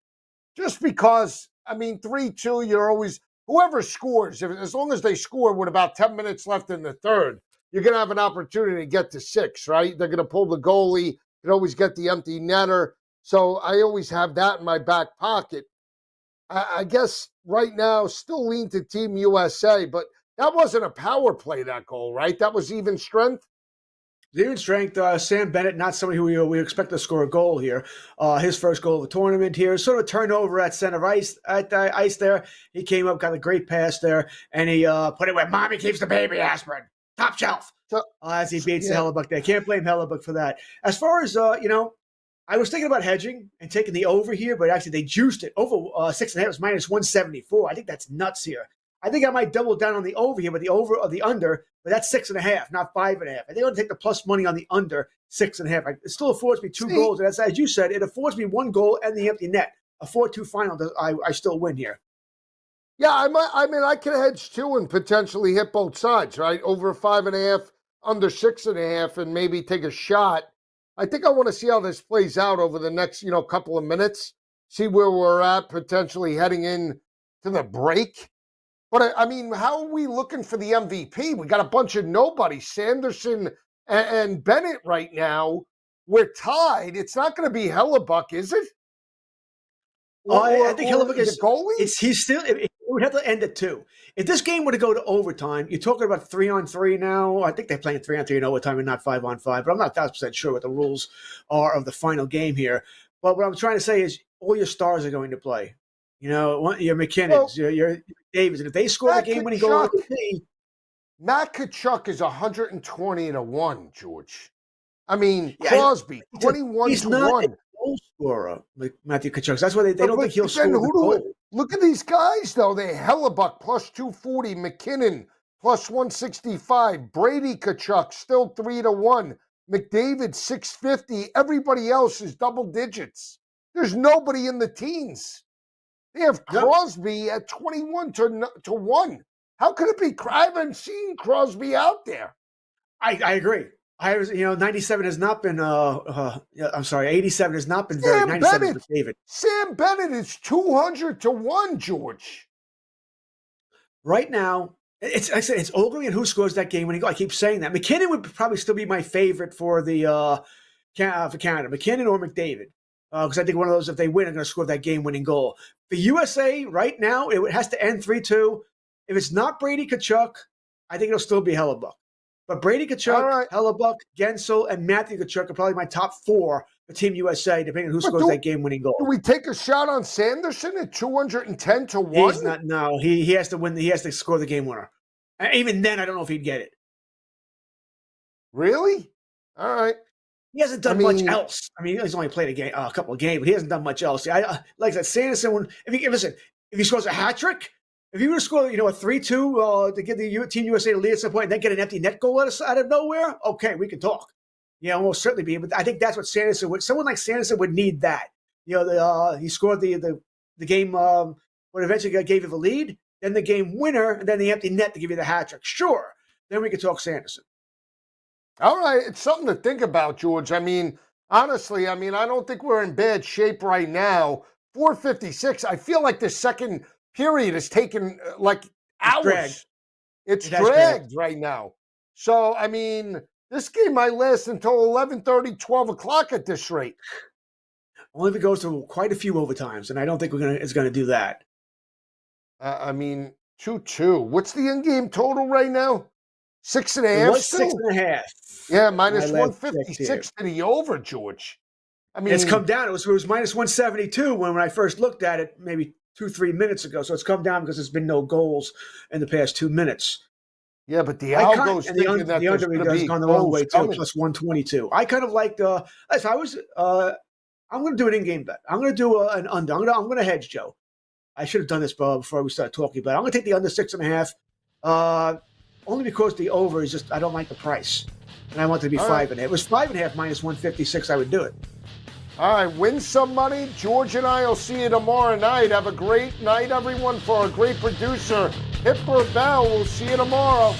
Just because, 3-2, you're always, whoever scores, as long as they score with about 10 minutes left in the third, you're going to have an opportunity to get to 6, right? They're going to pull the goalie. You can always get the empty netter. So I always have that in my back pocket. I guess right now, still lean to Team USA, but that wasn't a power play, that goal, right? That was even strength. Even strength, Sam Bennett, not somebody who we expect to score a goal here. His first goal of the tournament here. Sort of turnover at center ice there. He came up, got a great pass there, and he put it where mommy keeps the baby aspirin. Top shelf. As he beats the Hellebuck there. Can't blame Hellebuck for that. As far as, I was thinking about hedging and taking the over here, but actually they juiced it. Over 6.5 is minus 174. I think that's nuts here. I think I might double down on the over here, but the over or the under, but that's 6.5, not 5.5. I think I'm going to take the plus money on the under 6.5. It still affords me 2 goals. And as you said, it affords me 1 goal and the empty net. A 4-2 final, I still win here. Yeah, I could hedge too and potentially hit both sides, right? Over 5.5, under 6.5, and maybe take a shot. I think I want to see how this plays out over the next, couple of minutes. See where we're at, potentially heading in to the break. But, how are we looking for the MVP? We got a bunch of nobodies, Sanderson and Bennett right now. We're tied. It's not going to be Hellebuck, is it? I think Hellebuck is goalie. He's still. It would have to end at 2. If this game were to go to overtime, you're talking about 3-on-3 now. I think they're playing 3-on-3 in overtime and not 5-on-5. But I'm not 1,000% sure what the rules are of the final game here. But what I'm trying to say is, all your stars are going to play. Your McKinnons, your Davids, and if they score the game-winning goal, Matt Tkachuk is 120-1, George. Crosby, 21-1. He's not a goal scorer, Matthew Tkachuk. That's why they don't think he'll score the goal. Look at these guys, though. They Hellebuck plus 240, McKinnon plus 165, Brady Tkachuk still 3-1, McDavid 650. Everybody else is double digits. There's nobody in the teens. They have Crosby at 21-1. How could it be? I haven't seen Crosby out there. I agree. 97 has not been. 87 has not been very. 97 is David. Sam Bennett is 200-1, George. Right now, it's Ogilvy and who scores that game when he go. I keep saying that McKinnon would probably still be my favorite for the for Canada. McKinnon or McDavid. Because I think one of those, if they win, are going to score that game-winning goal. For USA, right now, it has to end 3-2. If it's not Brady Tkachuk, I think it'll still be Hellebuck. But Brady Tkachuk, Hellebuck, Gensel, and Matthew Tkachuk are probably my top 4 for Team USA, depending on who scores that game-winning goal. Do we take a shot on Sanderson at 210-1? He's not. No, he has to win. He has to score the game winner. And even then, I don't know if he'd get it. Really? All right. He hasn't done much else. He's only played a couple of games, but he hasn't done much else. Like I said, Sanderson. If he scores a hat trick, if he were to score, a 3-2 to give the Team USA to lead at some point, and then get an empty net goal out of nowhere, okay, we can talk. We'll certainly be. But I think that's what Sanderson would. Someone like Sanderson would need that. He scored the game when eventually gave you the lead, then the game winner, and then the empty net to give you the hat trick. Sure, then we can talk Sanderson. All right, it's something to think about, George. Honestly, I don't think we're in bad shape right now. 4:56. I feel like the second period is taking hours. It's dragged right now. So, this game might last until 11:30, 12 o'clock at this rate. Only if it goes to quite a few overtimes, and I don't think it's going to do that. 2-2. What's the in-game total right now? 6.5. It was 6.5. Yeah, minus 156 to the over, George. It's come down. It was minus 172 when I first looked at it maybe 2-3 minutes ago. So it's come down because there's been no goals in the past 2 minutes. Yeah, but the algo's thinking that the under has gone the wrong way too, plus 122. I kind of like if I was, I'm going to do an in-game bet. I'm going to do an under. I'm going to hedge, Joe. I should have done this before we started talking, but I'm going to take the under 6.5. Only because the over is just, I don't like the price. And I want it to be 5.5. If it was 5.5 minus 156, I would do it. All right, win some money. George and I will see you tomorrow night. Have a great night, everyone. For our great producer, hit for a bell. We'll see you tomorrow.